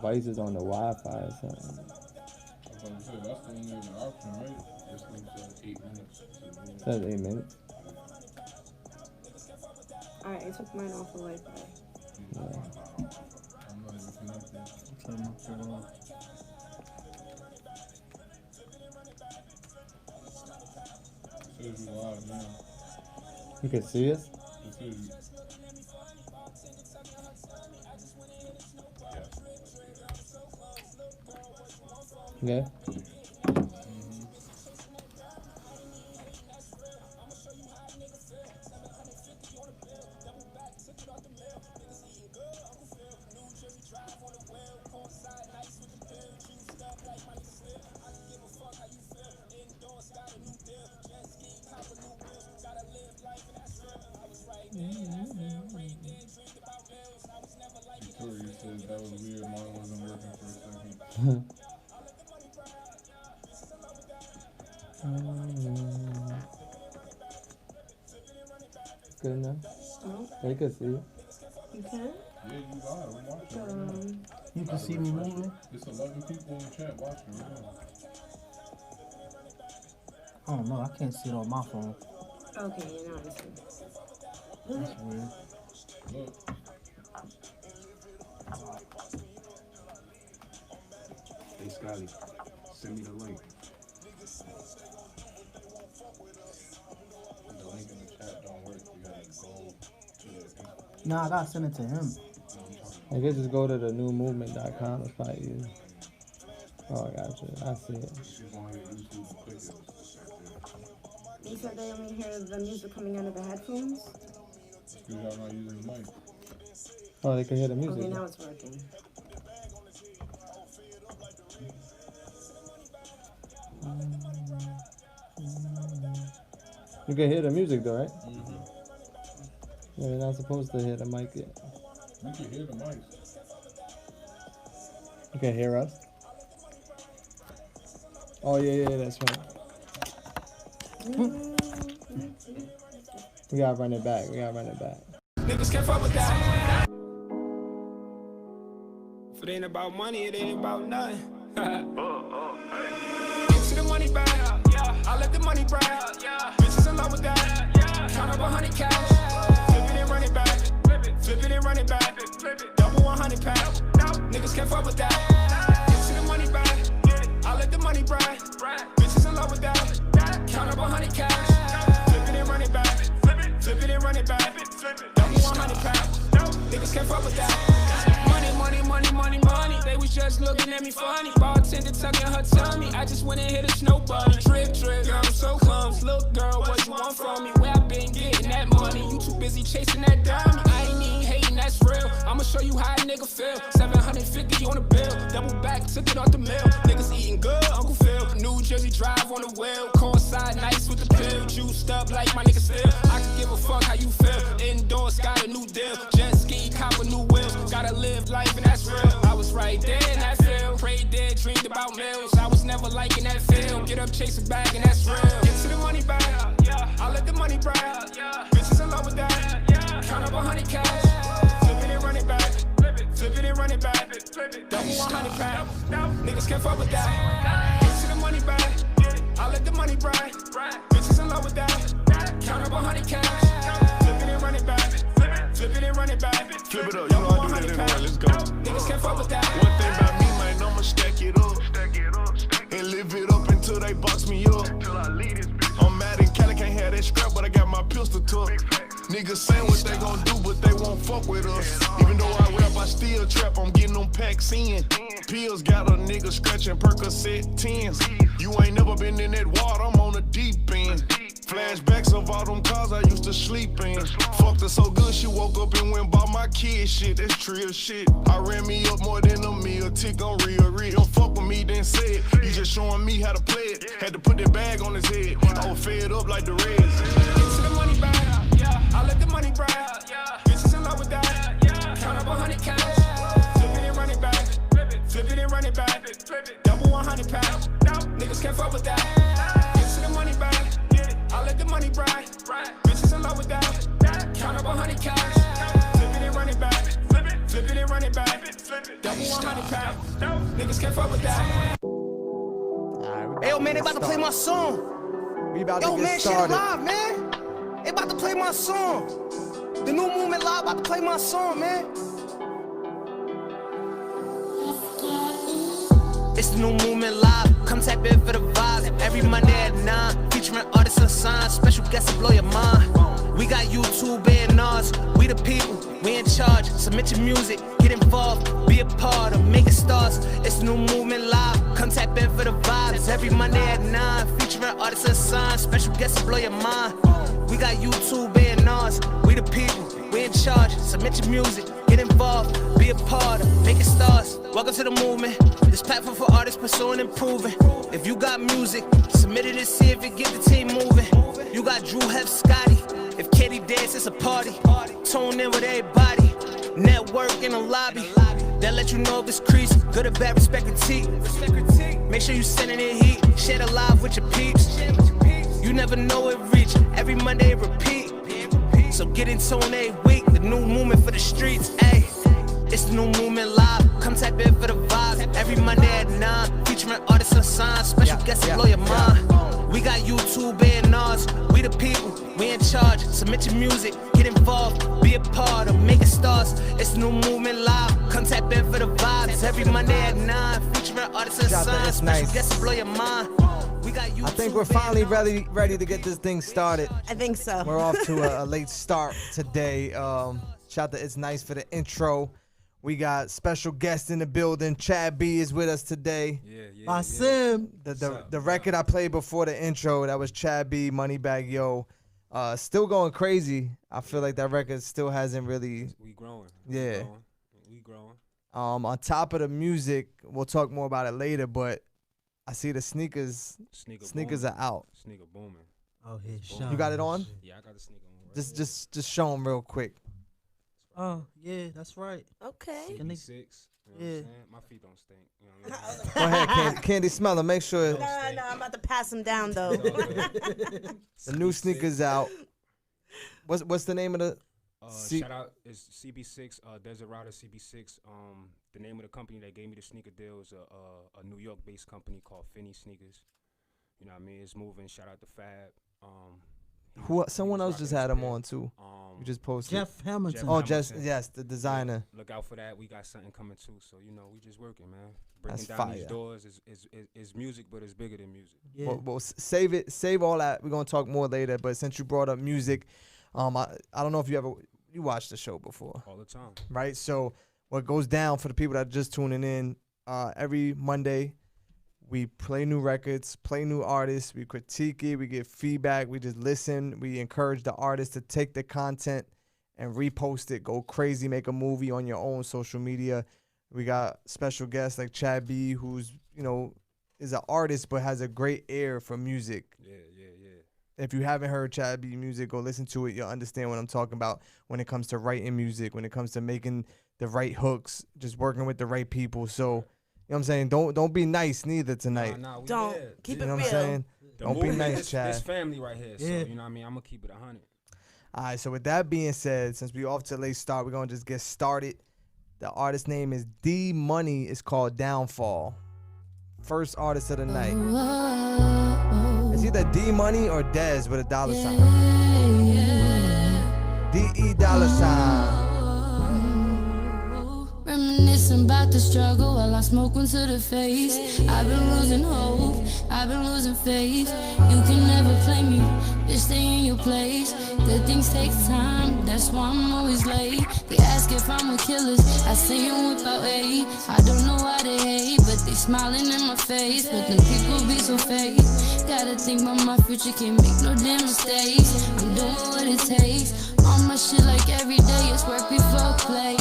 Devices on the Wi-Fi or something. I was about to say, that's the only other option, right? This thing says 8 minutes. It says 8 minutes. Alright, I took mine off the Wi-Fi. Yeah. I'm not even connected. Turn my phone on. It says you live now. You can see us? It says you. Yeah. Victoria said that was weird. Mine wasn't working for a second. Good enough. Oh, They can see you. you can? Yeah, you live. I'm watching right now. You can see me moving. It's 11 people in the chat watching right now. I don't know. I can't see it on my phone. Okay, now I see. That's weird. Look. Hey Scotty, send me the link. The link in the chat don't work. You gotta go to the. Nah, I gotta send it to him. I guess just go to the newmovement.com and find you. Oh, I got you. I see it. She's on here YouTube and click it. You said they only hear the music coming out of the headphones? Because y'all not using the mic. Oh, they can hear the music. Okay, now it's working. You can hear the music though, right? Mm-hmm. Yeah, you're not supposed to hear the mic yet. You can hear the mic. You can hear us? Oh, yeah, that's right. We gotta run it back. Niggas can't fuck with that. If it ain't about money, it ain't about nothing. Into the money bag, I let the money brag. Bitches in love with that. Count up 100 cash. Flip it and run it back. Flip it and run it back. Double 100 pack. Niggas can't fuck with that. Into the money bag, I let the money brag. Bitches in love with that. Count up 100 cash. Flip it and run it back. Flip it and run it back. Double 100 pack. Niggas can't fuck with that. Money, money, money, money, money. They was just looking at me funny. Bartender tucking her tummy. I just went and hit a snow bunny. Drip, drip, girl, I'm so clumsy. Look, girl, what you want from me? Where I been getting that money? You too busy chasing that diamond. I ain't even hating, that's real. I'ma show you how a nigga feel. 750 on the bill. Double back, took it off the mill. Niggas eating good, Uncle Phil. New Jersey drive on the wheel. Coincide nice with the pill. Juiced up like my nigga still. I can give a fuck how you feel. Indoors, got a new deal. Jet ski, cop a new wheels. Gotta live life and that's real. I was right there in that field. Prayed dead, dreamed about mills. I was never liking that film. Get up, chase a bag and that's real. Get to the money bag, I let the money brag. Bitches in love with that. Count up 100 cash. Flip it and run it back. Flip it and run it back. Double 100 pack. Niggas can't fuck with that. Get to the money bag, I let the money brag. Bitches in love with that. Count up 100 cash. Flip it and run it back. Flip it and run it back. Flip it up, you know I do that anyway, let's go. Niggas can't fuck with that. One thing about me, man, I'ma stack it up. And live it up until they box me up. I'm mad in Cali, can't have that scrap, but I got my pistol tucked. Niggas saying what they gon' do, but they won't fuck with us. Even though I rap, I still trap, I'm getting them packs in. Pills got a nigga scratching Percocet 10s. You ain't never been in that water, I'm on the deep end. Flashbacks of all them cars I used to sleep in. Fucked her so good, she woke up and went bought my kid shit. That's trill shit. I ran me up more than a meal. Tick on real. Don't fuck with me, then say it. You just showing me how to play it. Had to put that bag on his head. I was fed up like the Reds. Get to the money bag, I let the money brag. Bitches in love with that. Count up 100 cash. Flip it and run it back. Flip it and run it back. Double 100 pack. Niggas can't fuck with that. Get to the money bag, I let the money brag. Bitches in love with that. Count up 100 cash. Flip it and run it back. Flip it and run it back. Double 100 pack. Niggas can't fuck with that. Hey, yo, man, they about to play my song. We about Yo, to man, get shit started. live, man. They about to play my song. The new movement live about to play my song, man. It's the new movement live. Come tap in for the vibes. Every Monday at 9. Featuring artists unsigned. Special guests to blow your mind. We got YouTube and ours. We the people. We in charge. Submit your music. Get involved. Be a part of making stars. It's the new movement live. Come tap in for the vibes. Every Monday at 9. Featuring artists unsigned. Special guests to blow your mind. We got YouTube and ours. We the people. We in charge. Submit your music. Get involved. Be a part of making stars. Welcome to the movement. This platform for artists pursuing improving. If you got music, submit it and see if it get the team moving. You got Drew, Hef, Scotty. If Katie dance, it's a party. Tune in with everybody. Network in the lobby. They'll let you know if it's crease. Good or bad, respect critique. Make sure you sending it heat. Share the live with your peeps. You never know it reach. Every Monday repeat. So get in tune every week. The new movement for the streets. Ayy. It's the new movement live. Come tap in for the vibes. Every Monday at 9. Featuring artists unsigned. Special guests to blow your mind. We got YouTube and ours. We the people. We in charge. Submit your music. Get involved. Be a part of making stars. It's the new movement live. Come tap in for the vibes. Every Monday at 9. Featuring artists unsigned. Special guests to blow your mind. We got YouTube. I think we're finally ready to get this thing started. I think so. We're off to a late start today. Shout out to It's Nice for the intro. We got special guests in the building. Chad B is with us today. Sim. The record I played before the intro, that was Chad B, Moneybag Yo. Still going crazy. I feel like that record still hasn't really. We growing. Yeah. We growing. On top of the music, we'll talk more about it later, but I see the sneakers are out. Sneaker booming. Oh, his You got it on? Yeah, I got the sneaker on. Right Just show them real quick. Oh, yeah, that's right. Okay. Can they- CB6. You know what Yeah. I'm saying? My feet don't stink. You know what I mean? Go ahead, Candy, smell them. Make sure No, I'm about to pass them down though. the new sneakers out. What's the name of the? Shout out is CB6, Desert Router CB6. The name of the company that gave me the sneaker deal is a New York-based company called Finney Sneakers. You know what I mean? It's moving. Shout out to Fab. Someone else just had them on too. You just posted. Jeff Hamilton. Oh, yes, the designer. Look out for that. We got something coming too. So you know, we just working, man. Breaking That's down these fire. doors is music, but it's bigger than music. Yeah. Well, save all that. We're gonna talk more later. But since you brought up music, I don't know if you watched the show before, All the time. right? So what goes down for the people that are just tuning in, every Monday, we play new records, play new artists, we critique it, we get feedback, we just listen, we encourage the artists to take the content and repost it, go crazy, make a movie on your own social media. We got special guests like Chad B, who's, is an artist but has a great ear for music. Yeah. If you haven't heard Chad B music, go listen to it. You'll understand what I'm talking about when it comes to writing music, when it comes to making the right hooks, just working with the right people. So, you know what I'm saying? Don't be nice neither tonight. Nah, we Don't there. keep You it know what real. I'm saying? The Don't be movement nice, is Chad. this family right here. So, Yeah. you know what I mean? I'm going to keep it 100. All right, so with that being said, since we off to a late start, we're going to just get started. The artist name is D Money. It's called Downfall. First artist of the night. It's either D Money or Dez with a dollar sign. DE dollar sign. Reminiscing about the struggle while I smoke one to the face. I've been losing hope, I've been losing faith. You can never play me, bitch, stay in your place. Good things take time, that's why I'm always late. They ask if I'm with killers, I say I'm without aid. I don't know why they hate, but they smiling in my face. But the people be so fake. Gotta think about my future, can't make no damn mistakes. I'm doing what it takes. On my shit like every day, it's work before play.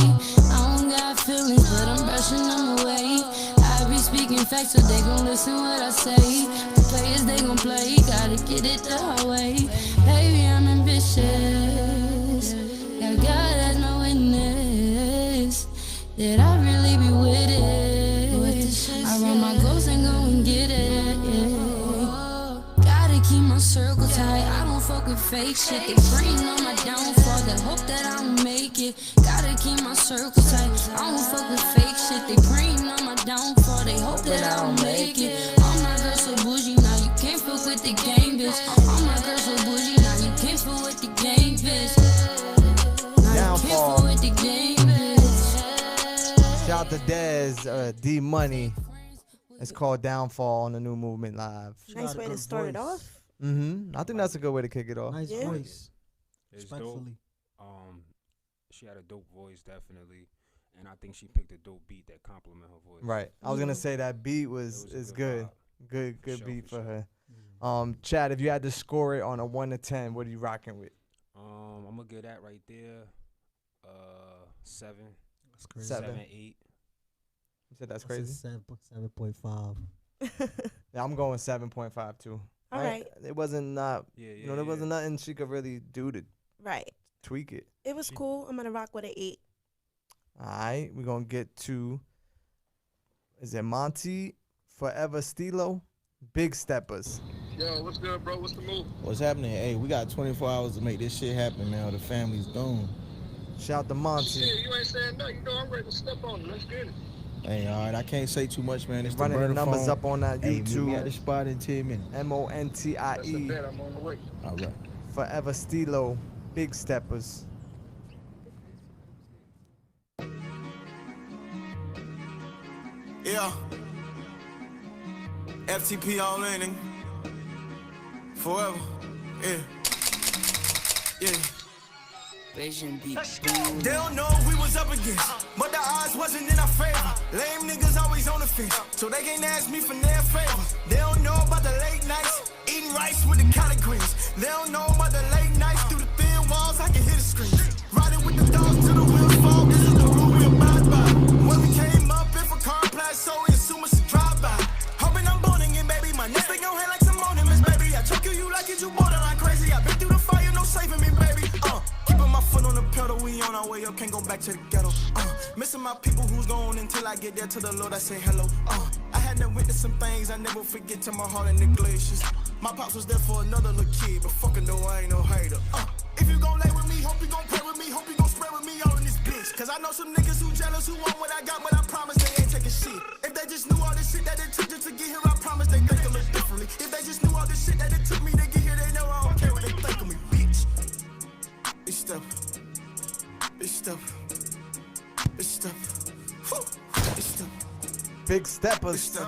I don't got feelings, but I'm brushing them away. I be speaking facts, so they gon' listen what I say. The players, they gon' play, gotta get it the hard way. Baby, I'm ambitious. Got God as my witness that I really be with it. I run my goals and go and get it. Gotta keep my circle tight. I don't fuck with fake shit. They preying on my downfall. that hope that I don't make it. Gotta keep my circle tight. I don't fuck with fake shit. They praying on my downfall. They hope that I don't make it. All my girls so bougie, now you can't fuck with the game, bitch. All my girls so bougie, now you can't fuck with the game, bitch. Now you can't fuck with the game, bitch. Shout out to Dez, D Money. It's called Downfall on the New Movement Live. Nice way to start it off. I think that's a good way to kick it off. Nice voice. It's Respectfully. dope. She had a dope voice, definitely, and I think she picked a dope beat that complement her voice. Right. I was gonna say that beat is good. Good sure, beat for sure. her. Chad, if you had to score it on a 1 to 10, what are you rocking with? I'm gonna give that right there. 7. That's crazy. 7. 8. You said that's I said crazy? 7.5. Yeah, I'm going 7.5 too. All right. It wasn't not. Yeah, You know, there wasn't nothing she could really do to Right. tweak it. It was cool. I'm gonna rock with an 8. All right, we're gonna get to. Is it Monty, Forever Stilo, Big Steppers? Yo, what's good, bro? What's the move? What's happening? Hey, we got 24 hours to make this shit happen, man, or the family's gone. Shout out to Monty. Shit, you ain't saying nothing. You know I'm ready to step on it. Let's get it. Hey, all right, I can't say too much, man. It's the Running the burner numbers phone. up on that Hey, meet me at the YouTube. spot in 10 minutes. That's a MONTIE, bet. I'm on the way. All right. Forever Stilo, Big Steppers. Yeah. FTP all in. Forever. Yeah. Yeah. Vision beat. They don't know who we was up against, but the odds wasn't in our favor. Lame niggas always on the fence, so they can't ask me for their favor. They don't know about the late nights, eating rice with the collard greens. They don't know about the late nights through the thin walls, I can hear the screams. Riding with the dogs till the wheels fall, this is the rule we abide by. When we came up, if a car applies, so we assume it's a drive-by. Hoping I'm boning it, baby, my next thing gon' hang like some ornaments, baby. I choke you like it, you borderline crazy. I been through the fire, no saving me, baby. Keeping my foot on the pedal, we on our way up, can't go back to the ghetto. Missing my people who's gone until I get there to the Lord, I say hello. I had to witness some things I never forget till my heart in the glaciers. My pops was there for another little kid, but fucking no, I ain't no hater. If you gon' lay with me, hope you gon' pray with me, hope you gon' spread with me all in this bitch. Cause I know some niggas who jealous, who want what I got, but I promise they ain't taking shit. If they just knew all this shit that it took just to get here, I promise they think a little differently. If they just knew all this shit that it took me to get here, they know I don't care what they think of me, bitch. Big step, big step, big step, big step, Big Steppers.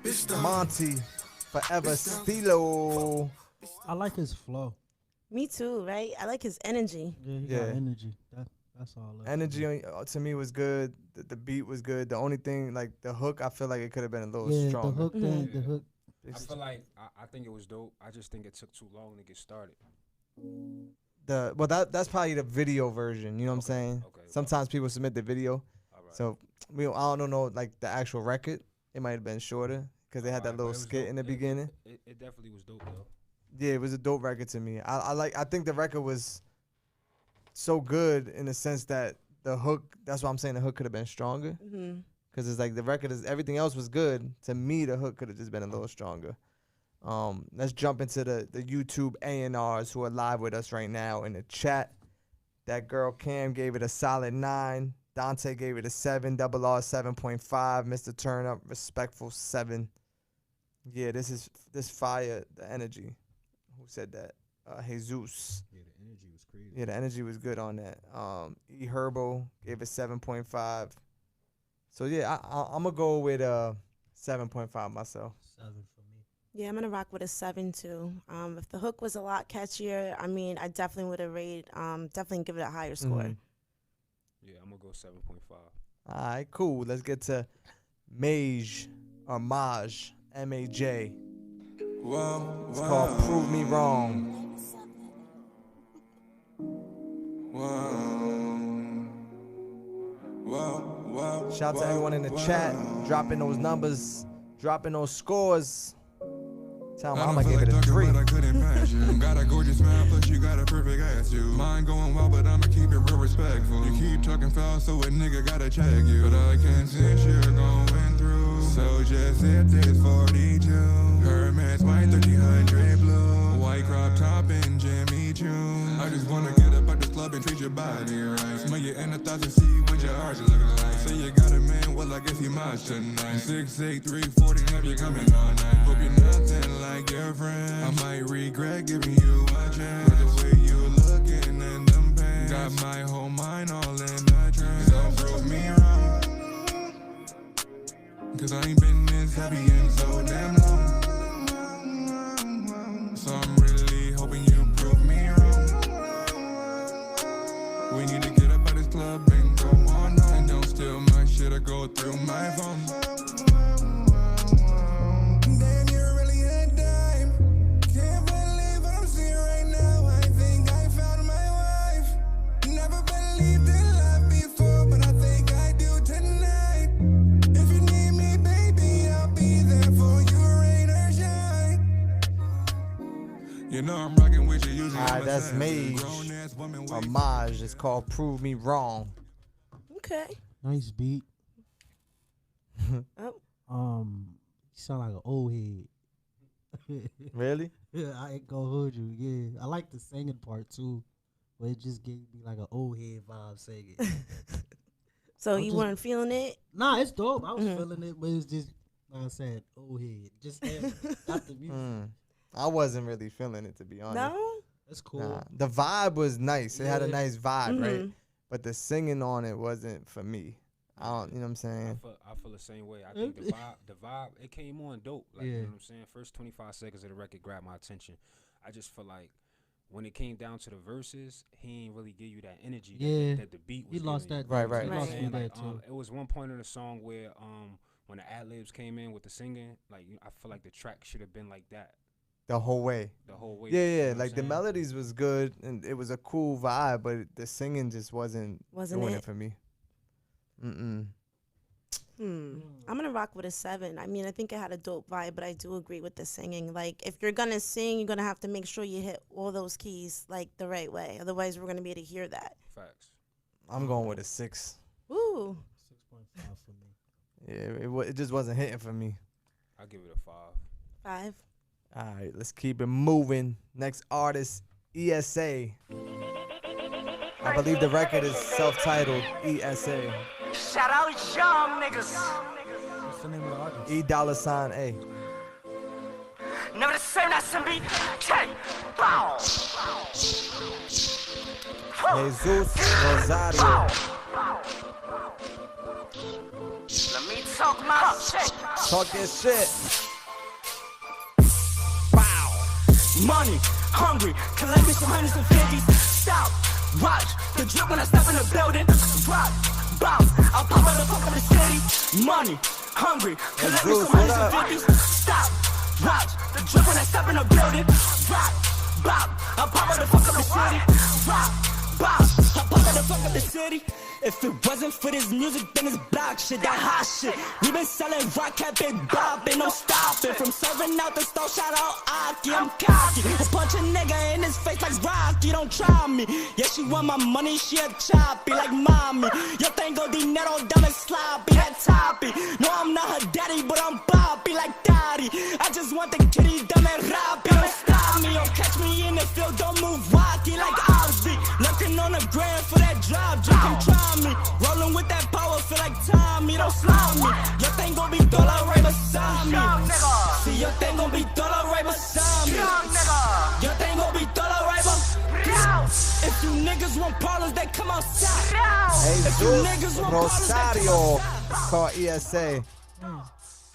big step. Monty, Forever Stilo. I like his flow. Me too, right? I like his energy. Yeah, he Yeah. got energy. That's all. I like. Energy to me was good. The beat was good. The only thing, like the hook, I feel like it could have been a little Yeah, stronger. the hook thing, the hook. I feel like I think it was dope. I just think it took too long to get started. That's probably the video version. You know what I'm saying? Okay. Sometimes people submit the video, All right. so I don't know like the actual record. It might have been shorter because they had that Alright, but little it was skit dope. in the beginning. It definitely was dope though. Yeah, it was a dope record to me. I think the record was so good in the sense that the hook. That's why I'm saying the hook could have been stronger. Mm-hmm. Because it's like the record is everything else was good. To me, the hook could have just been a little stronger. Let's jump into the YouTube A&Rs who are live with us right now in the chat. That girl Cam gave it a solid 9. Dante gave it a 7. Double R 7.5. Mr. Turn Up respectful 7. Yeah, this fire. The energy. Who said that? Jesus. Yeah, the energy was crazy. Yeah, the energy was good on that. E Herbo gave it 7.5. So yeah, I'm gonna go with 7.5 myself. 7 for me. Yeah, I'm gonna rock with a 7 too. If the hook was a lot catchier, I mean, I definitely would have rated, definitely give it a higher score. Mhm. Yeah, I'm gonna go 7.5. All right, cool. Let's get to Maj or Maj, M-A-J. It's called Prove Me Wrong. Shout out to everyone in the chat, dropping those numbers, dropping those scores. Tell them I'm gonna give it a 3. I couldn't match you. Got a gorgeous smile, plus you got a perfect ass too. Mine going well, but I'ma keep it real respectful. You keep talking foul, so a nigga gotta check you. But I can sense you're going through. So just hit this 42. Hermes white 1300 blue. White crop top and Jimmy Choo. I just wanna get up your body right. Smell your inner thoughts and see what your heart's looking like. Say you got a man, well I guess he mine tonight. 6'8", 340, have you coming all night. Hope you're nothing like your friend. I might regret giving you a chance, but the way you looking in them pants got my whole mind all in a trance. Don't prove me wrong, cause I ain't been this happy in so damn long. So I'm really hoping you prove me wrong. We need to get up at this club and go on home. And don't steal my shit or go through my phone. Damn, you're really a dime. Can't believe what I'm seeing right now. I think I found my wife. Never believed in love before, but I think I do tonight. If you need me, baby, I'll be there for you, rain or shine. You know I'm rocking with you using. Alright, that's Mage. Homage. It's called Prove Me Wrong. Okay. Nice beat. Oh. You sound like an old head. Really? Yeah, I ain't gonna hold you. Yeah, I like the singing part too, but it just gave me like an old head vibe singing. So you weren't feeling it? Nah, it's dope. I was feeling it, but it's just like I said, old head. Just not the music. I wasn't really feeling it, to be honest. No? That's cool. Nah. The vibe was nice. It had a Yeah. nice vibe, right? But the singing on it wasn't for me. I don't, you know what I'm saying? I feel the same way. I think the vibe, it came on dope. Like, you know what I'm saying? First 25 seconds of the record grabbed my attention. I just feel like when it came down to the verses, he ain't really give you that energy that the beat was He lost giving that. you. Right. He lost me Like, that too. it was one point in the song where when the ad-libs came in with the singing, like I feel like the track should have been like that. The whole way. The whole way. Yeah, you know yeah. what Like I'm the saying? melodies was good and it was a cool vibe, but the singing just wasn't doing it for me. I'm gonna rock with a 7. I mean, I think it had a dope vibe, but I do agree with the singing. Like, if you're gonna sing, you're gonna have to make sure you hit all those keys like the right way. Otherwise, we're gonna be able to hear that. Facts. I'm going with a 6. Ooh. 6.5 for me. Yeah, it just wasn't hitting for me. I give it a 5. 5. All right, let's keep it moving. Next artist, ESA. I believe the record is self-titled ESA. Shout out young niggas. What's the name of the artist? $E$A. Never the same, that's me. Take. Bow. Jesus Rosario. Let me talk my shit. Talk your shit. Money, hungry, collect me some hundreds and fifties. Stop, watch the drip when I step in the building. Drop, bounce, I'll pop out the fuck of the city. Money, hungry, collect me some hundreds and fifties. Stop, watch the drip when I step in the building. Drop, bounce, I'll pop out the fuck of the city. Drop, bounce, I'll pop out the fuck of the city. If it wasn't for this music, then it's block shit, that hot shit. We been selling rock, kept it bopping, no stopping. From serving out the store, shout out Aki, I'm cocky. I punch a nigga in his face like Rocky, don't try me. Yeah, she want my money, she a choppy like mommy. Your thing go dinero, dumb and sloppy, that toppy. No, I'm not her daddy, but I'm Bobby like Daddy. I just want the kitty, dumb and rappy. Don't stop me, don't catch me in the field, don't move wacky like Ozzy. Looking on the ground for that drop, you can try me. Rolling with that power, feel like Tommy, don't slow me. Your thing gon' be dollar right beside me. See, your thing gon' be dollar right beside me. Your thing gon' be dollar right beside me. If you niggas want problems, they come outside. If you niggas want problems, they come Rosario. outside. Called ESA. Wow.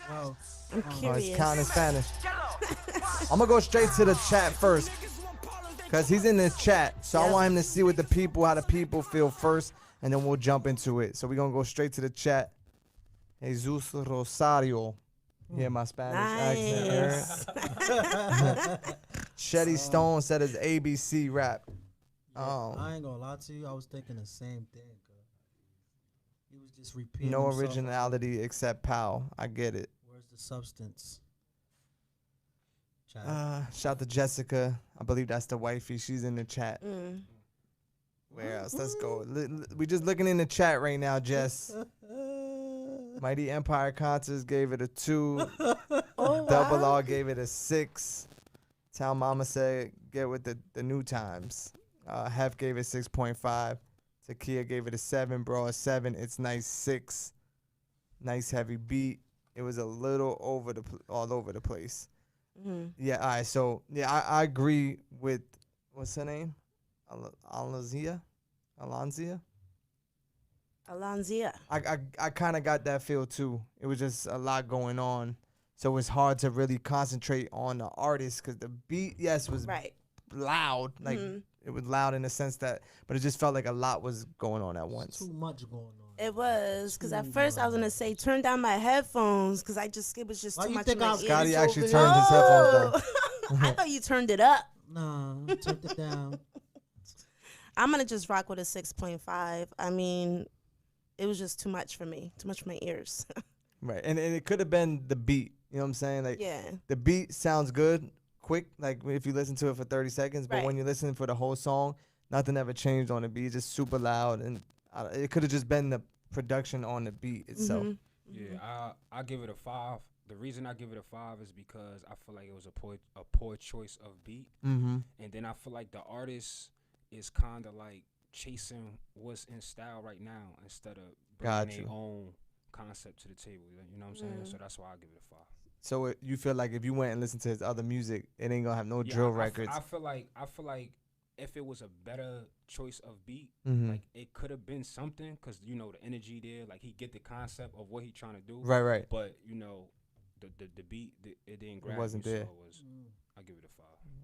I'm Oh, curious. it's counting Spanish. I'm gonna go straight to the chat first, cause he's in the chat, so I want him to see what how the people feel first, and then we'll jump into it. So we're gonna go straight to the chat. Jesus Rosario. Yeah, my Spanish accent. Shetty Stone said it's ABC rap. I ain't gonna lie to you. I was thinking the same thing. He was just repeating. No himself. originality except Pow. I get it. Where's the substance? Shout to Jessica. I believe that's the wifey. She's in the chat. Where else? Let's go. We just looking in the chat right now, Jess. Mighty Empire Concerts gave it a 2. Double R gave it a 6. Town Mama said get with the new times. Hef gave it 6.5. Takia gave it a 7. Bro, a 7. It's nice 6. Nice heavy beat. It was a little all over the place. Mm-hmm. Yeah. All right. So yeah, I agree with what's her name, Alonzia. Alonzia. I kind of got that feel too. It was just a lot going on, so it's hard to really concentrate on the artist because the beat, yes, was loud. Like it was loud in the sense that, but it just felt like a lot was going on at once. Too much going on. It was, because at first I was gonna say turn down my headphones because it was just Why too you much. think in my I- ears. Scotty actually over turned his headphones down. I thought you turned it up. Nah, I turned it down. I'm gonna just rock with a 6.5. I mean, it was just too much for me, too much for my ears. Right, and it could have been the beat. You know what I'm saying? Like, Yeah. the beat sounds good, quick. Like if you listen to it for 30 seconds, but when you listen for the whole song, nothing ever changed on the beat. It's just super loud, and it could have just been the production on the beat itself. Yeah, I give it a 5. The reason I give it a 5 is because I feel like it was a poor choice of beat, and then I feel like the artist is kind of like chasing what's in style right now instead of bringing their own concept to the table. You know what I'm saying? So that's why I give it a 5. So you feel like if you went and listened to his other music, it ain't gonna have no drill records. I feel like if it was a better choice of beat, like it could have been something, cause you know the energy there, like he get the concept of what he trying to do. Right. But you know, the beat, it didn't grab. It wasn't there. So I give it a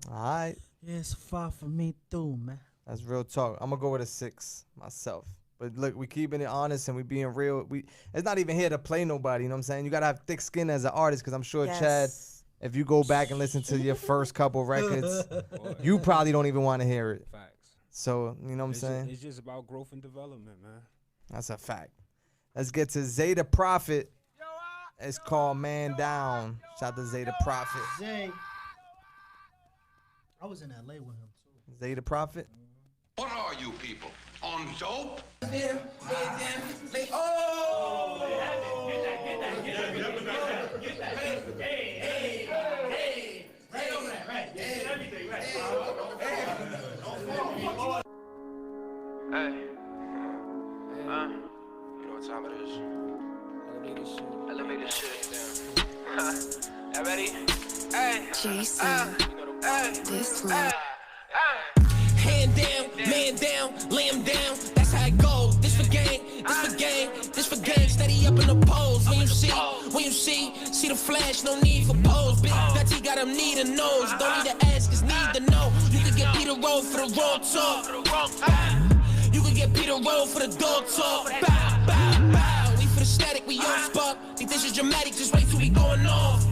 5. All right. Yeah, it's 5 for me too, man. That's real talk. I'm gonna go with a 6 myself. But look, we keeping it honest and we being real. It's not even here to play nobody. You know what I'm saying? You gotta have thick skin as an artist, because I'm sure Chad, if you go back and listen to your first couple records, you probably don't even want to hear it. Facts. So you know what I'm saying? It's just about growth and development, man. That's a fact. Let's get to Zeta Prophet. It's called Man Down. Shout out to Zeta Prophet. Zay. I was in LA with him too. Zeta Prophet. What are you people? On dope? Hey. You know what time it is? Elevator shit. Y'all ready? Hey. Jason, this one. Hand down, man down, lay him down. That's how it goes. This for gang, this for gang, this for gang. Steady up in the pose. When you see the flash, no need for pose. Big Dutty got him need a nose. Don't need to ask, just need to know. You can get Peter Roll for the wrong talk. You can get Peter Roll for the dog talk. Bow, bow, bow. We for the static, we on spark. Think this is dramatic, just wait till we going off.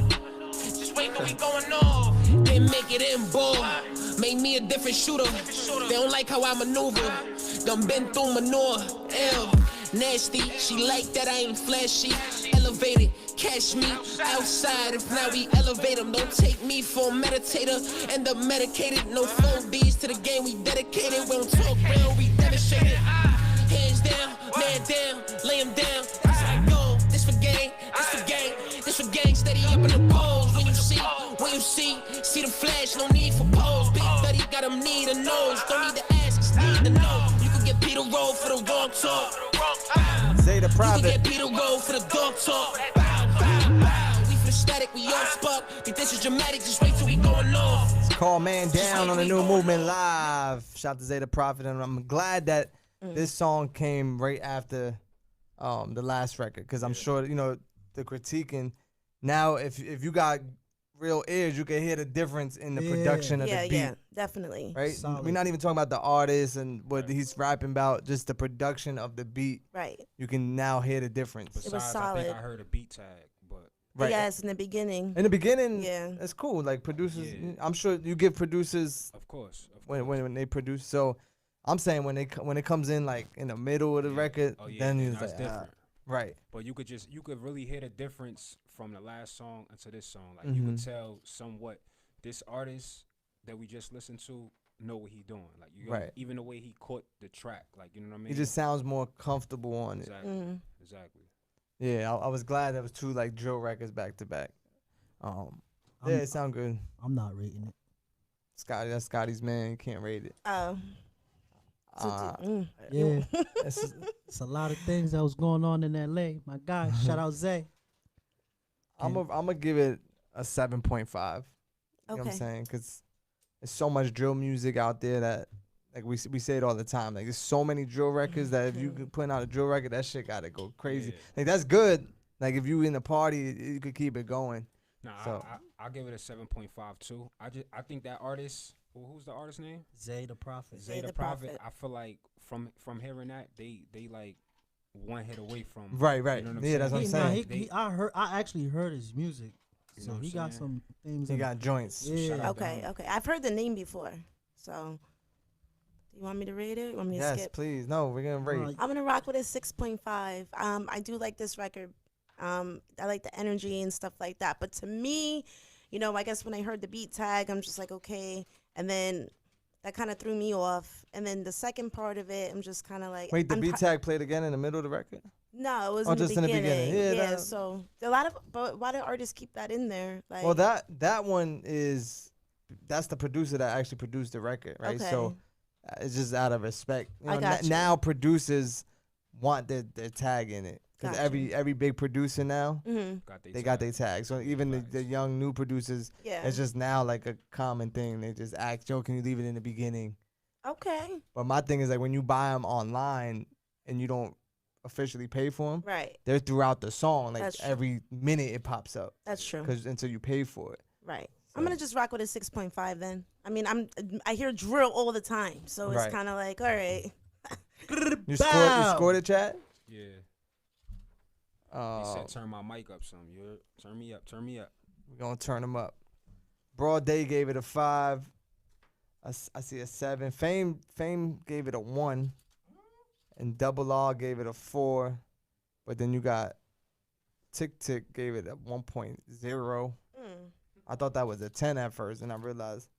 Just wait till we going off. Didn't make it in, boy. Made me a different shooter. They don't like how I maneuver. Done been through manure. Ew. Nasty. She like that I ain't flashy. Elevated. Catch me outside. If not, we elevate them. Don't take me for a meditator. End up medicated. No phobies to the game. We dedicated. We don't talk real. We demonstrated. Hands down. Man down. Lay him down. That's how I go. This for gang. This for gang. This for gang. Steady up in the pose. When you see the flash, no need for pose. Big 30 got him need a nose. Don't need to ask, just need to know. You can get Peter Roll for the wrong talk. Zeta Prophet. You can get Peter Roll for the dog talk. Bow, bow, bow. We for the static, we on spark. Think this is dramatic, just wait till we going off. It's called Man Down on the New Movement Live. Shout out to Zeta Prophet, and I'm glad that this song came right after the last record, because I'm sure, you know, the critiquing. Now, if you got real ears, you can hear the difference in the production of the beat. Yeah, definitely. Right? Solid. We're not even talking about the artist and what he's rapping about, just the production of the beat. Right. You can now hear the difference. It was Besides, solid. I think I heard a beat tag, but Right. Yes, in the beginning. In the beginning, Yeah. it's cool. Like producers, I'm sure you give producers, of course. when they produce. So I'm saying when it comes in like in the middle of the record, then it's that's like different. right. But you could really hear the difference from the last song into this song. Like you could tell somewhat this artist that we just listened to know what he doing. Like Right. even the way he caught the track. Like you know what I mean? He just sounds more comfortable on it. Exactly. Exactly. Yeah, I was glad there was 2 like drill records back to back. Yeah, it sound good. I'm not rating it. Scotty, that's Scotty's man. You can't rate it. Oh. Yeah, It's- it's a lot of things that was going on in LA. My guy, shout out Zay. I'm gonna give it a 7.5. You know what I'm Okay. saying? Because there's so much drill music out there that, like we say it all the time. Like there's so many drill records that if you could put out a drill record, that shit gotta go crazy. Yeah. Like that's good. Like if you in the party, you could keep it going. Nah, So- I'll give it a 7.5 too. I think that artist, who's the artist name? Zay the Prophet. Zay the Prophet. I feel like from hearing that, they like one hit away from. Right. You know what I'm Yeah, that's what I'm saying? saying. I actued heard his music, You know so what he I'm got saying? some things. He in got joints. Yeah. Shout out to Okay, him. okay. I've heard the name before. So, do you want me to rate it? You want me to Yes, skip? please. No, we're gonna rate. I'm gonna rock with a 6.5. I do like this record. I like the energy and stuff like that. But to me, you know, I guess when I heard the beat tag, I'm just like, okay. And then that kind of threw me off. And then the second part of it, I'm just kind of like, Wait, the I'm beat tag played again in the middle of the record? No, it was Oh, in, just the in the beginning. Yeah, Yeah, that- so a lot of, but why do artists keep that in there? Like, Well, that one that's the producer that actually produced the record, right? So Okay. it's just out of respect. You I know, got you. now producers want their tag in it because Got you. every big producer now Mhm. they got their tag. So even the young new producers, Yeah. it's just now like a common thing. They just ask, "Joe, can you leave it in the beginning?" Okay. But my thing is like when you buy them online and you don't officially pay for them, Right. they're throughout the song. Like That's true. every minute it pops up. That's true. Because until you pay for it. Right. I'm gonna just rock with a 6.5 then. I mean, I hear drill all the time, so it's Right. kind of like, all right. You scored it, chat? Yeah. He Oh, said, "Turn my mic up, some. You turn me up. Turn me up." we're gonna turn them up. Broad Day gave it a 5. I see a 7. Fame gave it a 1, and Double R gave it a 4. But then you got Tick Tick gave it a 1.0. I thought that was a 10 at first, and I realized.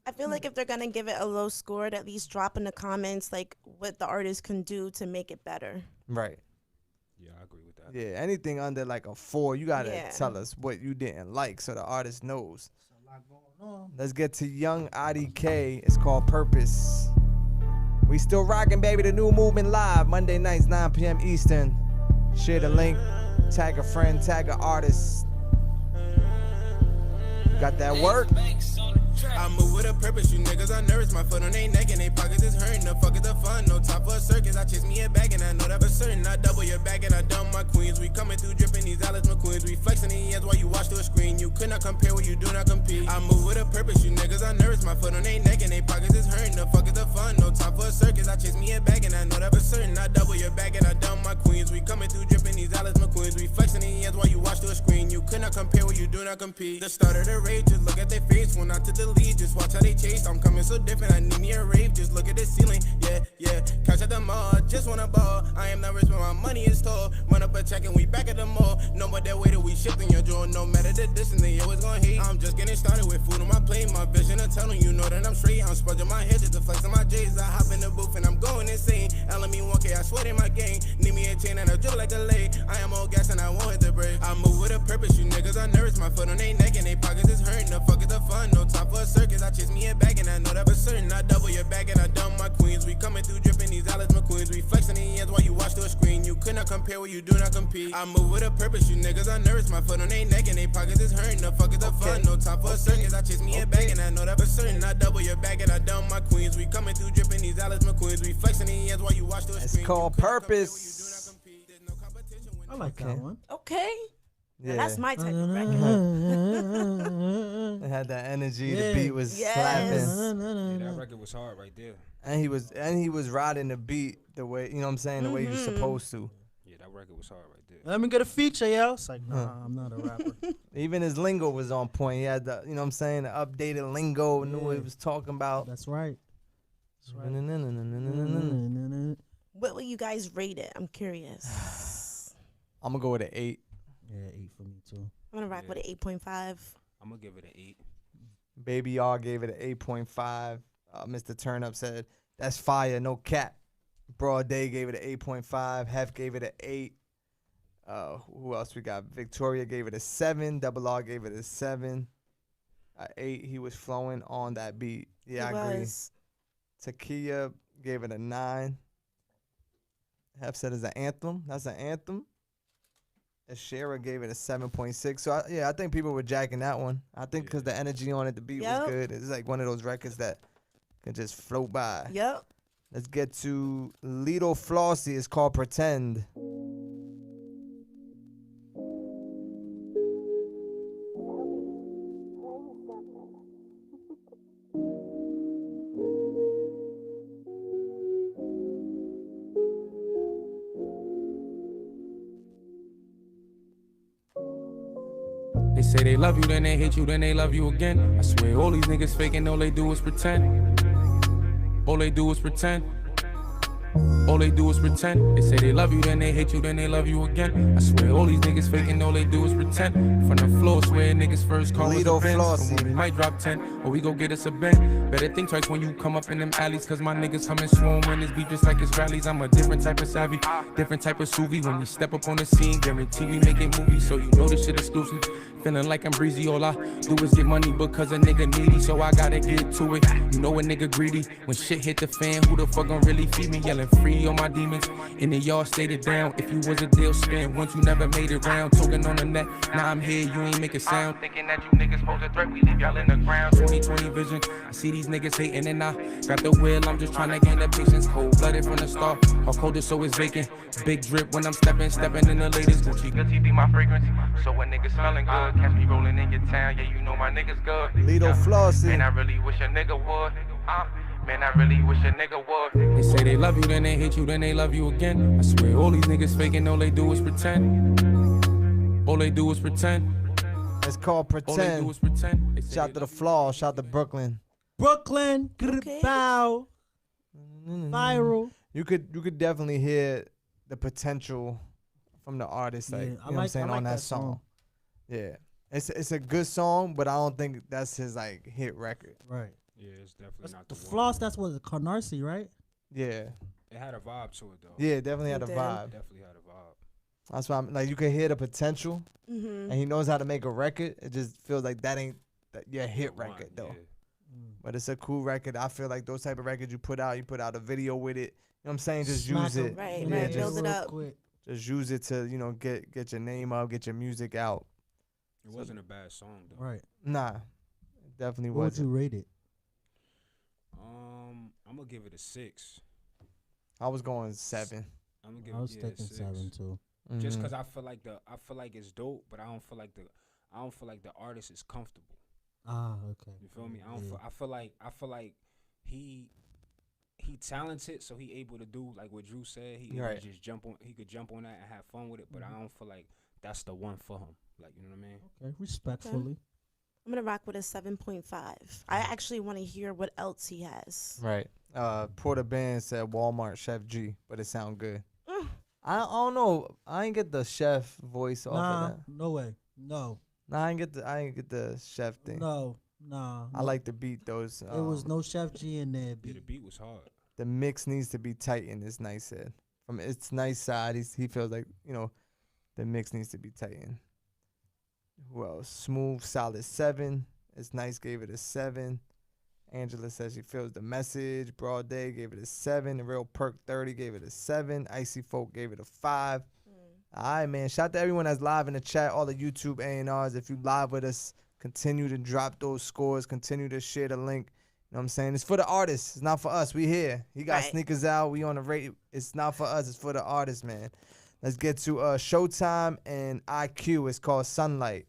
I feel like if they're gonna give it a low score, at least drop in the comments like what the artist can do to make it better. Right. Yeah, I agree with that. Yeah, anything under like a 4, you gotta Yeah. tell us what you didn't like so the artist knows. Let's get to Young IDK. It's called Purpose. We still rocking, baby. The new movement live Monday nights, 9 p.m. Eastern. Share the link. Tag a friend. Tag an artist. Got that work? I move with a purpose, you niggas are nervous. My foot on they neck and they pockets is hurting. The fuck is the fun? No time for a circus. I chase me a bag and I know that for certain. I double your bag and I dump my queens. We coming through dripping these Alice McQueens. We flexing the ends while you watch through a screen. You could not compare what you do not compete. I move with a purpose, you niggas are nervous. My foot on they neck and they pockets is hurting. The fuck is the fun? No time for a circus. I chase me a bag and I know that for certain. I double your bag and I dump my queens. We coming through dripping these Alice McQueens. We flexing the ends while you watch through a screen. You could not compare what you do not compete. The start of the rage, just look at their face. When I took the lead, just watch how they chase. I'm coming so different, I need me a rave. Just look at the ceiling, yeah, yeah. Catch at the mall, just wanna ball. I am not rich, but my money is tall. Run up a check and we back at the mall. No more that way that we shifting your jaw. No matter the distance, they always gonna hate. I'm just getting started with food on my plate. My vision a tunnel, you know that I'm straight. I'm spudging my head just to flex on my J's. I hop in the booth and I'm going insane. LME 1K, I sweat in my game. Need me a chain and a drill like a lay. I am all gas and I won't hit the brake. I move with a purpose, you niggas are nervous. My foot on they neck and they pockets is hurting. The fuck is the fun? No time for a circus. I chase me a bag and I know that for certain. I double your bag and I dump my queens. We coming through dripping these Alice McQueens. We flexing the ends while you watch through a screen. You could not compare what you do not compete. I move with a purpose, you niggas are nervous. My foot on they neck and they pockets is hurting. The fuck is the fun? No time for a circus. I chase me a bag and I know that for certain. I double your bag and I dump my queens. We coming through dripping these Alice McQueens. We flexing the ends while you watch through a screen. It's called Purpose. I like that one. Okay. Yeah. That's my type of record. It had that energy. The Yeah. beat was Yes. slapping. Yeah, that record was hard right there. And he was riding the beat the way, you know what I'm saying, the way you're supposed to. Yeah, that record was hard right there. Let me get a feature, yo. It's like, nah, I'm not a rapper. Even his lingo was on point. He had the, you know what I'm saying, the updated lingo, knew what he Yeah. was talking about. That's right. That's right. What will you guys rate it? I'm curious. I'm gonna go with an 8. Yeah, 8 for me too. I'm gonna rock with an 8.5. I'm gonna give it an 8. Baby R gave it an 8.5. Mr. Turnup said, that's fire, no cap. Broad Day gave it an 8.5. Hef gave it an 8. Who else we got? Victoria gave it a 7. Double R gave it a 7. 8. He was flowing on that beat. Yeah, It I agree. was. Takia gave it a 9. Hef said it's an anthem. That's an anthem. Ashera gave it a 7.6. So I think people were jacking that one. I think because the energy on it, the beat was good. It's like one of those records that can just float by. Yep. Let's get to Lito Flossie. It's called Pretend. They say they love you, then they hate you, then they love you again. I swear all these niggas faking, all they do is pretend. All they do is pretend. All they do is pretend. They say they love you, then they hate you, then they love you again. I swear all these niggas faking, all they do is pretend. From the floor, swear niggas first call us a Benz. We might drop 10, or we go get us a bend. Better think twice when you come up in them alleys, cause my niggas come and swarm when it's beef just like it's rallies. I'm a different type of savvy, different type of sous vide. When we step up on the scene, guarantee we making movies, so you know this shit exclusive. Feeling like I'm breezy, all I do is get money because a nigga needy, so I gotta get to it. You know a nigga greedy, when shit hit the fan, who the fuck gon' really feed me? Yelling free on my demons, in the yard stayed it down. If you was a deal spin, once you never made it round. Talking on the net, now I'm here, you ain't make a sound. Thinking that you niggas pose a threat, we leave y'all in the ground. 20/20 vision, I see these niggas hating and I got the will, I'm just trying to gain the patience. Cold-blooded from the start, all colder so it's vacant. Big drip when I'm stepping in the latest. Gucci be my fragrance, so when niggas smelling good, catch me rolling in your town, yeah, you know my niggas good. Lito Flossie. Man, I really wish a nigga would. Man, I really wish a nigga would. They say they love you, then they hate you, then they love you again. I swear all these niggas faking, all they do is pretend. All they do is pretend. It's called Pretend. All they do is pretend. Shout to the Flaw, shout to Brooklyn. Brooklyn, bow, viral. You could definitely hear the potential from the artist, like, Yeah, you know what I'm saying, on that song. Yeah. It's a good song, but I don't think that's his like hit record. Right. Yeah, it's definitely not the the one. Floss. That's what Canarsie, right? Yeah. It had a vibe to it though. Yeah, it definitely had a did. vibe. Definitely had a vibe. That's why I'm like, you can hear the potential, Mm-hmm. and he knows how to make a record. It just feels like that ain't your hit One, record though. yeah. But it's a cool record. I feel like those type of records you put out a video with it. You know what I'm saying? Just Smack use 'em. it. Right, Yeah, right. Build it real up. quick. Just use it to, get your name up, get your music out. It wasn't a bad song though. Right. Nah, it definitely What would wasn't. you rate it? I'm gonna give it a 6. I was going 7. I'm gonna give I was it a thinking 6. 7 too. Just Mhm. cause I feel like it's dope, but I don't feel like the artist is comfortable. Ah, okay. You feel me? Yeah. I feel like he talented, so he able to do like what Drew said. He Right. just he could jump on that and have fun with it. But I don't feel like that's the one for him. Like, you know what I mean? Okay, respectfully. I'm gonna rock with a 7.5. I actually want to hear what else he has. Right. Porter Band said Walmart Chef G, but it sound good. Mm. I don't know. I ain't get the chef voice off Nah, of that. no way. No, Nah, I ain't get the chef thing. no, nah. I like the beat those. There was no Chef G in there. Yeah, B. the beat was hard. The mix needs to be tightened. It's nice said. From its nice side, he feels like, the mix needs to be tightened. Who else? Smooth Solid 7. It's nice gave it a 7. Angela says she feels the message. Broad Day gave it a 7. The Real Perk 30 gave it a 7. Icy Folk gave it a 5. All right, man. Shout out to everyone that's live in the chat, all the YouTube A&Rs. If you live with us, continue to drop those scores. Continue to share the link. You know what I'm saying? It's for the artists. It's not for us. We here. He got Right. sneakers out. We on the rate. It's not for us. It's for the artists, man. Let's get to Showtime and IQ. It's called Sunlight.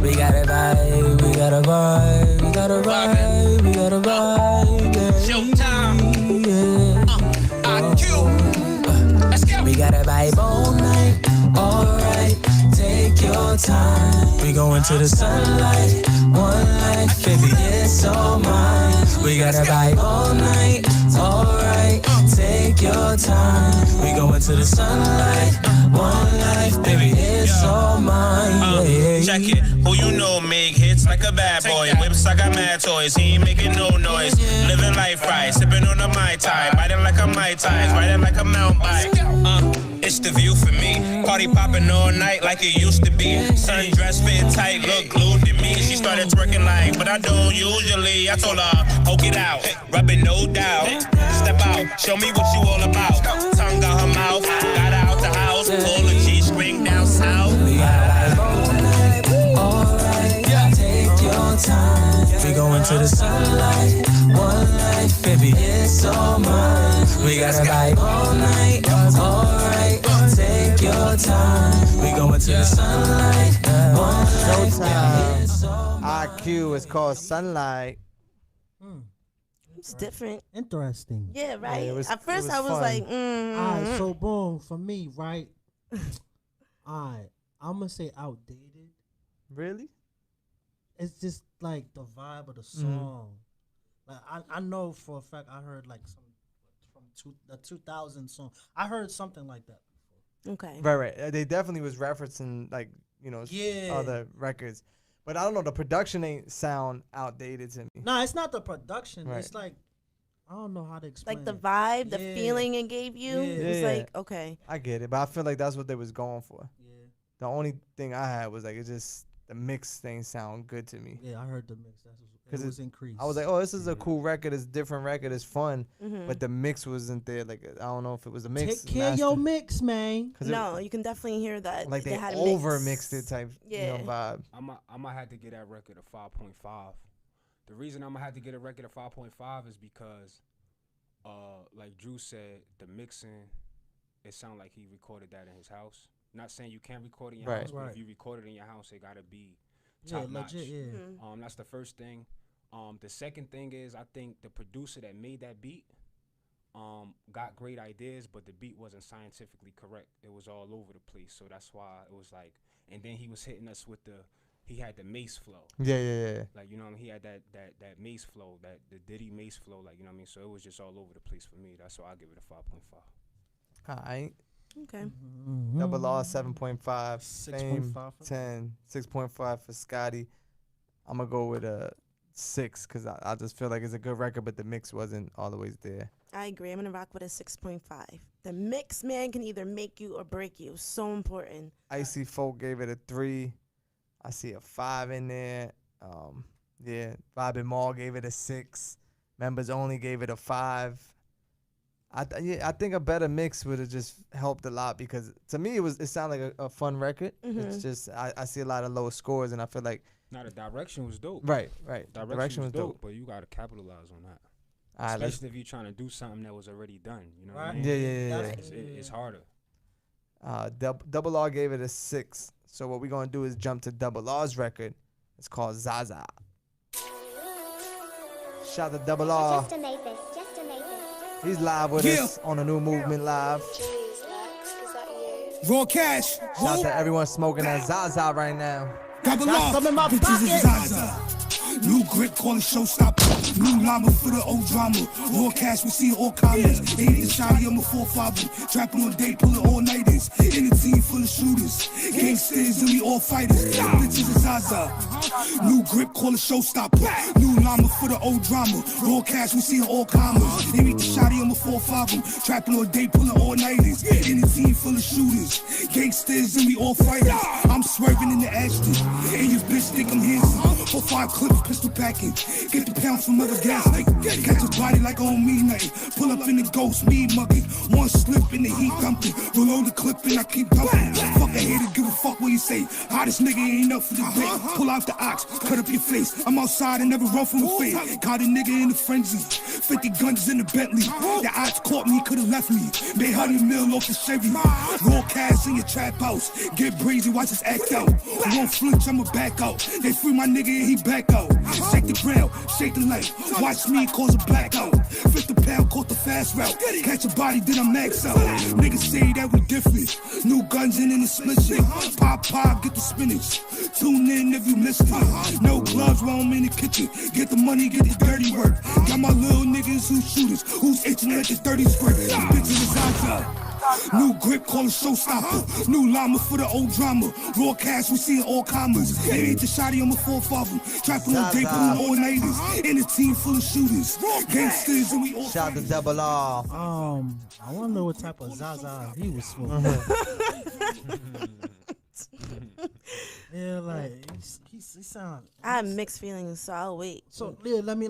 We got a vibe, we got a vibe, we got a vibe, we got a vibe. Yeah. Showtime. Yeah. IQ. Let's go. We got a vibe all night. Alright, take your time. We going to the sunlight. One life, baby, it's all mine. We got a vibe all night. Alright, take your time. We going to the sunlight. One life, baby, it's all mine. Yeah. Check it, who you know make hits like a bad boy. Whips, I got mad toys, he ain't making no noise. Living life right, sipping on a Mai Tai. Biting like a Mai Tai, riding like a mountain bike. It's the view for me. Party popping all night like it used to be. Sundress fit tight, look glued to me. She started twerking like, but I don't usually. I told her, poke it out, rub it no doubt. Step out, show me what you all about. Tongue out her mouth, got her out the house. Pull a G-string down south. We got all night, alright, take your time. We go into the sunlight, one life, baby, it's all mine. We got a light all night, alright, take your time. We go into the sunlight, one life, it's all mine. IQ is called Sunlight. It's different. Interesting. Yeah, right. Yeah, At first, I was fun. like, Alright, so boom, for me, right? Alright, I'm gonna say outdated. Really? It's just like the vibe of the song. Like I know for a fact I heard like some from the 2000 song. I heard something like that before. Okay. Right. They definitely was referencing like other records, but I don't know. The production ain't sound outdated to me. No, it's not the production. Right. It's like I don't know how to explain. Like the it. vibe, the feeling it gave you. Yeah. It was like, okay. I get it, but I feel like that's what they was going for. Yeah. The only thing I had was like it just the mix thing sound good to me. Yeah, I heard the mix. That's Because it was increased. I was like, oh, this is a cool record. It's a different record. It's fun. Mhm. But the mix wasn't there. Like, I don't know if it was a mix. Take care of your mix, man. No, you can definitely hear that. Like they had over mix. mixed it type vibe. I'm gonna have to get that record a 5.5. The reason I'm gonna have to get a record of 5.5 is because, like Drew said, the mixing, it sounded like he recorded that in his house. Not saying you can't record it in your house, but if you record it in your house, it gotta be top notch. Legit, yeah. That's the first thing. The second thing is I think the producer that made that beat got great ideas, but the beat wasn't scientifically correct. It was all over the place. So that's why it was like, and then he was hitting us with he had the Mace flow. Yeah. Like, you know what I mean? He had that Mace flow, the Diddy Mace flow, like, you know what I mean? So it was just all over the place for me. That's why I give it a 5.5. All right. Okay. Double R 7.5. 6.5 Fame for 10. 6.5 for Scotty. I'm gonna go with a 6 because I just feel like it's a good record, but the mix wasn't always there. I agree. I'm gonna rock with a 6.5. The mix, man, can either make you or break you. So important. Icy Folk gave it a 3. I see a 5 in there. Bob and Maul gave it a 6. Members Only gave it a 5. I think a better mix would have just helped a lot because to me it sounded like a fun record. It's just I see a lot of low scores and I feel like the direction was dope. Right. Direction was dope, but you gotta capitalize on that. Especially if you're trying to do something that was already done. You know what I mean? Yeah. It's harder. Double R gave it a 6. So what we're gonna do is jump to Double R's record. It's called Zaza. Shout out to Double R. He's live with us on the New Movement Live. Raw cash. Shout out to everyone smoking that Zaza right now. Double off. Some in my Bitches pocket. is Zaza. New grip, call it showstopper. New llama for the old drama. Raw cash, we see all comments. 80 shotty, I'm a 4-5. Trapping all day, pulling all nighters. In a team full of shooters. Gangsters, and we all fighters. Bitches is Zaza. New grip, call it showstopper. New llama for the old drama. Raw cash, we see all commas. 80 shotty, I'm a 4-5. Trapping all day, pulling all nighters. In a team full of shooters. Gangsters, and we all fighters. I'm swerving in the Ashton. And your bitch think I'm handsome. 4-5 clips, pistol packing. Get the pounds from other gas station. Catch a body like I don't mean nothing. Pull up in the ghost, me mugging. One slip in the heat dumping. Roll on the clip and I keep dumping. Fuck a hater, give a fuck what you say. Hottest nigga ain't up for the day. Pull out the ox, cut up your face. I'm outside and never run from the face. Caught a nigga in a frenzy. 50 guns in the Bentley. The ox caught me, could've left me. Made 100 mil off the Chevy. Raw cash in your trap house. Get brazy, watch us act out. Won't flinch, I'ma back out. They free my nigga and he back out. Shake the ground, shake the light. Watch me cause a blackout. 50 pound, caught the fast route. Catch a body, then I max out. Niggas say that we different. New guns in the split shit. Pop, get the spinach. Tune in if you missed it. No gloves while I'm in the kitchen. Get the money, get the dirty work. Got my little niggas who shooters. Who's itching at the 30 squirt. Bitches is Zaza. New grip, call it showstopper. New llama for the old drama. Raw cash, we see all commas. It ain't the shotty, I'm a forefather. Trapping on day, pulling all nighters. And a team full of shooters. Gangsters, and we all. Shout out to Double R. I wonder what type of Zaza he was smoking. Yeah, like he sound. I have mixed feelings, so I'll wait. So yeah, let me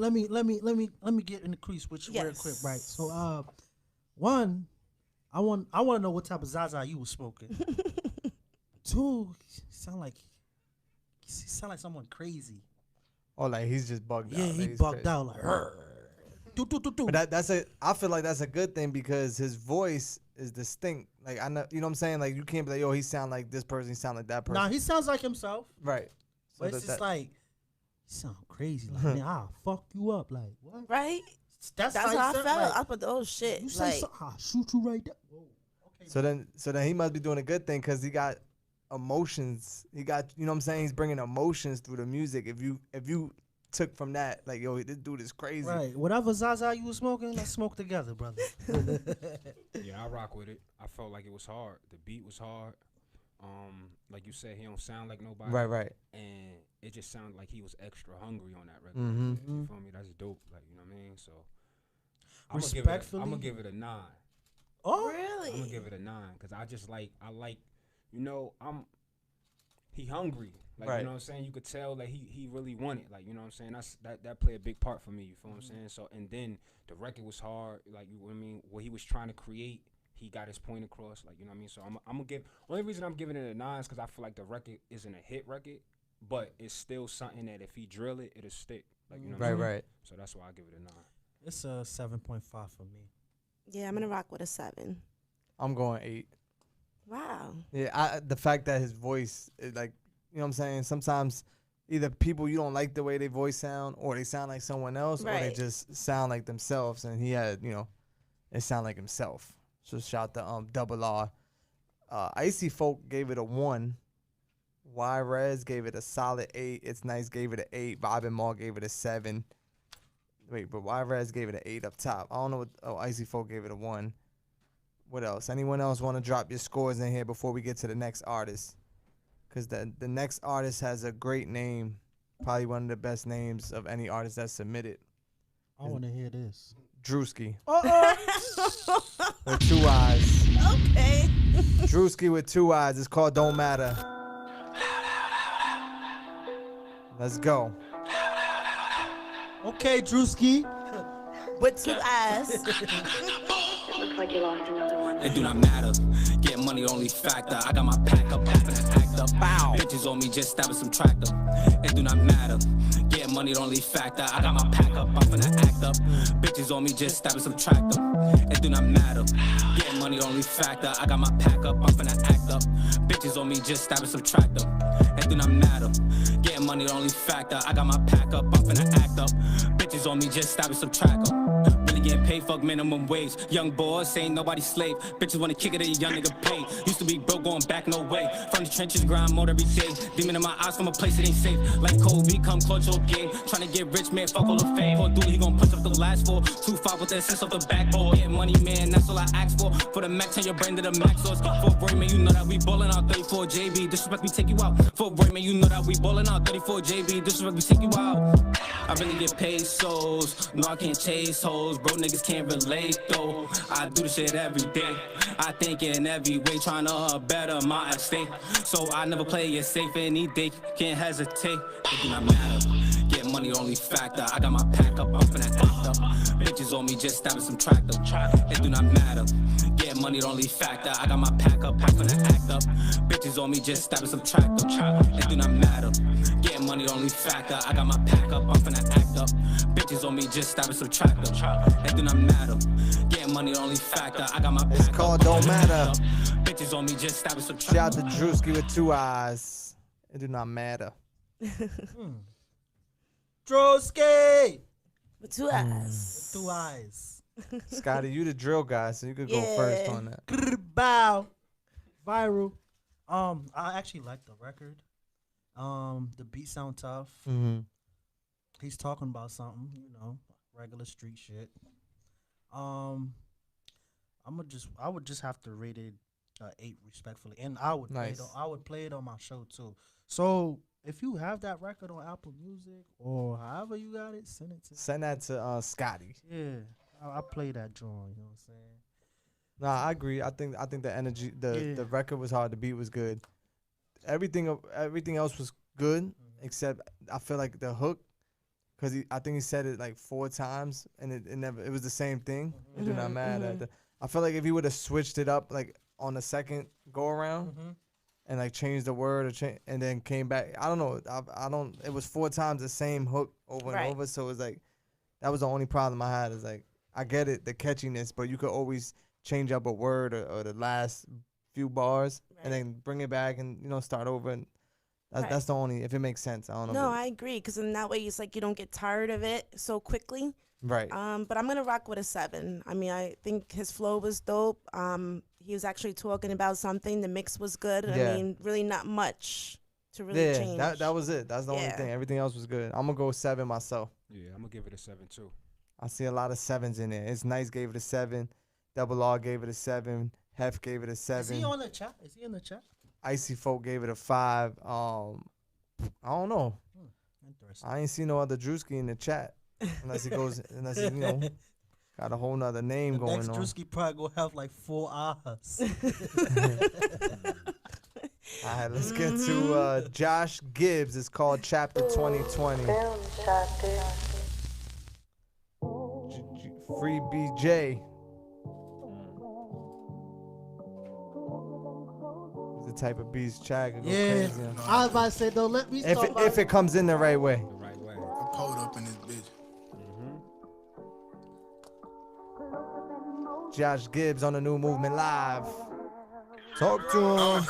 get in the crease with you real quick, right? So one, I want to know what type of Zaza you was smoking. Two, sound like someone crazy. Oh, like he's just bugged out. Yeah, like he he's bugged crazy. out like. But I feel like that's a good thing because his voice is distinct. Like I know, you know what I'm saying. Like you can't be like, yo, he sound like this person, he sound like that person. Nah, he sounds like himself. Right. So But it's just like, you sound crazy. Like, man, I'll fuck you up. Like, what? Right? That's how I felt. Like, I put the whole shit. You say Like, something, I'll shoot you right there. Whoa. Okay. So then he must be doing a good thing because he got emotions. He got, you know what I'm saying. He's bringing emotions through the music. If you took from that, like, yo, this dude is crazy. Right. Whatever Zaza you was smoking, let's smoke together, brother. Yeah, I rock with it. I felt like it was hard. The beat was hard. Like you said, he don't sound like nobody. Right. And it just sounded like he was extra hungry on that record. Mm-hmm. You feel me? That's dope. Like, you know what I mean? So Respectfully, I'm gonna give it a 9. Oh, really? I'm gonna give it a 9 because I like, you know, he hungry. Like, right. You know what I'm saying? You could tell that he really wanted. Like, you know what I'm saying? That played a big part for me. You feel what I'm saying? So, and then the record was hard. Like, you know what I mean? What he was trying to create, he got his point across. Like, you know what I mean? So I'm gonna give. Only reason I'm giving it a 9 is because I feel like the record isn't a hit record, but it's still something that if he drill it, it'll stick. Like, you know what I'm saying? Right. So that's why I give it a 9. It's a 7.5 for me. Yeah, I'm gonna rock with a 7. I'm going 8. Wow. Yeah, the fact that his voice is like, you know what I'm saying? Sometimes either people you don't like the way their voice sound, or they sound like someone else, or they Right. just sound like themselves. And he had, you know, it sound like himself. So shout to Double R. Icy Folk gave it a 1. Y-Rez gave it a solid 8. It's Nice gave it an 8. Bob and Maul gave it a 7. Wait, but Y-Rez gave it an 8 up top. I don't know what. Oh, Icy Folk gave it a 1. What else? Anyone else want to drop your scores in here before we get to the next artist? Because the next artist has a great name. Probably one of the best names of any artist that's submitted. I want to hear this. Drewski. Uh-oh. With 2 eyes. Okay. Drewski with 2 eyes. It's called Don't Matter. Let's go. Okay, Drewski. With 2 eyes. Looks like you lost another one. It do not matter. Get money only factor. I got my pack up, off and act up. Bow. Bitches on me, just stabbing some tractor. It do not matter. Get money only factor. I got my pack up, off and act up. Bitches on me, just stabbing some tractor. It do not matter. Get money only factor. I got my pack up, off and act up. Bitches on me, just stabbing some tractor. It do not matter. Get money only factor. I got my pack up, off and act up. Bitches on me, just stabbing some tractor. Really getting paid, fuck minimum wage. Young boys, ain't nobody slave. Bitches wanna kick it, a young nigga pay. Used to be broke, going back, no way. From the trenches, grind mode every day. Demon in my eyes from a place that ain't safe. Like Kobe, come close your game. Tryna get rich, man, fuck all the fame. Poor dude, he gon' push up the last 4. 2-5 with the sense of the backboard. Get money, man, that's all I ask for. For the max, turn your brain to the max source. For Roy, man, you know that we ballin' out 34 JB. Disrespect, we take you out. For Roy, man, you know that we ballin' out 34 JB. Disrespect, we take you out. I really get paid souls. No, I can't chase hoes. Bro, niggas can't relate though. I do this shit every day. I think in every way, trying to better my estate. So I never play it safe any day. Can't hesitate. It do not matter. Get money only factor. I got my pack up, I'm finna act up. Bitches on me, just stabbing some tractor. It do not matter. Get money only factor. I got my pack up, I'm finna act up. Bitches on me, just stabbing some tractor. It do not matter. Get money only factor. I got my pack up, I'm finna act up. Bitches on me, just stabbing some tractor. It do not matter. Get money only factor. I got my pack up. It's called Don't Matter. Bitches on me, just stabbing some tractor. Shout out to Drewski with 2 eyes. It do not matter. Drewski. With 2 eyes. 2 eyes. Scotty, you the drill guy, so you could go first on that. Bow. Viral. I actually like the record. The beat sound tough. Mm-hmm. He's talking about something, you know, regular street shit. I would just have to rate it 8 respectfully, and I would Nice. I would play it on my show too. So if you have that record on Apple Music or however you got it, send it to. Send that to Scotty. Yeah, I play that drawing. You know what I'm saying? Nah, I agree. I think the energy, the record was hard. The beat was good. Everything else was good except I feel like the hook, because I think he said it like 4 times and it was the same thing. I do not mad at that. I feel like if he would have switched it up like on the second go around and like changed the word and then came back, I don't know. I don't. It was 4 times the same hook over and over, so it was like that was the only problem I had. Is like I get it, the catchiness, but you could always change up a word or the last few bars and then bring it back and start over, and that's the only, if it makes sense. I don't know. No, I agree, because in that way it's like you don't get tired of it so quickly. Right. But I'm gonna rock with a 7. I mean, I think his flow was dope. He was actually talking about something. The mix was good. Yeah. I mean, really not much to really change. that was it. That's the only thing. Everything else was good. I'm gonna go 7 myself. Yeah, I'm gonna give it a 7 too. I see a lot of 7s in there. It's Nice gave it a 7. Double R gave it a 7. Hef gave it a 7. Is he on the chat? Is he in the chat? Icy Folk gave it a 5. I don't know. Interesting. I ain't seen no other Drewski in the chat unless he got a whole nother name going Next on. Drewski probably gonna have like 4 hours. All right, let's get to Josh Gibbs. It's called Chapter 2020. Free BJ. The type of beast Chad can go crazy on. I was about to say though, let me start if it comes in the right way. I'm pulled up in this bitch. Josh Gibbs on the New Movement Live. Talk to him.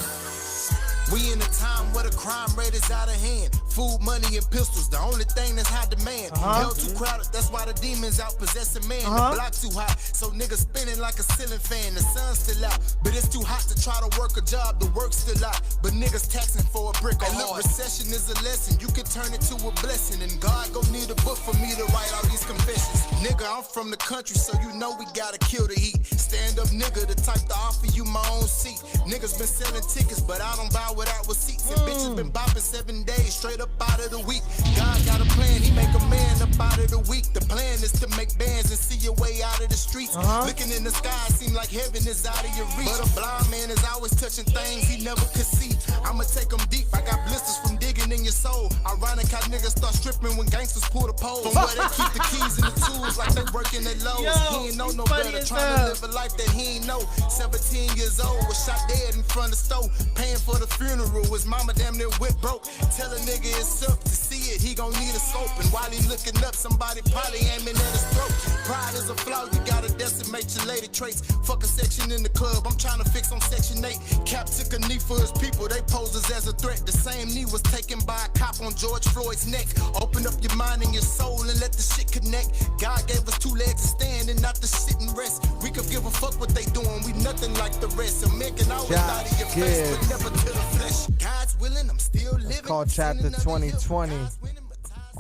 We in a time where the crime rate is out of hand. Food, money, and pistols, the only thing that's high demand. Hell too crowded, that's why the demons out possessing man. The block too hot, so niggas spinning like a ceiling fan. The sun's still out, but it's too hot to try to work a job. The work's still out, but niggas taxing for a brick of look, recession is a lesson. You can turn it to a blessing, and God gon' need a book for me to write all these confessions. Nigga, I'm from the country, so you know we gotta kill the heat. Stand up nigga, the type to offer you my own seat. Niggas been selling tickets, but I don't buy without receipts. And bitches been bopping 7 days straight up out of the week. God got a plan, he make a man up out of the week. The plan is to make bands and see your way out of the streets. Looking in the sky, seem like heaven is out of your reach. But a blind man is always touching things he never could see. I'ma take them deep, I got blisters from digging in your soul. Ironic how niggas start stripping when gangsters pull the pole. From where they keep the keys and the tools like they working at Lowe's. He ain't know no better, trying to live a life that he ain't know. 17 years old, was shot dead in front of the stove. Paying for the funeral, his mama damn near went broke. Tell a nigga it's up, to see it, he gon' need a scope. And while he looking up, somebody probably aiming at his throat. Pride is a flaw, you gotta decimate your lady traits. Fuck a section in the club, I'm trying to fix on section 8. Cap took a knee for his people, they pose us as a threat. The same knee was taken by a cop on George Floyd's neck. Open up your mind and your soul and let the shit connect. God gave us 2 legs to stand and not to sit and rest. We could give a fuck what they doing, we nothing like the rest. A man can always lie to your face, but never to the flesh. God's willing, I'm still living. It's called Chapter 2020.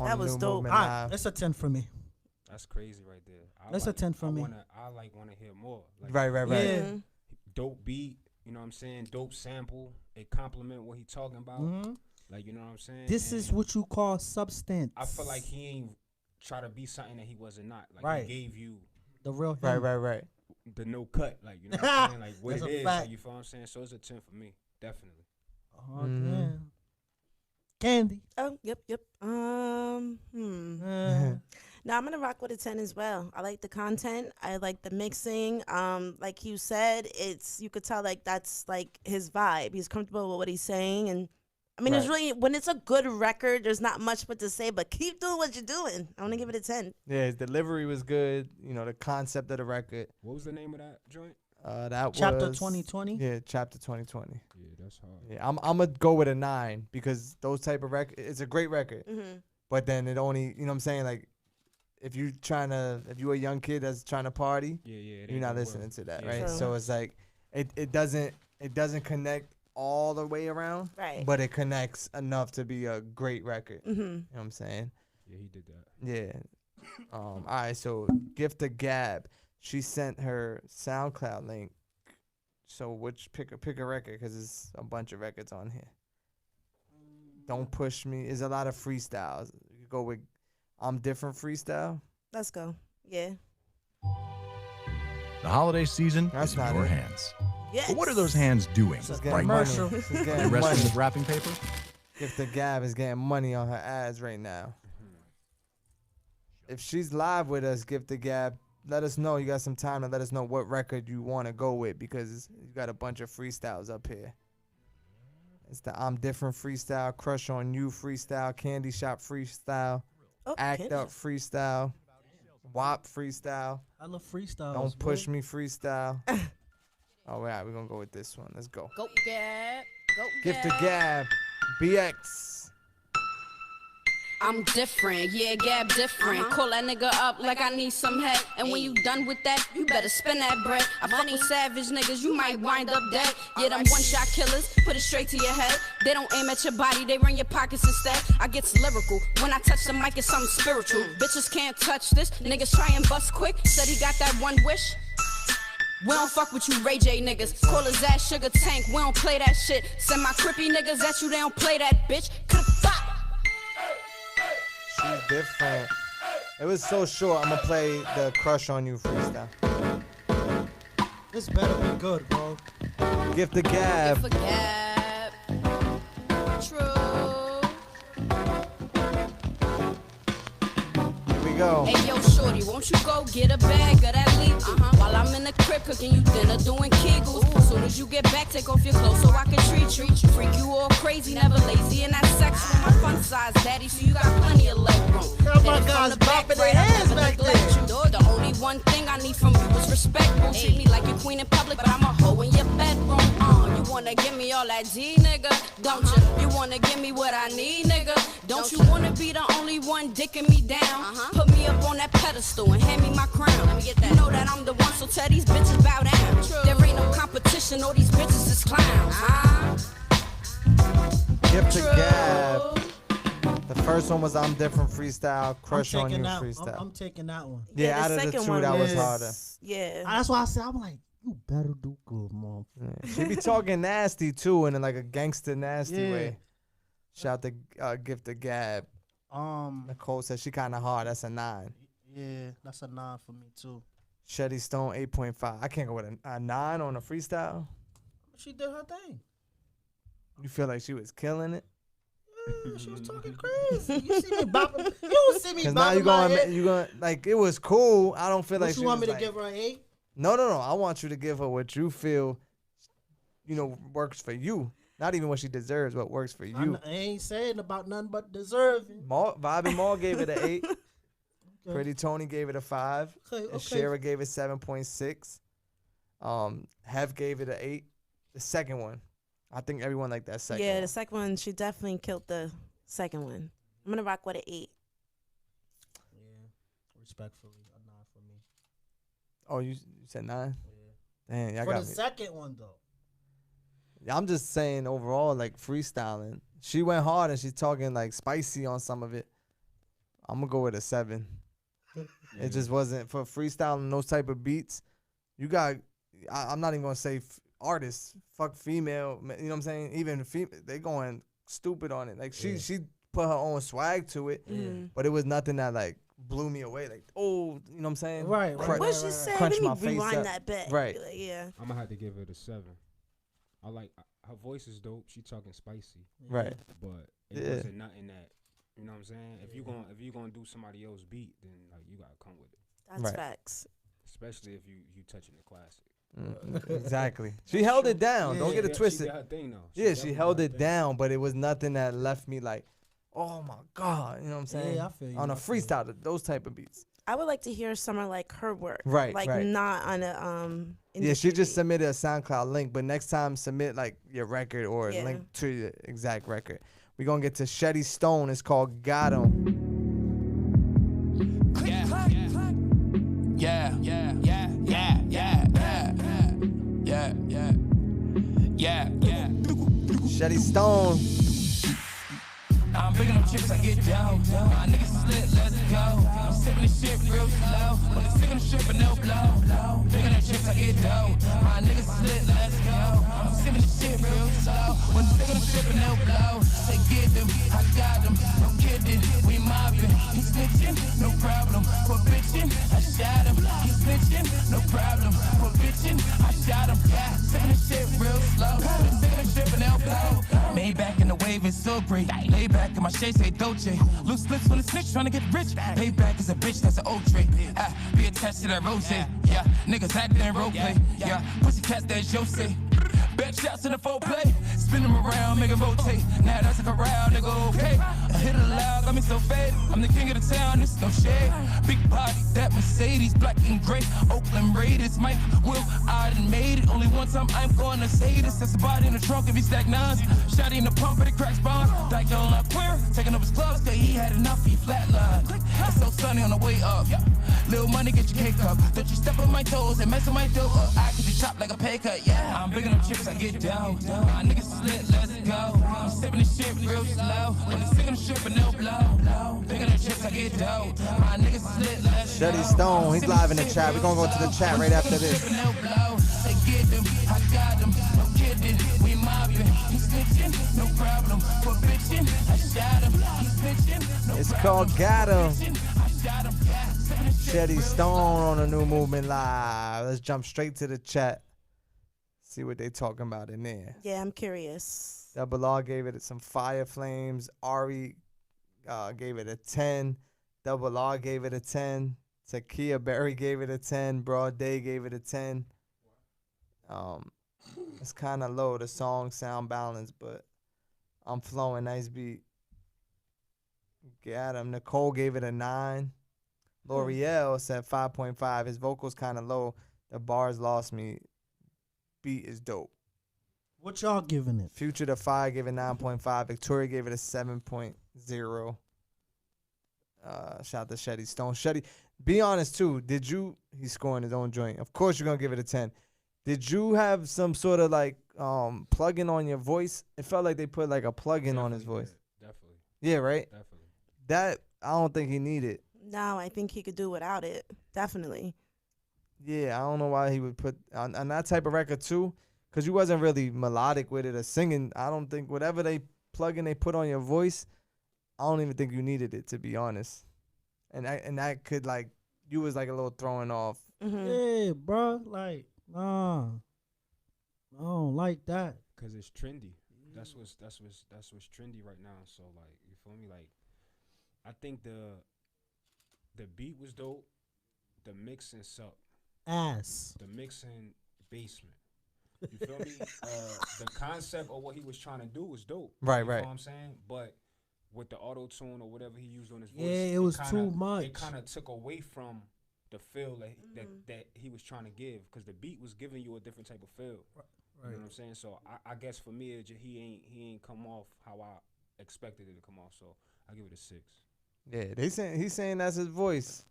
That was dope. That's a 10 for me. That's crazy right there. That's a 10 for me. I wanna hear more. Like, Right. Yeah. Dope beat, you know what I'm saying? Dope sample. It compliment what he talking about. Like, you know what I'm saying? This is what you call substance. I feel like he ain't try to be something that he wasn't not. Like, Right. he gave you the real him. Right. The no cut, like, you know what I'm saying? Like, what That's it a is, fact. like, you feel what I'm saying? So it's a 10 for me, definitely. Oh, damn. Candy. Oh, yep. No, I'm gonna rock with a 10 as well. I like the content. I like the mixing. Like you said, you could tell like that's like his vibe. He's comfortable with what he's saying, and I mean, it's really, when it's a good record, there's not much but to say. But keep doing what you're doing. I want to give it a 10. Yeah, his delivery was good. You know, the concept of the record. What was the name of that joint? That Chapter was 2020. Yeah, Chapter 2020. Yeah, that's hard. Yeah, I'm gonna go with a 9 because those type of record, it's a great record. But then it only, you know what I'm saying, like if you a young kid that's trying to party, you're not listening to that, right? True. So it's like it doesn't connect all the way around, right? But it connects enough to be a great record. You know what I'm saying? Yeah, he did that. Yeah. All right, so Gift of Gab. she sent her SoundCloud link. So pick a record because there's a bunch of records on here. Don't Push Me. There's a lot of freestyles. You go with I'm Different freestyle. Let's go. Yeah. The holiday season That's is in not your it. hands. Yes. But what are those hands doing She's getting right money. now? She's They getting resting money. with wrapping paper? If the Gab is getting money on her ads right now. If she's live with us, Gift the Gab, let us know. You got some time to let us know what record you want to go with because you got a bunch of freestyles up here. It's the I'm Different freestyle, Crush on You freestyle, Candy Shop freestyle, Act Up freestyle, WAP freestyle. I love freestyles. Don't Push Me freestyle. All right, we're going to go with this one. Let's go. Go Gab. Go Gift the Gab, BX. I'm different, yeah, Gab different. Call that nigga up like I need some head. And when you done with that, you better spend that bread. I fuck with savage niggas, you might wind up dead. Yeah, them one-shot killers, put it straight to your head. They don't aim at your body, they run your pockets instead. I get lyrical, when I touch the mic, it's something spiritual. Bitches can't touch this, niggas try and bust quick. Said he got that one wish. We don't fuck with you Ray J niggas. Call his ass Sugar Tank, we don't play that shit. Send my crippy niggas at you, they don't play that bitch. She's different. It was so short. I'm gonna play the Crush on You freestyle. This better be good, bro. Gift the Gab. Gift the Gab. True. Here we go. Hey yo, shorty, won't you go get a bag of that leaf? While I'm in the crib cooking you dinner, doing Kegels. Soon as you get back, take off your clothes so I can treat you. Freak you all crazy, never lazy, and that sex with my fun size daddy, so you got plenty of leg room. Got my guys bopping their hands back there. The only one thing I need from you is respect. Won't treat me like your queen in public, but I'm a hoe in your bedroom. You wanna give me all that D, nigga? Don't you? You wanna give me what I need, nigga? Don't you wanna be the only one dicking me down? Put me up on that pedestal and hand me my crown. Let me get that. You know that I'm the one, so tell these bitches bow down. There ain't no competition, all these bitches is clowns. Gift the Gab. The first one was I'm Different freestyle, Crush on You freestyle. I'm taking that one. Yeah, out of the two, that was harder. Yeah. That's why I said, I'm like, you better do good, mom. She be talking nasty too, in like a gangster nasty Yeah. way. Shout to Gift the Gab. Nicole said she kind of hard. That's a 9. Yeah, that's a 9 for me too. Shetty Stone 8.5. I can't go with a 9 on a freestyle. She did her thing. You feel like she was killing it? Yeah, she was talking crazy. You see me bopping? You don't see me Cause bopping now my head. you going like it was cool. I don't feel What like you she want was me to like, give her an 8? No. I want you to give her what you feel, works for you. Not even what she deserves, what works for you. I ain't saying about nothing but deserving. Bobby Maul gave it an 8. Okay. Pretty Tony gave it a 5. Okay. And Shara gave it 7.6. Hev gave it an 8. The second one, I think everyone liked that second. Yeah, one. the second one, she definitely killed the second one. I'm gonna rock with an 8. Yeah, respectfully, a 9 for me. Oh, you said 9? Yeah. Damn, y'all for got the me. second one though. I'm just saying overall, like freestyling. She went hard and she's talking like spicy on some of it. I'm gonna go with a 7. It just wasn't for freestyling those type of beats. You got, I'm not even gonna say artists. Fuck female. You know what I'm saying? Even they going stupid on it. Like she put her own swag to it, but it was nothing that like blew me away. Like what I'm saying? Right. What she said? Crunch Let me my face rewind up. that back. Right. Like, yeah. I'm gonna have to give it a 7. I like her voice is dope. She talking spicy. Right. But it wasn't nothing that, you know what I'm saying? If you gonna do somebody else's beat, then like you gotta come with it. That's facts. Especially if you touching the classic. Exactly. She held it down. Don't get it twisted. She did her thing though. She held it down, but it was nothing that left me like, oh my God. You know what I'm saying? Yeah, I feel you. On a freestyle, those type of beats. I would like to hear summer like her work. Right, Like right. not on a Yeah, she just submitted a SoundCloud link, but next time submit like your record or a link to your exact record. We're gonna get to Shetty Stone. It's called Got 'Em. Shetty Stone. I'm picking up chips, I get down. My niggas is lit, let's go. I'm sipping this shit real slow. On the sick of the shit, but no blow. I get dope. My niggas is lit, let's go. I'm sipping this shit real slow. When the niggas stripping, they'll blow. Say get them, I got them. No kidding, we mobbing. He snitching, no problem. For bitching, I shot him. He snitching, no problem. For bitching, I shot him. Yeah, sipping this shit real slow. The niggas stripping, they'll blow. Maybach in the wave is so great. Lay back in my shade, say Dolce. Loose splits when the snitch tryna get rich. Payback is a bitch, that's an old trait. Be attached to that rose. Yeah, niggas acting in role play. Yeah, pussy cats, that's your say. Back shots in the full play. Spin them around, make it rotate. Now that's a corral, nigga, okay. I hit it loud, got me so fade. I'm the king of the town, this no shade. Big body, that Mercedes, black and gray. Oakland Raiders, Mike Will, I done made it. Only one time I'm gonna say this. That's the body in the trunk if he stack nines. Shotty in the pump, but it cracks bombs. Dyke don't look clear, taking up his gloves, cause he had enough, he flatlined. It's so sunny on the way up. Little money, get your cake up. Don't you step on my toes and mess with my dough up. I get you chopped like a pay cut, yeah. I'm big enough chips, I get down. My niggas slit, let's go. I'm sipping this shit real slow. When they sick on the shit, but no blow. Big enough chips, I get down. My niggas slit, let's go. Shetty Stone, he's live in the chat. We're gonna go to the chat right after this. They get them, I got them. No kidding, we mobbing. He's snitching, no problem. For bitching, I shot him. He's snitching, no It's problem. called Got 'em. I shot him, yeah. Shetty Stone on the New Movement Live. Let's jump straight to the chat. See what they talking about in there. Yeah, I'm curious. Double R gave it some fire flames. Ari gave it a 10. Double R gave it a 10. Takia Berry gave it a 10. Broad Day gave it a 10. It's kind of low, the song sound balance, but I'm flowing. Nice beat. Got him. Nicole gave it a 9. L'Oreal said 5.5. His vocals kind of low. The bars lost me. Beat is dope. What y'all giving it? Future the Fire gave it 9.5. Victoria gave it a 7.0. Shout out to Shetty Stone. Shetty, be honest too. He's scoring his own joint. Of course you're gonna give it a 10. Did you have some sort of like plug-in on your voice? It felt like they put like a plug-in on his voice. Definitely. Yeah, right? Definitely. That I don't think he needed. No, I think he could do without it. Definitely. Yeah, I don't know why he would put on that type of record too, because you wasn't really melodic with it or singing. I don't think whatever they plug-in they put on your voice, I don't even think you needed it, to be honest. And that could like you was like a little throwing off. Mm-hmm. Yeah, bro. Like, nah, I don't like that. Cause it's trendy. That's what's trendy right now. So like, you feel me? Like, I think the beat was dope. The mixing sucked. Ass. The mixing basement. You feel me? The concept of what he was trying to do was dope. Right, you right. know what I'm saying? But with the auto tune or whatever he used on his voice, Yeah, it was too much. It kind of took away from the feel that he was trying to give, because the beat was giving you a different type of feel. Right. You know what I'm saying? So I guess for me, he ain't come off how I expected it to come off. So I give it a 6. Yeah, he's saying that's his voice.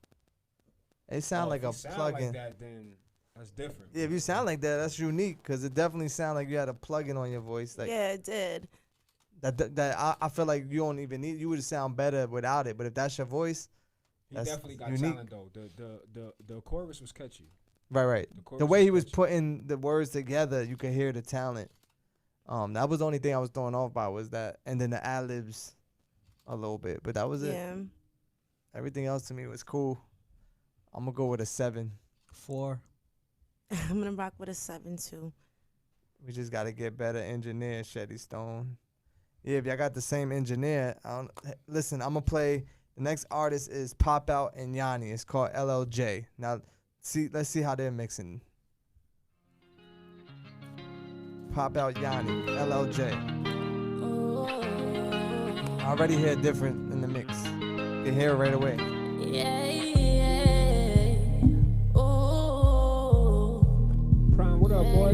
It sound like a plug-in. Like that, then that's different. Yeah, if you sound like that, that's unique, because it definitely sound like you had a plug-in on your voice. Like, yeah, it did. That I feel like you don't even need. You would sound better without it. But if that's your voice, he that's definitely got unique. talent though. The chorus was catchy. Right. The way he was putting the words together, you could hear the talent. That was the only thing I was thrown off by was that, and then the ad-libs a little bit, but that was it. Yeah. Everything else to me was cool. I'm gonna go with a 7. 4. I'm gonna rock with a 7 too. We just gotta get better engineer, Shetty Stone. Yeah, if y'all got the same engineer, listen, I'm gonna play. The next artist is Pop Out and Yanni. It's called LLJ. Now, let's see how they're mixing. Pop Out Yanni, LLJ. I already hear different in the mix. You can hear it right away. Prime, what up, boy?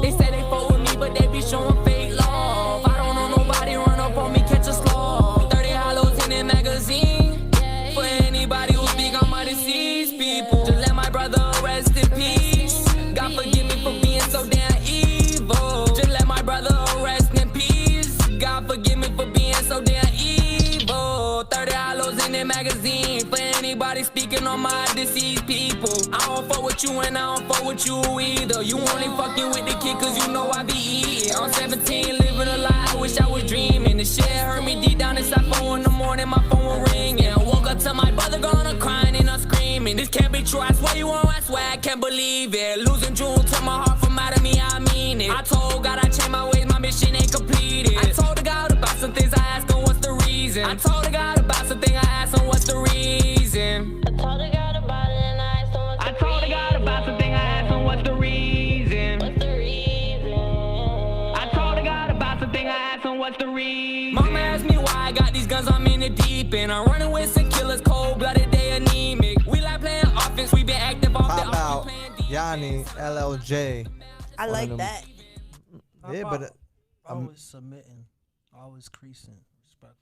They say they fuck with me, but they be showing fake love. I don't know nobody run up on me, catch a slaw. 30 hollows in their magazine. For anybody who speak on my deceased people, just let my brother rest in peace. God forgive me for being so damn evil. Just let my brother rest in peace. God forgive me hollows in their magazine. For anybody speaking on my deceased people. I don't fuck with you and I don't fuck with you either. You only fucking with the kid cause you know I be eating. I'm 17, living a lie, I wish I was dreaming. The shit hurt me deep down inside. 4 in the morning, my phone will ring. And I woke up to my brother gonna crying and I'm screaming. This can't be true, I swear you won't, I swear I can't believe it. Losing June took my heart from out of me, I mean it. I told God I changed my ways, my mission ain't completed. I told God about some things, I asked him what's the reason. I told God about something, I asked him what's the reason. I told God about it and I asked him what's the reason. I told God about something, I asked him what's the reason. What's the reason? I told God about something, I asked him what's the reason. Mama asked me why I got these guns, I'm in the deep end. I'm running with some killers, cold-blooded, they anemic. We like playing offense, we been active off the Pop out, Yanni, LLJ. I like that. Yeah, but always submitting, always creasing, respectful.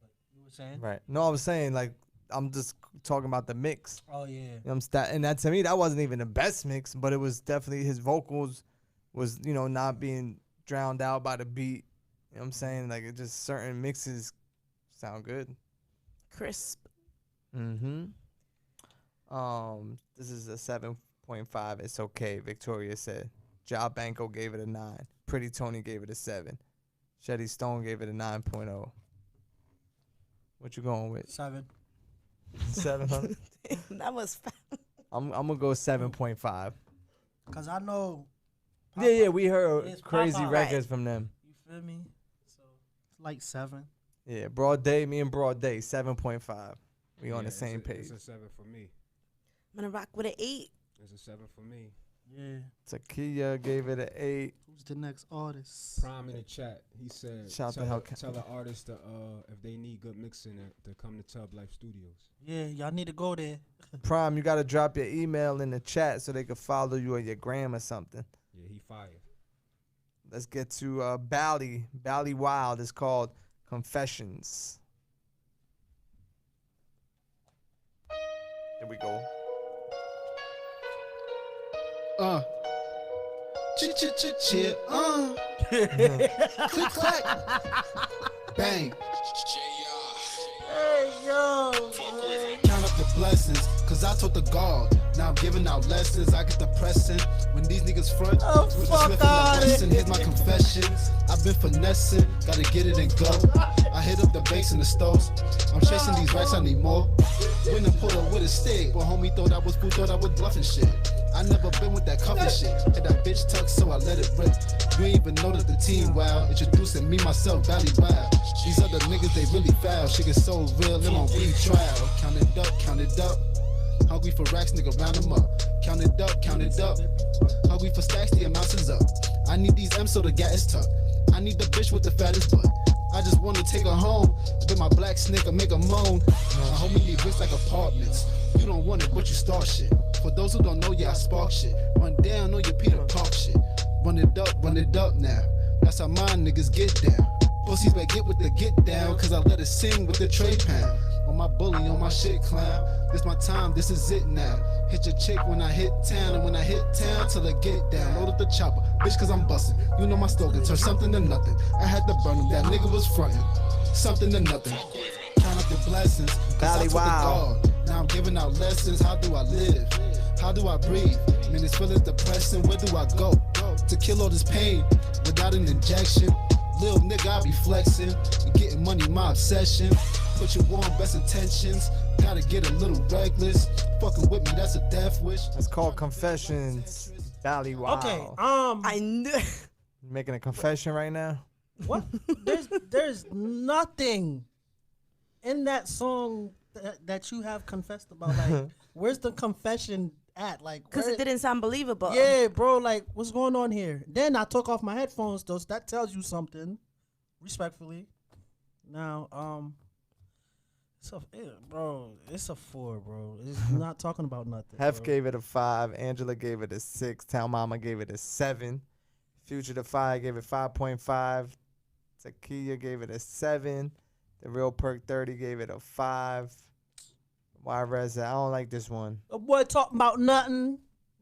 Like you were saying? right. No, I was saying like I'm just talking about the mix. Oh yeah. You know, and that to me that wasn't even the best mix, but it was definitely his vocals was not being drowned out by the beat. You know what I'm saying? Like it just certain mixes sound good. Crisp. Mm-hmm. This is a 7.5. It's okay. Victoria said. Ja Banco gave it a 9. Pretty Tony gave it a 7. Shetty Stone gave it a 9.0. What you going with? 7. 7, huh? That was fast. I'm gonna go 7.5. Cause I know. Yeah, we heard It's crazy Papa. records from them. You feel me? So it's like 7. Yeah, Broad Day, me and Broad Day, 7.5. We on the same page. It's a 7 for me. I'm gonna rock with an 8. It's a 7 for me. Yeah. Takia gave it an 8. Who's the next artist? Prime in the chat. He said, Shout tell, to tell the artist to, if they need good mixing, to come to Tub Life Studios. Yeah, y'all need to go there. Prime, you gotta drop your email in the chat so they can follow you on your gram or something. Yeah, he fired. Let's get to Bally Wild. It's called Confessions. Here we go. Chit, click, clack, bang. Hey, yo. Count up the blessings, cause I told the God. Now I'm giving out lessons, I get the pressing. When these niggas front, with the Smith and the Wesson, here's my confession. I've been finessing, gotta get it and go. I hit up the banks and the stores. I'm chasing these racks, I need more. When I pulled up with a stick, but homie thought I was fool, thought I was bluffing shit. I never been with that cuffing shit. Had that bitch tucked, so I let it rip. You ain't even know that the team wild. Introducing me, myself, Valley Wild. These other niggas, they really foul. Shit gets so real, it won't be trial. Count it up, count it up. Hungry for racks, nigga, round them up. Count it up, count it up. Hungry for stacks, the amounts is up. I need these M's so the gat is tucked. I need the bitch with the fattest butt. I just wanna take her home. With my black snicker, make her moan. My homie need bricks like apartments. You don't want it, but you start shit. For those who don't know, yeah, I spark shit. Run down on your Peter Park shit. Run it up now. That's how my niggas get down. Pussies better get with the get down, cause I let it sing with the tray pound. On my bully, on my shit clown. This my time, this is it now. Hit your chick when I hit town, and when I hit town, till I get down. Load up the chopper, bitch, cause I'm bustin'. You know my slogan, turn something to nothing. I had to burn him, that nigga was frontin'. Something to nothing. Count up the blessings, Valley Wild. Now I'm giving out lessons, how do I live? How do I breathe? Man, this feeling's depressing, where do I go? To kill all this pain, without an injection. Little nigga, I be flexing. And getting money, my obsession. Put you on best intentions. Gotta get a little reckless. Fucking with me, that's a death wish. It's called Confessions. Valley Wild. Okay, I knew. You making a confession right now? What? There's nothing in that song that you have confessed about. Like, where's the confession at? Like, Because it didn't sound believable. Yeah, bro. Like, what's going on here? Then I took off my headphones, though. So that tells you something, respectfully. Now, it's a 4, bro. It's not talking about nothing. Hef bro. gave it a 5. Angela gave it a 6. Town Mama gave it a 7. Future the 5 gave it 5.5. Takia gave it a 7. The Real Perk 30 gave it a 5. Why Reza? I don't like this one. A boy talking about nothing.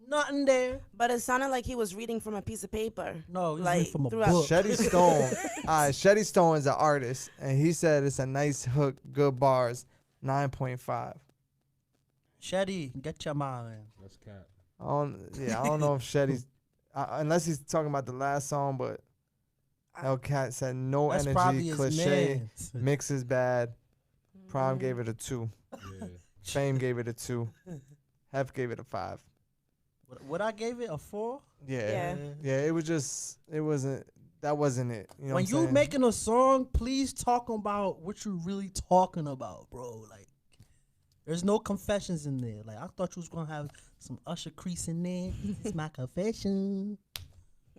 Nothing there. But it sounded like he was reading from a piece of paper. No, he was like reading from a throughout- book. Shetty Stone. Shetty Stone is an artist, and he said it's a nice hook, good bars, 9.5. Shetty, get your mind. That's cat. I don't know if Shetty's, unless he's talking about the last song, but Hellcat said no That's energy, probably his cliche, mans. mix is bad. Prime gave it a 2. Yeah. Fame gave it a 2. Hef gave it a 5. What I gave it a 4. Yeah. It was just, it wasn't. That wasn't it. You know When what I'm you saying? making a song, please talk about what you really talking about, bro. Like, there's no confessions in there. Like, I thought you was gonna have some Usher Crease in there. It's my confession.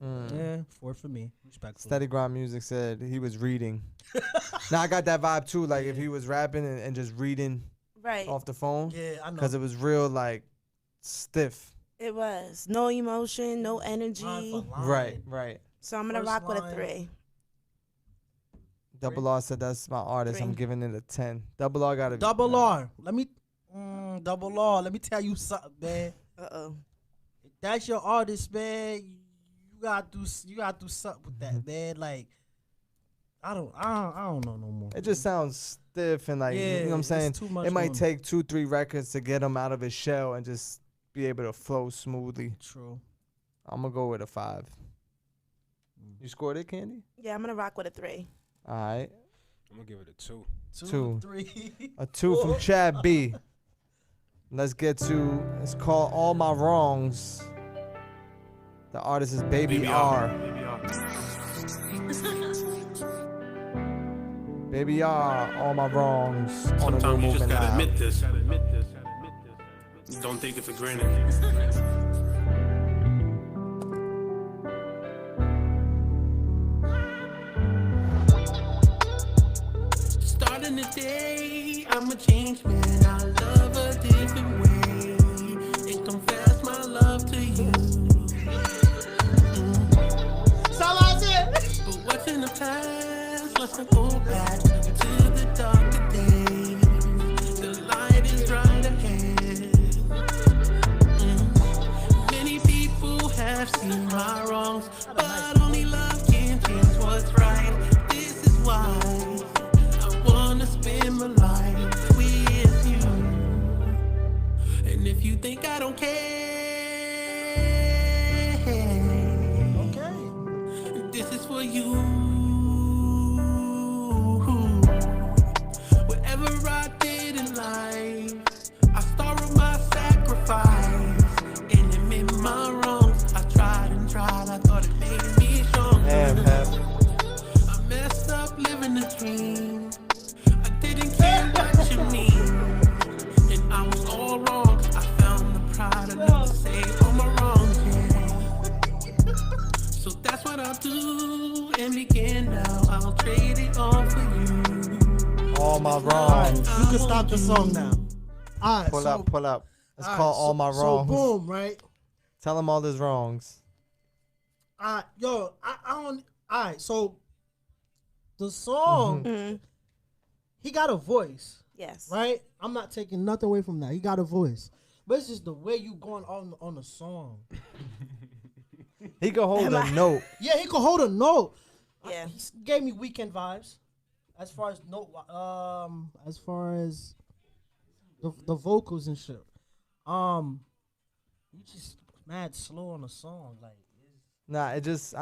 Yeah, 4 for me. Respectful. Steady Grind Music said he was reading. Now I got that vibe too. Like if he was rapping and just reading Right. off the phone. Yeah, I know. Because it was real like stiff. It was no emotion, no energy. Right. So I'm gonna First rock with a line. 3. Double R said that's my artist. I'm 3. giving it a 10. Double R got to Double R. Let me Double R. Let me tell you something, man. If that's your artist, man, you gotta do something with that, man. Like, I don't know no more. It just sounds stiff and like you know what I'm it's saying. too much It might on it. take 2-3 records to get him out of his shell and just be able to flow smoothly. True. I'm gonna go with a 5. You scored it, Candy? Yeah, I'm gonna rock with a 3. All right. I'm gonna give it a 2. 2. 3. A 2 from Chad B. Let's get to, it's called All My Wrongs. The artist is Baby R. Baby R, All My Wrongs. On the Sometimes New you just Movement gotta Live. admit this. You don't take it for granted. Starting the day, I'm a changed man. I love a different way. And confess my love to you. But what's in the past? Let's not go back to the darker days. The light is right ahead. Many people have seen my wrongs, but only love can change what's right. This is why I wanna spend my life with you. And if you think I don't care, this is for you. Whatever I did in life, I start with my sacrifice and admit my wrongs. I tried and tried, I thought it made me stronger. I messed up living the dream. I didn't care what you mean, and I was all wrong. I found the pride enough to say all my wrongs. Yeah. So that's what I'll do and begin now. I'll trade it all for you. All My Wrongs. You can stop the song now. All right, Pull up. It's all called right, All My so Wrongs. boom, right? Tell him all his wrongs. I don't. All right, so the song, he got a voice. Yes. Right? I'm not taking nothing away from that. He got a voice. But it's just the way you going on the song. He could hold a note. Yeah, he could hold a note. Yeah. He gave me Weekend vibes. As far as the vocals and shit. You just mad slow on the song, like. Nah, it just,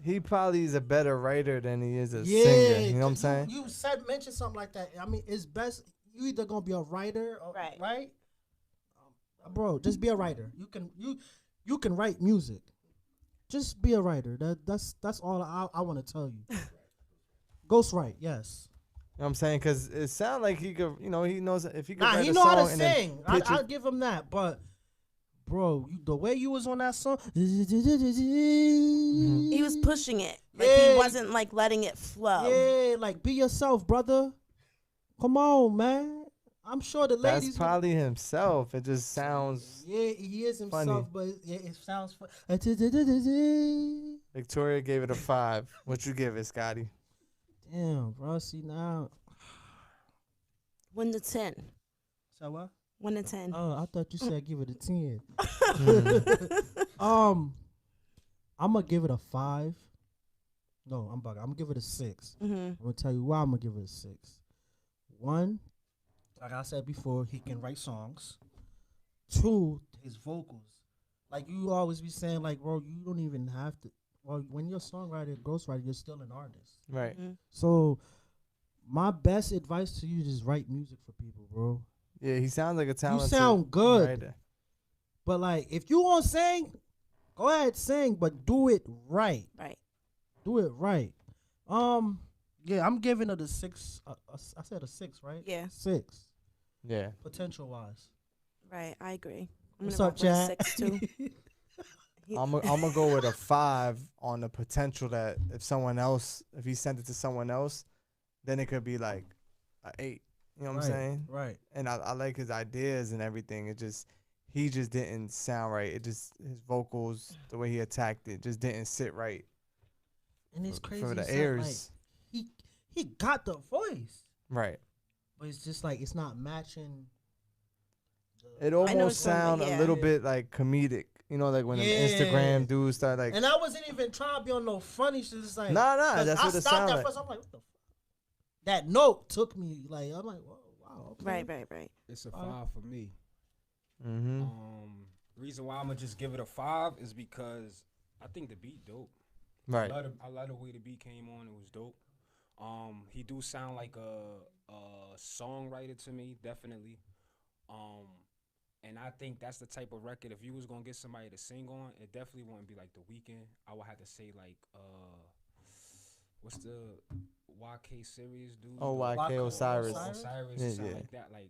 he probably is a better writer than he is a singer. You know what I'm saying? You mentioned something like that. I mean, it's best you either gonna be a writer, or, right? Bro, just be a writer. You can write music. Just be a writer. That's all I want to tell you. Ghostwrite, yes. You know what I'm saying? Because it sounds like he could, he knows if he could write He a know how song to and then sing. pitch I'll it. give him that. But, bro, the way you was on that song. He was pushing it. Like Yeah. he wasn't like letting it flow. Yeah, like be yourself, brother. Come on, man. I'm sure the ladies. That's probably himself. It just sounds. Yeah, he is himself, funny. but it sounds fun. Victoria gave it a 5. What you give it, Scotty? Damn, bro. See now. 1 to 10. So what? 1 to 10. Oh, I thought you said give it a 10. I'm gonna give it a 5. No, I'm bugging. I'm gonna give it a 6. I'm gonna tell you why I'm gonna give it a 6. One, like I said before, he can write songs. 2, his vocals. Like you always be saying, like, bro, you don't even have to. Well, when you're a songwriter, ghostwriter, you're still an artist. Right. So, my best advice to you is write music for people, bro. Yeah, he sounds like a talented. You sound good. writer. But like, if you want to sing, go ahead sing, but do it right. Right. Do it right. Yeah, I'm giving it a 6. I said a 6, right? Yeah. 6. Yeah. Potential wise. Right, I agree. I'm What's gonna up, rock with a Chad? 6 too. I'm gonna go with a 5 on the potential that if he sent it to someone else, then it could be like an 8. You know what I'm saying? Right. And I like his ideas and everything. He just didn't sound right. His vocals, the way he attacked it, just didn't sit right. And it's crazy for the it's not ears. Like, he got the voice, Right. but it's just like it's not matching. It know almost some, sound yeah. a little bit like comedic. You know, like when the Instagram dudes start like. And I wasn't even trying to be on no funny shit. It's like Nah, 'cause that's I what it stopped sound at like. first. I'm like, what the fuck? That note took me like I'm like, whoa, wow. Okay. Right. It's a 5 for me. Mm-hmm. Reason why I'm gonna just give it a 5 is because I think the beat dope. Right. I love the way the beat came on. It was dope. He do sound like a songwriter to me, definitely. And I think that's the type of record, if you was gonna get somebody to sing on, it definitely wouldn't be like The Weeknd. I would have to say like what's the YK series dude? Oh, YK Osiris. Osiris Yeah, or something yeah. like that. Like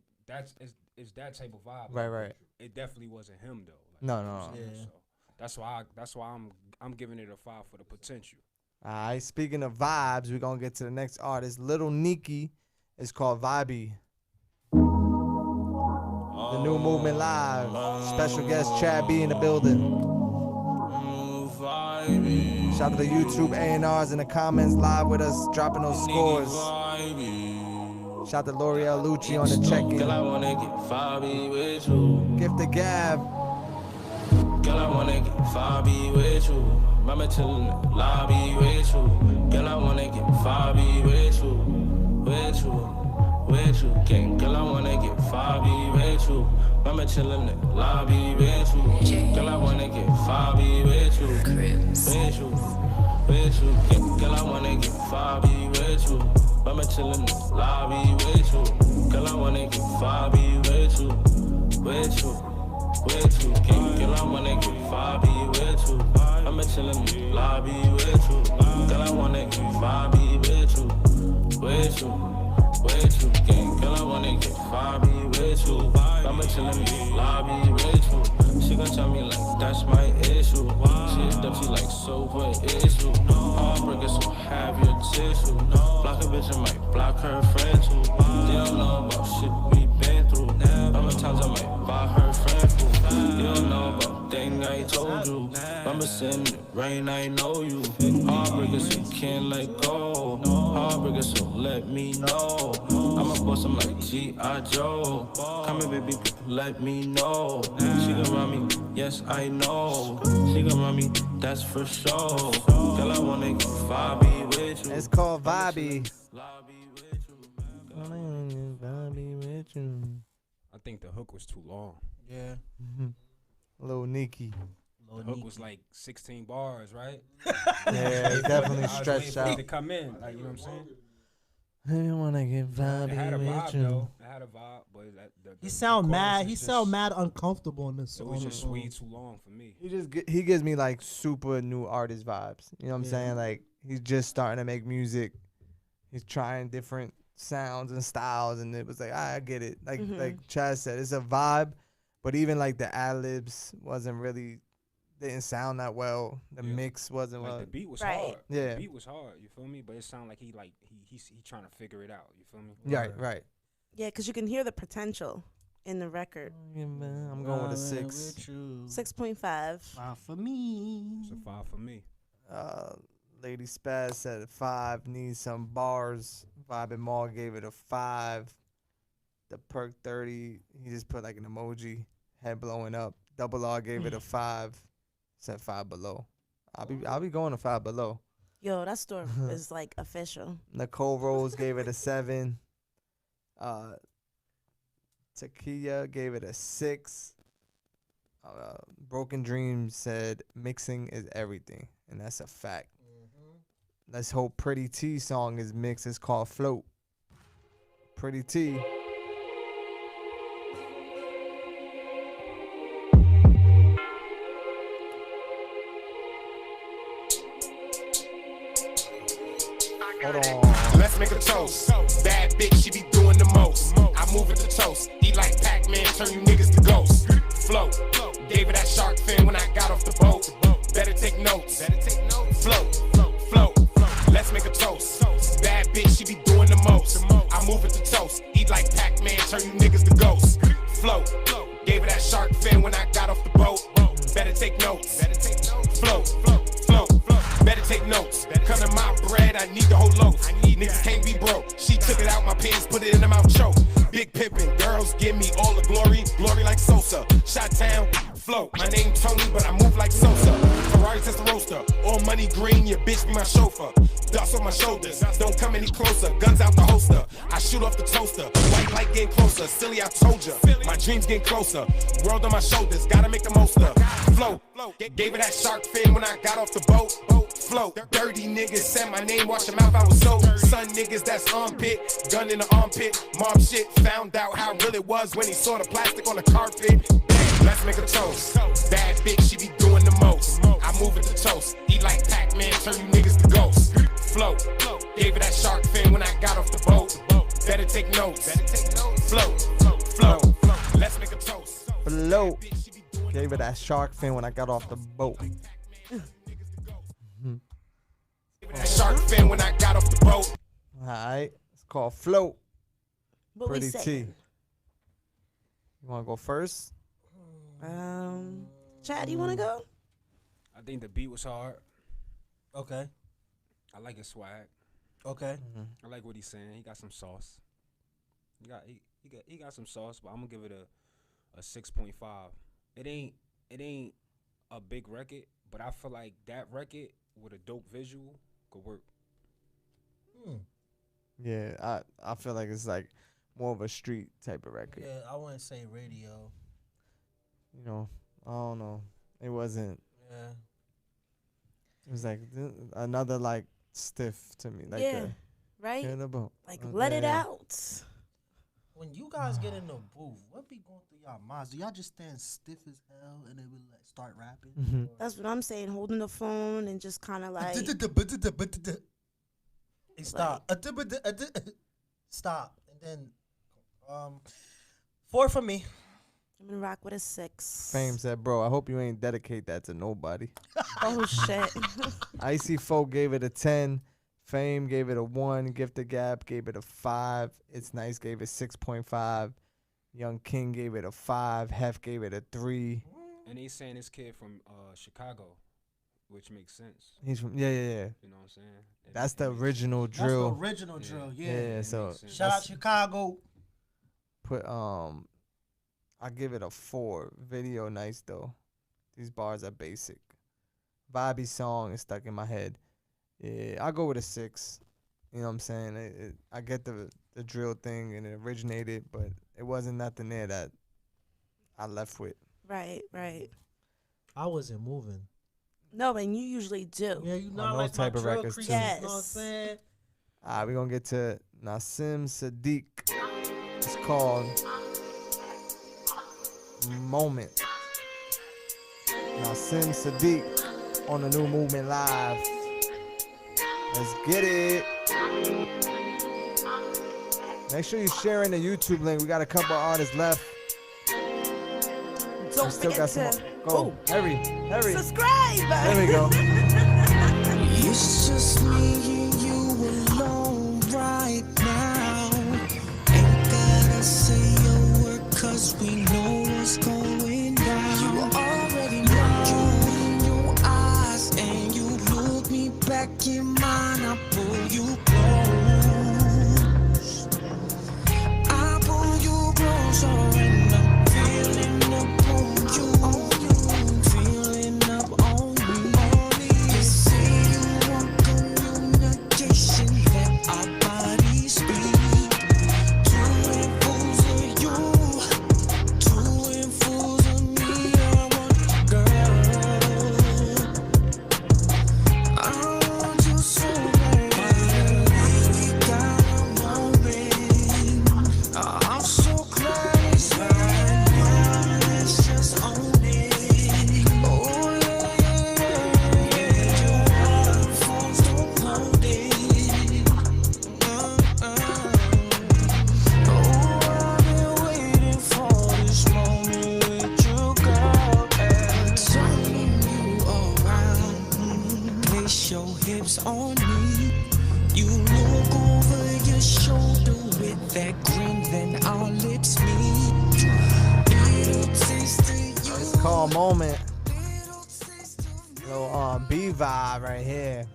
it's that type of vibe. Right, Like, right. It definitely wasn't him though. Like, No, you know no. what I'm saying? Yeah. So that's why I'm giving it a 5 for the potential. All right. Speaking of vibes, we're gonna get to the next artist. Little Nikki is called Vibey. The new movement live. Special guest Chad B in the building. Shout out to the YouTube A&Rs in the comments live with us, dropping those scores. Shout out to L'Oreal Lucci on the check-in. Girl, I wanna get Fabi with you. Gift the Gab. Girl, I wanna get Fabi with you. Mama chillin' in the lobby with you. Girl, I wanna get Fabi with you. With you. Girl, I wanna get Fabi with you. Mama chillin' in the lobby with you. Girl, I wanna get Fabi with you. With you. Girl, I wanna get Fabi with you. Mama chillin' in the lobby with you. Girl, I wanna get Fabi with you. With you. Girl, I wanna get Fabi with you. Mama chillin' in the lobby with you. Girl, I wanna get Fabi with you. With you, girl, I wanna get Fabi with you. I'ma chillin' in the lobby with you. She gon' tell me like that's my issue. She's dumb, she like so what issue? Heartbreaker, so have your tissue. Block a bitch, I might block her friend too. They don't know about shit we been through. Other times I might buy her friend food. You don't know about thing I told you. I'ma send it rain, I know you. Heartbreaker, so you can't let go. Heartbreaker, so let me know. I'm a boss, I'm like G.I. Joe. Come here, baby, let me know. She gon' run me, yes, I know. She gon' run me, that's for sure. Girl, I wanna get Fabi with you. It's called Vibey. I think the hook was too long. Yeah. Little Nikki. The hook was like 16 bars, right? Yeah, it definitely I was stretched waiting for it out. to come in, like, you know what I'm saying? I wanna get It had a Vibey vibe with you. though. It had a vibe, but He sound mad. chorus He is sound just- mad uncomfortable in this It was song. just way too long for me. He gives me like super new artist vibes. You know what I'm Yeah. saying? Like he's just starting to make music. He's trying different sounds and styles, and it was like I get it. Like Chad said, it's a vibe, but even like the ad libs didn't sound that well. The mix wasn't Like well. the beat was Right. hard. Yeah. The beat was hard. You feel me? But it sounded like he's trying to figure it out. You feel me? Right. Yeah, because you can hear the potential in the record. I'm going with a 6. 6.5. 5 for me. It's a 5 for me. Lady Spaz said 5, needs some bars. Vibe and Maul gave it a 5. The Perk 30, he just put like an emoji, head blowing up. Double R gave it a 5. Said Five Below. I'll be going to Five Below. Yo, that store is like official. Nicole Rose gave it a 7. Takia gave it a 6. Broken Dreams said mixing is everything, and that's a fact. This whole Pretty T song is mixed. It's called Float. Pretty T. Hold on. Let's make a toast. Bad bitch, she be doing the most. I move it to toast. Eat like Pac-Man, turn you niggas to ghosts. Float. Gave her that shark fin when I got off the boat. Better take notes. Float. Let's make a toast. Bad bitch, she be doing the most. I move it to toast. Eat like Pac-Man, turn you niggas to ghosts. Float. Gave her that shark fin when I got off the boat. Better take notes. Float. Better take notes. Come to my bread, I need the whole loaf. Niggas can't be broke. She took it out my pants, put it in her mouth choke. Big pimpin', girls give me all the glory. Glory like Sosa. Shot-town, float. My name Tony, but I move like Sosa. Ferrari test the roaster. All money green, your bitch be my chauffeur. Dust on my shoulders, don't come any closer. Guns out the holster, I shoot off the toaster. White light getting closer, silly I told ya. My dreams getting closer. World on my shoulders, gotta make the most of. Float, gave her that shark fin when I got off the boat. Float, dirty niggas said my name, watch your mouth, I was so. Son niggas, that's armpit, gun in the armpit. Mom shit, found out how real it was when he saw the plastic on the carpet. Let's make a toast. Bad bitch, she be doing the most. I move it to toast. Eat like Pac-Man, turn you niggas to ghosts. Float. Gave her that shark fin when I got off the boat. Better take notes. Float. Let's make a toast. Float. Gave her that shark fin when I got off the boat. That shark fin when I got off the boat. Alright. It's called Float. What we Pretty say? T. You wanna go first? Chad, you wanna go? I think the beat was hard. Okay. I like his swag. Okay. I like what he's saying. He got some sauce. He got some sauce, but I'm gonna give it a 6.5. It ain't a big record, but I feel like that record with a dope visual could work. Yeah, I feel like it's like more of a street type of record. Yeah, I wouldn't say radio. You know, I don't know. It wasn't. Yeah. It was like another like stiff to me. Like Yeah, right? In the boat. Like, let it Yeah. out. When you guys get in the booth, what be going through y'all minds? Do y'all just stand stiff as hell and then we like start rapping? That's what I'm saying. Holding the phone and just kind of like. Hey, stop. Stop. And then 4 for me. I'm gonna rock with a 6. Fame said, bro, I hope you ain't dedicate that to nobody. Oh shit. Icy Folk gave it a 10. Fame gave it a 1. Gift the Gap gave it a 5. It's Nice gave it 6.5. Young King gave it a 5. Hef gave it a 3. And he's saying this kid from Chicago, which makes sense. He's from yeah. You know what I'm saying? That's the original drill. That's the original drill, yeah. So shout out Chicago. Put I give it a 4. Video nice though. These bars are basic. Vibey song is stuck in my head. Yeah, I'll go with a 6. You know what I'm saying? I get the drill thing and it originated, but it wasn't nothing there that I left with. Right. I wasn't moving. No, and you usually do. Yeah, you On know, those like my type of drill records, crease, too. you know what I'm saying? We're going to get to Nasim Sadiq. It's called Moment. Nasim Sadiq on the New Movement Live. Let's get it. Make sure you're sharing the YouTube link. We got a couple artists left. Don't still got some forget to go. Hurry. subscribe. There we go. It's just me and you alone right now. Ain't gotta say a word, cause we know what's going down. You already know. You in your eyes and you look me back in mine. I pull you close. I pull you closer and I'm feeling upon you. when our lips meet. Little taste of you. It's called Moment. Little B vibe right here.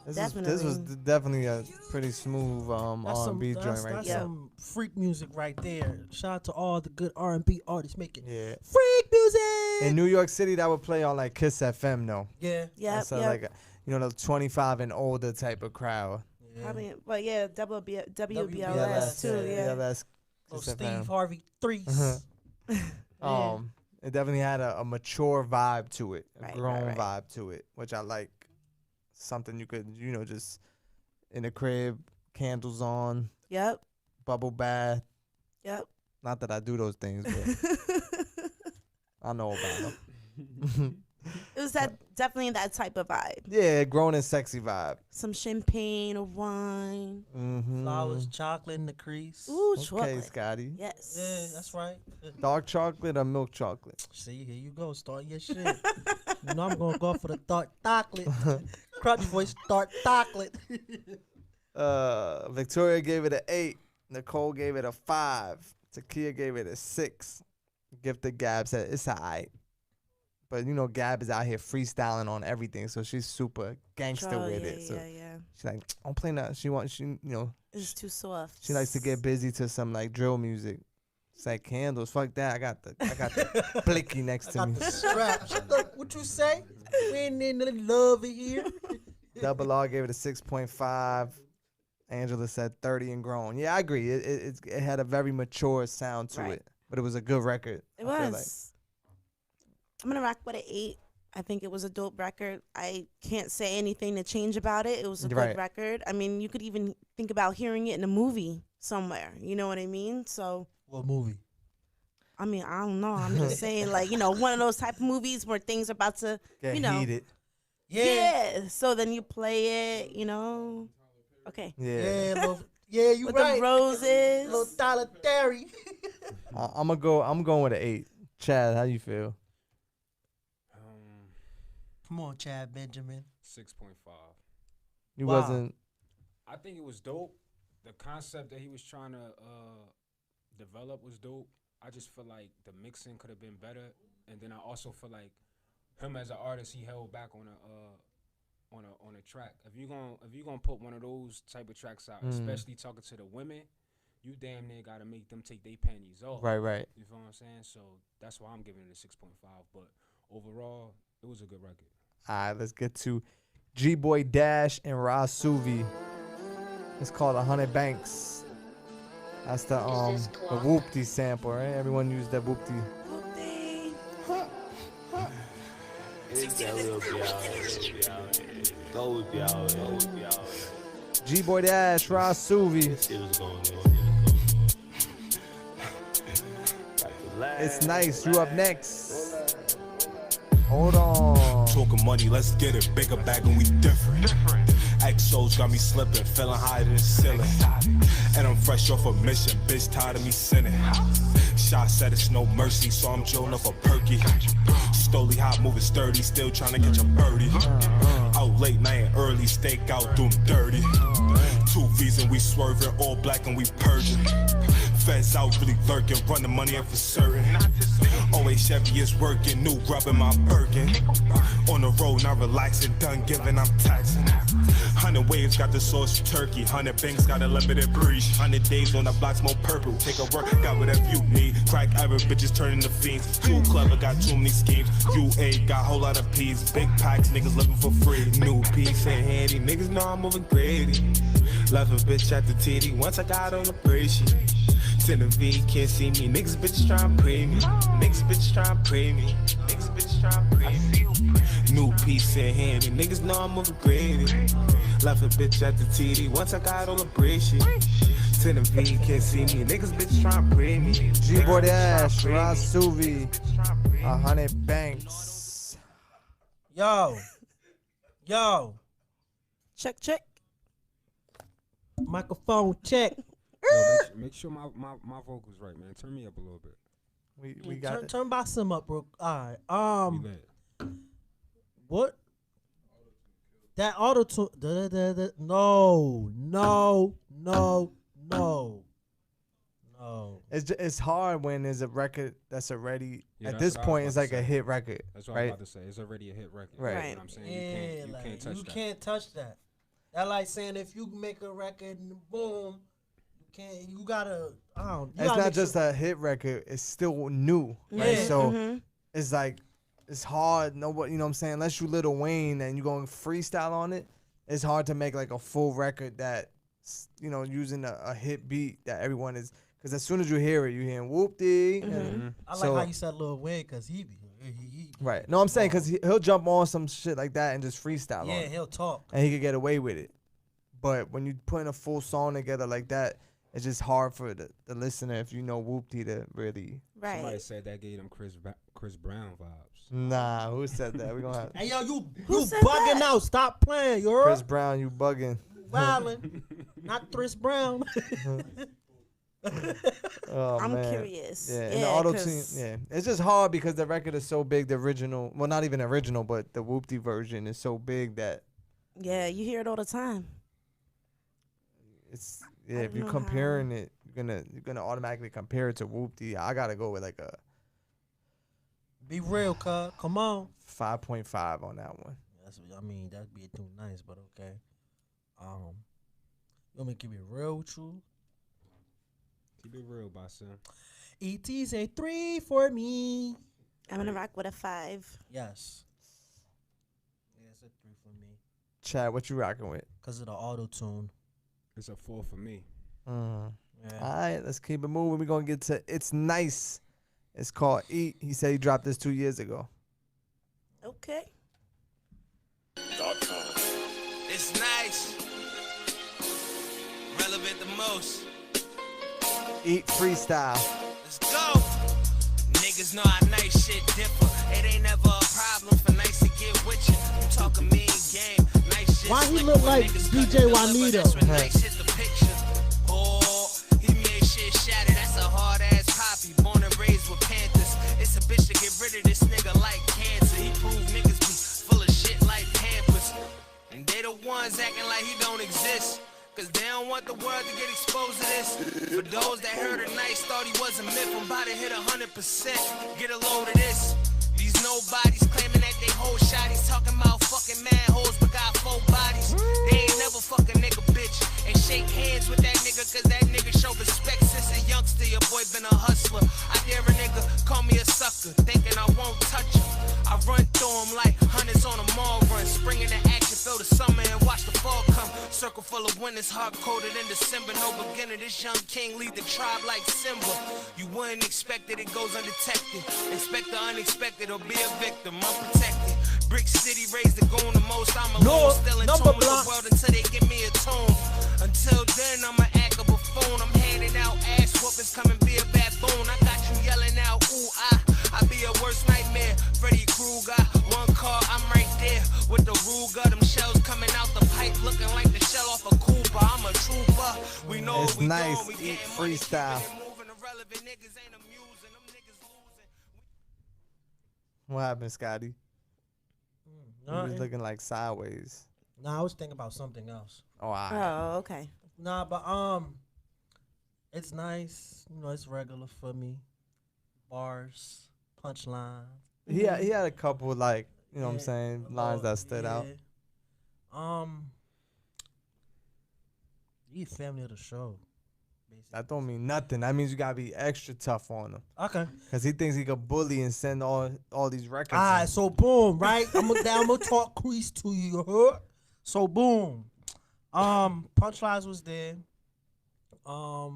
This was definitely a pretty smooth R&B joint right That's there. some freak music right there. Shout out to all the good R&B artists making freak music. In New York City, that would play on like Kiss FM though. Yeah. That's like a, the 25 and older type of crowd. Probably, but yeah, WBLS too. Yeah. WBLS, Oh, Kiss Steve FM. Harvey threes. It definitely had a mature vibe to it, a Right, grown vibe to it, which I like. Something you could, just in the crib, candles on. Yep. Bubble bath. Yep. Not that I do those things, but I know about them. It was definitely that type of vibe. Yeah, grown and sexy vibe. Some champagne or wine. Mm-hmm. Flowers, chocolate in the crease. Ooh, Okay, chocolate. Scotty. Yes. Yeah, that's right. Dark chocolate or milk chocolate? See, here you go. Start your shit. I'm going to go for the dark chocolate. Crutch voice, dark chocolate. Victoria gave it an 8. Nicole gave it a 5. Takia gave it a 6. Gifted Gab said it's alright. But Gab is out here freestyling on everything, so she's super gangster with it. So she's like, don't play that. It's too soft. She likes to get busy to some like drill music. It's like candles. Fuck that. I got the blicky next to me. The strap. Shut up. What you say? We ain't in the love in here. Double R gave it a 6.5. Angela said 30 and grown. Yeah, I agree. It had a very mature sound to it, but it was a good record. It was. I'm gonna rock with an 8. I think it was a dope record. I can't say anything to change about it. It was a good record. I mean, you could even think about hearing it in a movie somewhere. You know what I mean? So. What movie? I mean, I don't know. I'm just saying, like, one of those type of movies where things are about to, get heated. Yeah. So then you play it, Okay. Yeah. Yeah, you with right. The roses. Little Tyler Terry. I'm going with an 8. Chad, how you feel? Come on, Chad Benjamin. 6.5. You wasn't. I think it was dope. The concept that he was trying to develop was dope. I just feel like the mixing could have been better, and then I also feel like him as an artist, he held back on a track. If you gonna put one of those type of tracks out, especially talking to the women, you damn near gotta make them take their panties off. Right. You feel what I'm saying? So that's why I'm giving it a 6.5. But overall, it was a good record. All right, let's get to G-Boy Dash and Rasuvi. It's called 100 Banks. That's the Whoopty sample, right? Everyone used that Whoopty. G-Boy Dash, Rasuvi. It's nice. You up next. Hold on. Talking money, let's get it. Bigger bag and we different. XOs got me slipping, feeling higher than the ceiling. And I'm fresh off a mission, bitch tired of me sinning. Shot said it's no mercy, so I'm drilling up a perky. Stoli hot, moving sturdy, still trying to get your birdie. Out late night, early stake out, doing dirty. 2 V's and we swerving, all black and we purging. Feds out really lurking, run the money up for certain. Always Chevy is working, new rubbing my Birkin. On the road, not relaxing, done giving, I'm taxing. 100 waves got the sauce turkey, 100 banks got a limited breach. 100 days on the block, smoke purple, take a work, got whatever you need. Crack average bitches turning to fiends. Too clever, got too many schemes. UA got a whole lot of P's, big packs, niggas living for free. New piece ain't handy, niggas know I'm moving greedy. Left a bitch at the TD once I got on the bracelet. In the V, can't see me. Niggas bitches tryna pray me. Niggas bitches tryna pray me. Niggas bitches tryna pray me. New piece in handy. Niggas know I'm moving greedy. Left a bitch at the TD once I got all the bracelet. In the V, can't see me. Niggas bitches tryna pray me. G-Boy Dash, Rasuvi, 100 Banks. Yo. Check. Microphone check. Yo, make sure my vocals right, man. Turn me up a little bit. We got turn my sim up, bro. All right. What? That auto tune. No. It's hard when there's a record that's already Yeah, at that's this what I was point about it's to like a say. hit record. That's what right? I was about to say. It's already a hit record. Right. You know what I'm saying? You can't touch you that. can't touch that. That like saying if you make a record and boom, you can't. You gotta. I don't. You It's gotta not make just sure- a hit record. It's still new, right? Yeah. So it's like it's hard. Nobody, you know what I'm saying? Unless you Lil Wayne and you going freestyle on it, it's hard to make like a full record that using a hit beat that everyone is. Because as soon as you hear it, you hearing whoop-dee. I like how you said Lil Wayne because he right. No, I'm saying because he'll jump on some shit like that and just freestyle on yeah, it. he'll talk. And he could get away with it. But when you putting a full song together like that, it's just hard for the listener, if you know Whoop-Dee, to really. Somebody said that gave them Chris Brown vibes. Nah, who said that? We gonna have Hey yo, you bugging out. Stop playing, you heard? Chris Brown, you bugging. Wildin'. Not Chris Brown. Oh, I'm man. curious. Yeah, and Yeah, the auto 'cause- tune. Yeah, it's just hard because the record is so big. The original, well, not even original, but the Whoop-Dee version is so big that Yeah, you hear it all the time. it's if you're comparing it, you're gonna automatically compare it to Whoop-Dee. I gotta go with like a Be real, cuz. Come on. 5.5 on that one. That'd be too nice, but okay. You want me to keep it real with you? Keep it real, boss. ET's a 3 for me. I'm gonna rock with a 5. Yes. Yeah, it's a 3 for me. Chad, what you rocking with? Because of the auto tune. It's a 4 for me. Yeah. All right, let's keep it moving. We're gonna get to It's Nice. It's called Eat. He said he dropped this 2 years ago. Okay. It's nice. Relevant the most. Eat freestyle. Let's go. Niggas know how nice shit differ. It ain't never a problem for nice to get with you. You talking mean game. Nice shit. Why he slick look when like niggas DJ cut the Juanito? That's when nice hit the picture. Oh, he made shit shatter. That's a hard ass poppy. Born and raised with Panthers. It's a bitch to get rid of this nigga like cancer. He proved niggas be full of shit like Pampers. And they the ones acting like he don't exist. Cause they don't want the world to get exposed to this. For those that heard it nice, thought he was a myth. I'm about to hit 100%. Get a load of this. These nobodies claiming that they whole shotties. Talking about fucking manholes, but got 4 bodies. They ain't never fuck a nigga, bitch. And shake hands with that nigga, cause that nigga show respect since a youngster. Your boy been a hustler. I dare a nigga call me a sucker, thinking I won't touch him. I run through him like hundreds on a mall run. Spring into action, feel the summer and watch the fall come. Circle full of winners, hard coded in December. No beginner, this young king lead the tribe like Simba. You wouldn't expect it, it goes undetected. Expect the unexpected or be a victim, unprotected. Brick City raised the goon the most. I'm alone, still in tune with the world until they give me a tune. Until then, I'ma act a buffoon. I'm handing out ass whoopings, come and be a baboon. I got you yelling out, ooh, I be a worst nightmare. Freddy Krueger, one call, I'm right there with the Ruger. Them shells coming out the pipe, looking like the shell off a Cooper. I'm a trooper. We know It's what we nice. doing. We Eat getting money, freestyle. keeping it moving. Irrelevant niggas ain't amusing. Them niggas losing. What happened, Scotty? You was Nothing. looking like sideways. Nah, I was thinking about something else. Oh, all right. Oh, okay. Nah, but it's nice. You know, it's regular for me. Bars, punchline. He had a couple like, you know what I'm saying, lines that stood out. You family of the show. That don't mean nothing. That means you gotta be extra tough on him. Okay. Cause he thinks he could bully and send all these records. All right, in. so boom, right? I'm gonna talk crease to you. Huh? So boom. Punchlines was there. I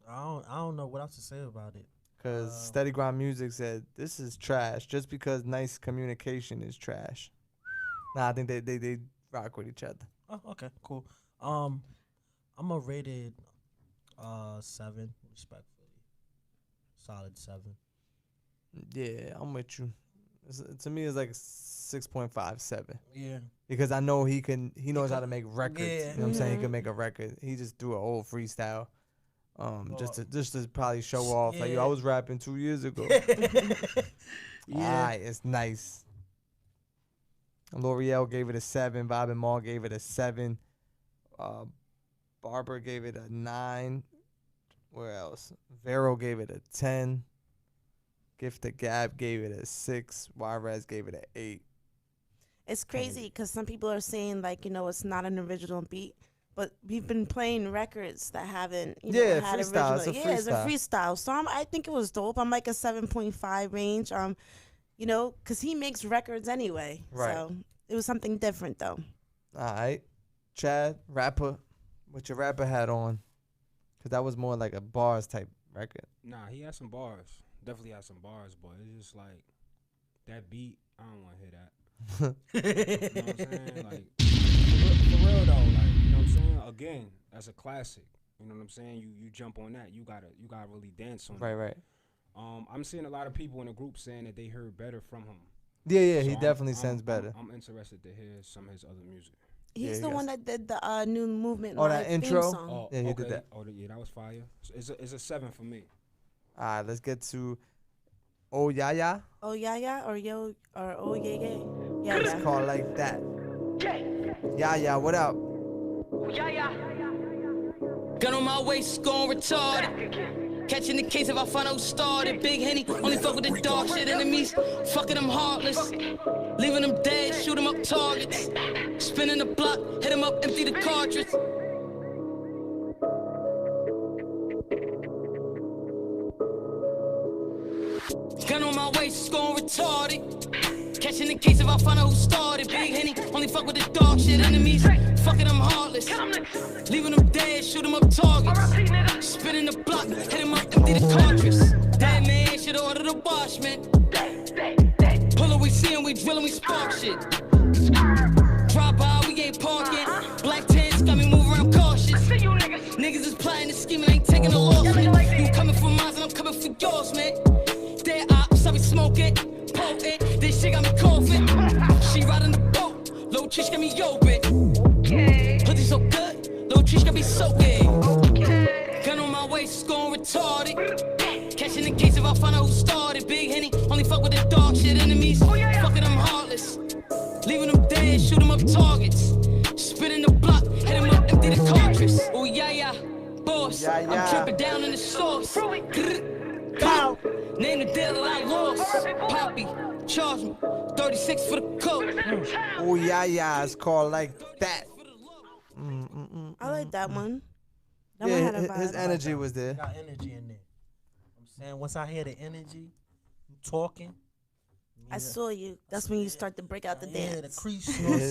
don't know what else to say about it. Cause Steady Grind Music said this is trash just because nice communication is trash. Nah, I think they rock with each other. Oh, okay, cool. I'm a rated 7, respectfully. Solid 7. Yeah, I'm with you. To me, it's like 6.57. Yeah. Because I know he knows how to make records. Yeah. You know what I'm saying? He can make a record. He just threw a whole freestyle. Just to probably show off. Like, yo, I was rapping 2 years ago. Alright, it's nice. L'Oreal gave it a 7. Bob and Maul gave it a 7. Barber gave it a 9. Where else? Vero gave it a 10. Gift to Gab gave it a 6. Juarez gave it an 8. It's crazy because some people are saying like, you know, it's not an original beat, but we've been playing records that haven't, you know, had freestyle. original. It's a It's a freestyle. So I think it was dope. I'm like a 7.5 range. You know, because he makes records anyway. Right. So it was something different though. All right. Chad, rapper, with your rapper hat on. Because that was more like a bars type record. Nah, he had some bars. Definitely had some bars, but it's just like that beat, I don't want to hear that. You know what I'm saying? Like, for real though, like, you know what I'm saying? Again, that's a classic. You know what I'm saying? You jump on that, you gotta really dance on it. Right. I'm seeing a lot of people in the group saying that they heard better from him. Yeah, So he definitely sounds better. I'm interested to hear some of his other music. He's the one that did the new movement. Oh, that Live intro? Theme song. Yeah, he did that. Oh, yeah, that was fire. So it's a 7 for me. All right, let's get to Oh Yeah Yeah. Oh yeah yeah or yo or oh yeah yeah. Yeah It's yeah. called like that. Yeah, yeah, what up? Gun on my waist, going retarded. Catching the case if I find out who started. Big Henny, only fuck with the dog shit enemies. Fucking them heartless. Leaving them dead, shoot them up targets. Spinning the block, hit them up, empty the cartridge. Gun on my waist, going retarded. Catching the case if I find out who started. Big Henny, only fuck with the dog shit enemies. Fucking them heartless. Leaving them dead, shoot them up targets. Spinning the block, hit them up, empty the cartridge. Dead man should order the wash, man. Pull we see him, we drill we spark shit. Drive by, we ain't parking. Black tents got me moving around cautious. Niggas is plotting and scheming, ain't taking a loss, man. You coming for mine and I'm coming for yours, man. Dead ops, I be smoking, potent. This shit got me coughing. She riding the boat, little Trish got me open. Hoodie so good, little Trish got me soaking. Gun on my waist, going retarded. Catching the case if I find out who started. Big Henny, only fuck with the dog shit enemies. Fucking them heartless. Leaving them dead, shoot them up targets. Spinning the block, hit them up, empty the cartridge. Oh yeah, yeah, boss. Yeah, yeah. I'm tripping down in the sauce. Pow. Name the dealer I lost. Poppy, charge me. 36 for the coat. Oh yeah, yeah, it's called like that. I like that one. That one had a his vibe. energy was there. Got energy in there. I'm saying once I hear the energy, you talking. I saw you. That's when you start to break out the Yeah, the dance. crease. You know what I'm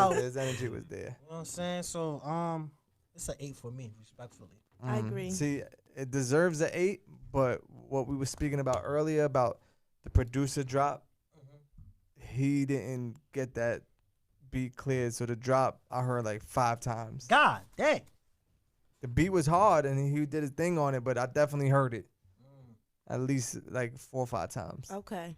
saying? His energy was there. You know what I'm saying? So it's an 8 for me, respectfully. I agree. See, it deserves an 8, but what we were speaking about earlier about the producer drop, he didn't get that beat cleared. So the drop I heard like 5 times. God dang. The beat was hard and he did his thing on it, but I definitely heard it at least like 4 or 5 times. Okay.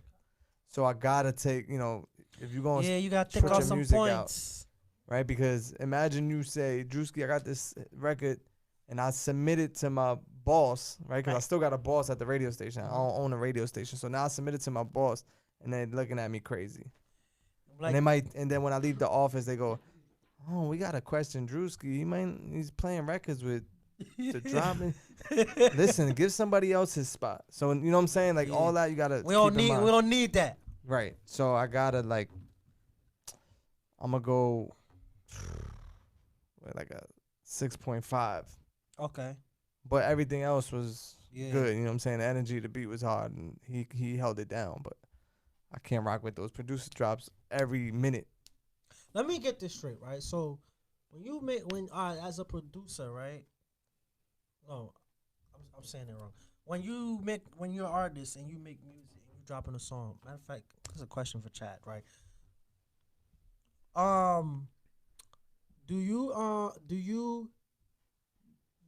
So I gotta take, if you're gonna You got to put take out your some music points. out, right? Because imagine you say, Drewski, I got this record, and I submit it to my boss, right? Because I still got a boss at the radio station. I don't own a radio station, so now I submit it to my boss, and they're looking at me crazy. Like, And then when I leave the office, they go, "Oh, we got to question Drewski. He's playing records with the dropping." Listen, give somebody else his spot. So you know what I'm saying? Like all that you gotta. we don't need that. Right. So I gotta I'm gonna go with like a 6.5. Okay. But everything else was Yeah. good. You know what I'm saying? The energy, the beat was hard, and he held it down. But I can't rock with those producer drops every minute. Let me get this straight, right? So as a producer, right? No, I'm saying it wrong. When you're an artist and you make music and you dropping a song. Matter of fact, this is a question for Chad, right? Do you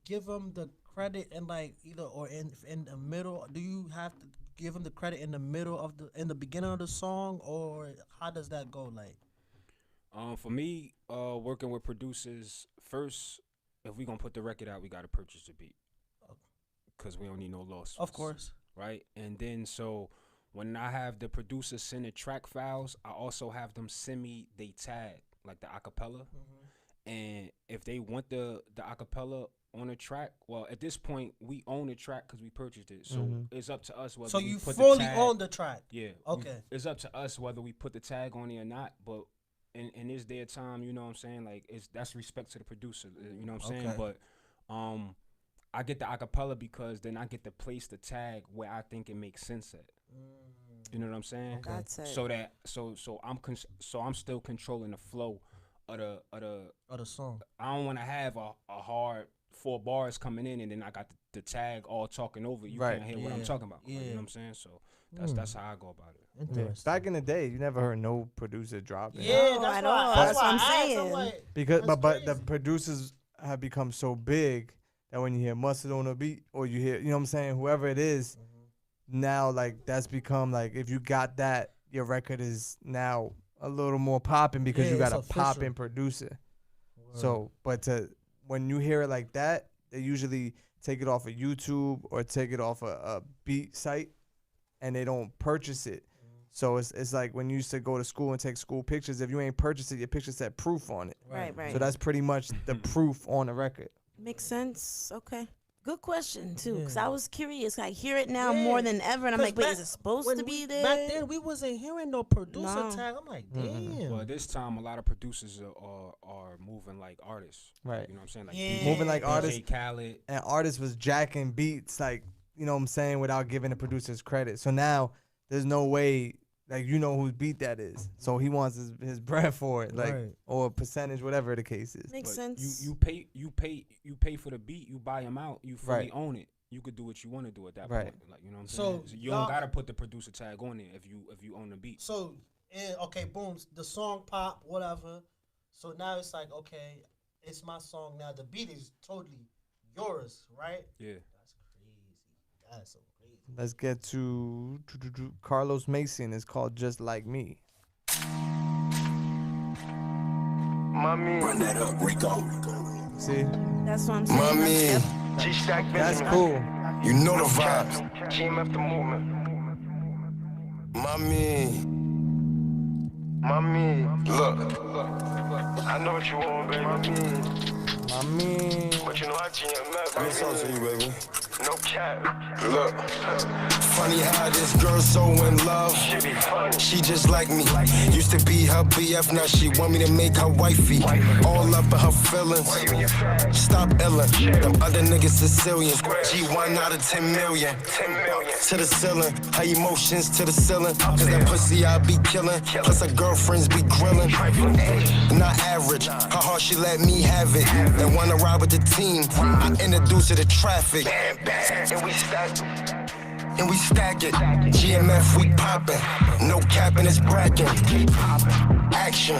give them the credit in like either or in the middle? Do you have to give them the credit in the middle in the beginning of the song, or how does that go? Like, For me, working with producers, first, if we gonna put the record out, we gotta purchase the beat, cause we don't need no losses. Of course. Right, and then so when I have the producer send the track files, I also have them send me they tag like the acapella, and if they want the acapella on a track, well, at this point, we own the track because we purchased it. So Mhm. it's up to us whether So we you put fully the tag, own the track. Yeah. Okay. It's up to us whether we put the tag on it or not. But in this day of time, you know what I'm saying? Like, that's respect to the producer. You know what I'm saying? Okay. But I get the acapella because then I get to place the tag where I think it makes sense at. You know what I'm saying? Okay. That's it. So I'm still controlling the flow of the song. I don't want to have a hard 4 bars coming in and then I got the tag all talking over. You Right. can't hear what I'm Yeah. talking about. Like, you Yeah. know what I'm saying? So that's how I go about it. Yeah. Interesting. Back in the day, you never heard no producer drop it. Yeah, No, that's at why. all. That's That's why what I'm I asked, saying. like, Because that's but the crazy. producers have become so big that when you hear Mustard on a beat or you hear, you know what I'm saying, whoever it is, now like that's become like if you got that, your record is now a little more popping because Yeah, you got it's a popping official. producer. Word. So, but when you hear it like that, they usually take it off of YouTube or take it off a beat site, and they don't purchase it. So it's like when you used to go to school and take school pictures. If you ain't purchased it, your picture said proof on it. Right, right. So that's pretty much the proof on the record. Makes sense. Okay. Good question too, because Yeah. I was curious. I hear it now more than ever, and I'm 'Cause like, wait, back- is it supposed when to be we- there? Back then, we wasn't hearing no producer No. tag. I'm like, damn. Well, this time a lot of producers are moving like artists. Right. You know what I'm saying? Like Yeah. Moving like DJ artists. Khaled. And artists was jacking beats, like, you know what I'm saying, without giving the producers credit. So now there's no way, like, you know whose beat that is. So he wants his bread for it, like, Right. or a percentage, whatever the case is. Makes But sense. You pay for the beat. You buy them out. You fully Right. own it. You could do what you want to do at that Right. point. Like, you know what I'm So, saying? So you y'all- don't gotta put the producer tag on it if you own the beat. So, okay, boom, the song pop, whatever. So now it's like, okay, it's my song now. The beat is totally yours, right? Yeah. That's crazy. That's so crazy. Let's get to Carlos Mason. It's called Just Like Me. Run that up, Rico. See? That's what I'm saying. That's cool. You know the vibes. GMF the movement. Mommy. Look. I know what you want, baby. Mommy. But you know I GMF. Let me talk to you, baby. No cap. Look. Funny how this girl's so in love. She just like me. Used to be her BF, now she want me to make her wifey. All up in her feelings. Stop illin'. Them other niggas Sicilians. G1 out of 10 million. To the ceiling. Her emotions to the ceiling. Cause that pussy I be killing. Plus her girlfriends be grilling. Not average. Her heart she let me have it. And wanna ride with the team. I introduce her to traffic. And we stack it. GMF, we poppin'. No cap in this bracket. Action.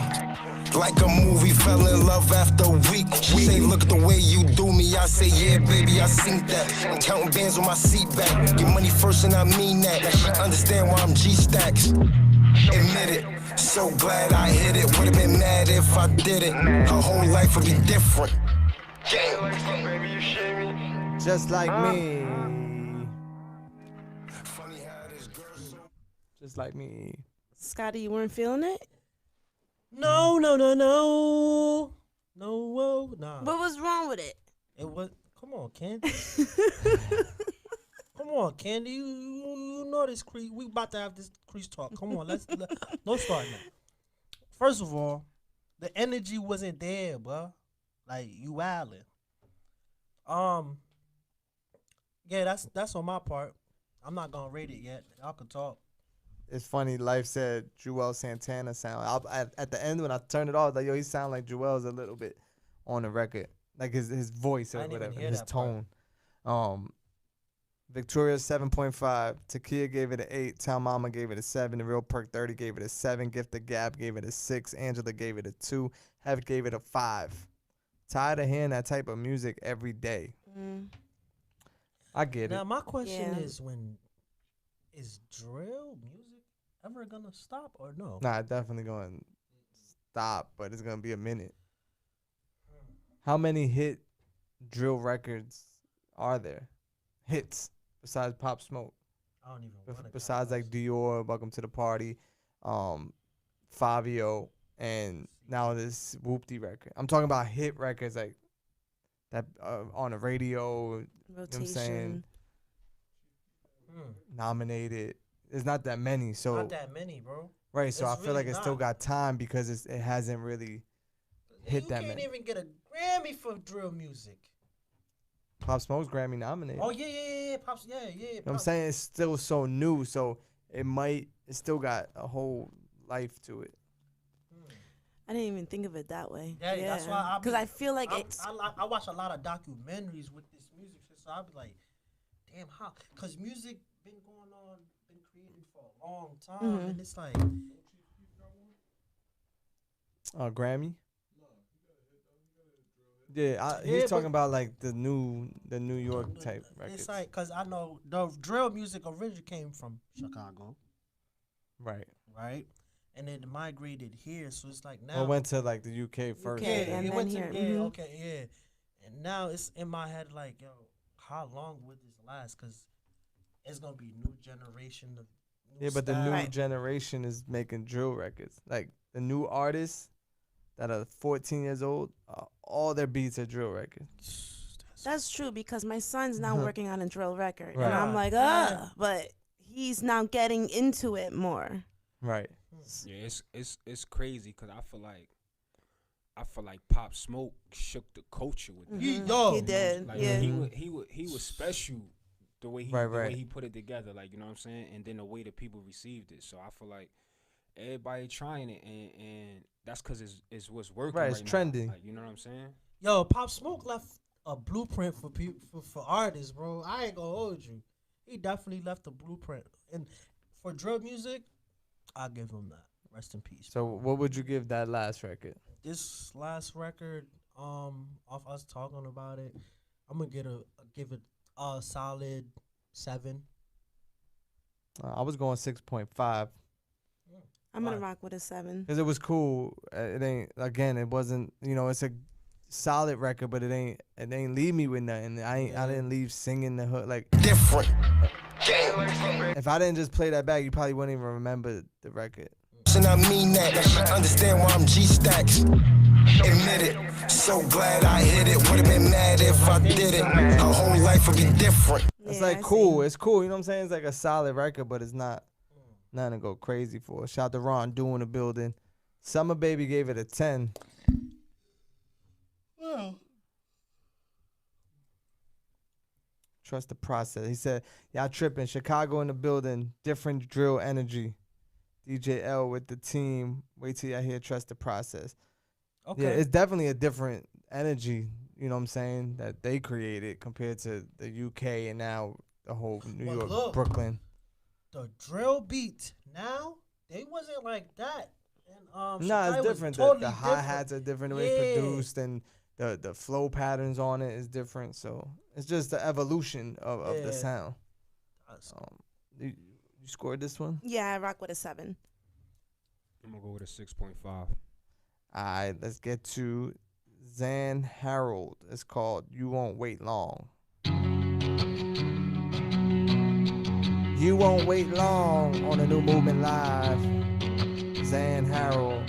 Like a movie, fell in love after a week. She say, look at the way you do me. I say, yeah, baby, I seen that. Counting bands with my seat back. Get money first and I mean that. Now she understand why I'm G-Stacks. Admit it. So glad I hit it. Would've been mad if I did it. Her whole life would be different. Just like me. Just like me. Scotty, you weren't feeling it? No. No, nah. What was wrong with it? It was, come on, Candy. Come on, Candy. You know this crease. We about to have this crease talk. Come on, don't start now. First of all, the energy wasn't there, bro. Like, you wildin'. Yeah, that's on my part. I'm not gonna rate it yet. Y'all can talk. It's funny. Life said Joel Santana sound. At the end when I turned it off, like, yo, he sound like Joel's a little bit on the record, like his voice I or didn't even whatever, hear his that part. tone. Victoria 7.5. Takia gave it an 8. Town Mama gave it a 7. The Real Perk 30 gave it a 7. Gift the Gab gave it a 6. Angela gave it a 2. Hef gave it a 5. Tired of hearing that type of music every day. I get Now it. my question Yeah. is drill music ever gonna stop or no? Nah, it definitely going to stop, but it's going to be a minute. How many hit drill records are there? Hits besides Pop Smoke. I don't even wanna Besides like Dior, Welcome to the Party, Fabio, and now this Whoopty record. I'm talking about hit records like that on the radio. You know what I'm saying? Nominated. There's not that many. So Not that many, bro. right. So It's I feel really like it still not. got time because it hasn't really hit that You many. can't even get a Grammy for drill music. Pop Smoke's Grammy nominated. Oh yeah, Pops, yeah. You know what I'm saying? It's still so new, so it still got a whole life to it. I didn't even think of it that way. Yeah, that's why because I feel like I watch a lot of documentaries with this music shit, so I'll be like, damn, how? Because music been going on, been created for a long time, and it's like, Grammy. Yeah, he's talking about like the New York type records. it's like, cause I know the drill music originally came from Chicago, Right. right? And then it migrated here, so it's like now Well, it went to like the UK first. UK, and it then went here. to okay, and now it's in my head like, yo, how long would this last? Cause it's gonna be new generation of new Yeah, but the new style. generation is making drill records. Like the new artists that are 14 years old, all their beats are drill records. That's true because my son's now working on a drill record, Right. and I'm like, but he's now getting into it more. Right. Yeah, it's crazy because I feel like Pop Smoke shook the culture with that. He did. Like Yeah. he was special the way he Right, the way right. he put it together, like, you know what I'm saying, and then the way that people received it. So I feel like everybody trying it, and that's because it's what's working. Right, it's now. trending. Like, you know what I'm saying? Yo, Pop Smoke left a blueprint for people for artists, bro. I ain't gonna hold you. He definitely left a blueprint, and for drill music, I'll give him that. Rest in peace. So what would you give that last record? This last record, off us talking about it, I'm gonna give it a solid 7. I was going 6.5 I'm gonna rock with a 7. because it was cool. It wasn't. It's a solid record, but it ain't leave me with nothing. I didn't leave singing the hook like different. If I didn't just play that back, you probably wouldn't even remember the record. And I mean that. Understand why I'm G-Stacks. Admit it. So glad I hit it. Would've been mad if I did it. A whole life would be different. It's like cool. It's cool. You know what I'm saying? It's like a solid record, but it's not nothing to go crazy for. Shout out to Ron doing the building. Summer Baby gave it a 10. Well, Trust the process. He said, y'all tripping. Chicago in the building. Different drill energy. DJ L with the team. Wait till y'all hear Trust the Process. okay. Yeah, it's definitely a different energy, you know what I'm saying, that they created compared to the UK and now the whole New But York, look, Brooklyn. The drill beat now, they wasn't like that. And Nah, Chicago it's was different. Totally The hi-hats are different. The way it's produced and the flow patterns on it is different. So it's just the evolution of the Yeah. sound. You scored this one? Yeah, I rock with a 7. I'm gonna go with a 6.5. All right, let's get to Zan Harold. It's called You Won't Wait Long. You Won't Wait Long on the New Movement Live. Zan Harold.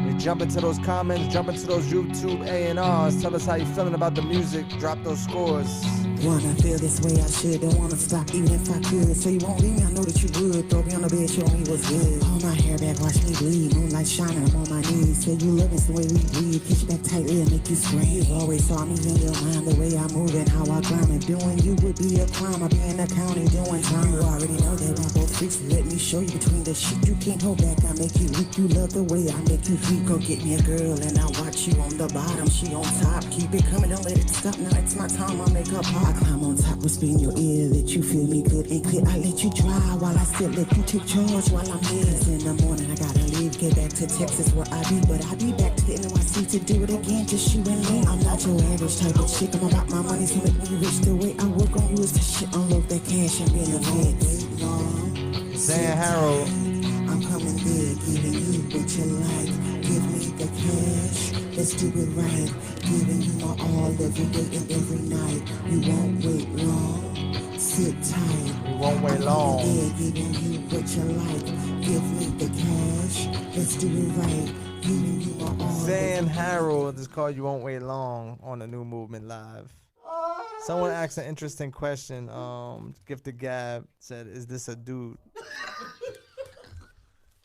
We jump into those comments, jump into those YouTube A&Rs. Tell us how you feeling about the music. Drop those scores. Wanna feel this way, I should. Don't wanna stop even if I could. So you won't leave me, I know that you would. Throw me on the bed, show me what's good. Pull my hair back, watch me bleed. Moonlight shining, I'm on my knees. Say you love us the way we breathe. Kiss you back tightly and make you scream. You always saw me in your mind, the way I move and how I climb. And doing you would be a crime. I'll be in the county doing time. You already know that we're both freaks. Let me show you between the shit you can't hold back. I make you weak, you love the way I make you weak. Go get me a girl and I'll watch you on the bottom. She on top, keep it coming, don't let it stop. Now it's my time, I'll make her pop. I climb on top, whisper in your ear, let you feel me good and clear. I let you dry while I sit, let you take charge while I'm here. It's in the morning, I gotta leave, get back to Texas where I be. But I be back to the NYC to do it again, just you and me. I'm not your average type of chick, I'm about my money, so make me rich. The way I work on you is the shit, unload that cash and benefits. Zan Harold. I'm coming there, giving you what you like. Give me the cash, let's do it right. Giving you my all every day and every night. You won't wait long. Sit tight. We won't wait long. Yeah, giving you what you like. Give me the cash. Let's do it right. Giving you all Zan Harold is called You Won't Wait Long on the New Movement Live. Someone asked an interesting question. Gifted Gab said, "Is this a dude?"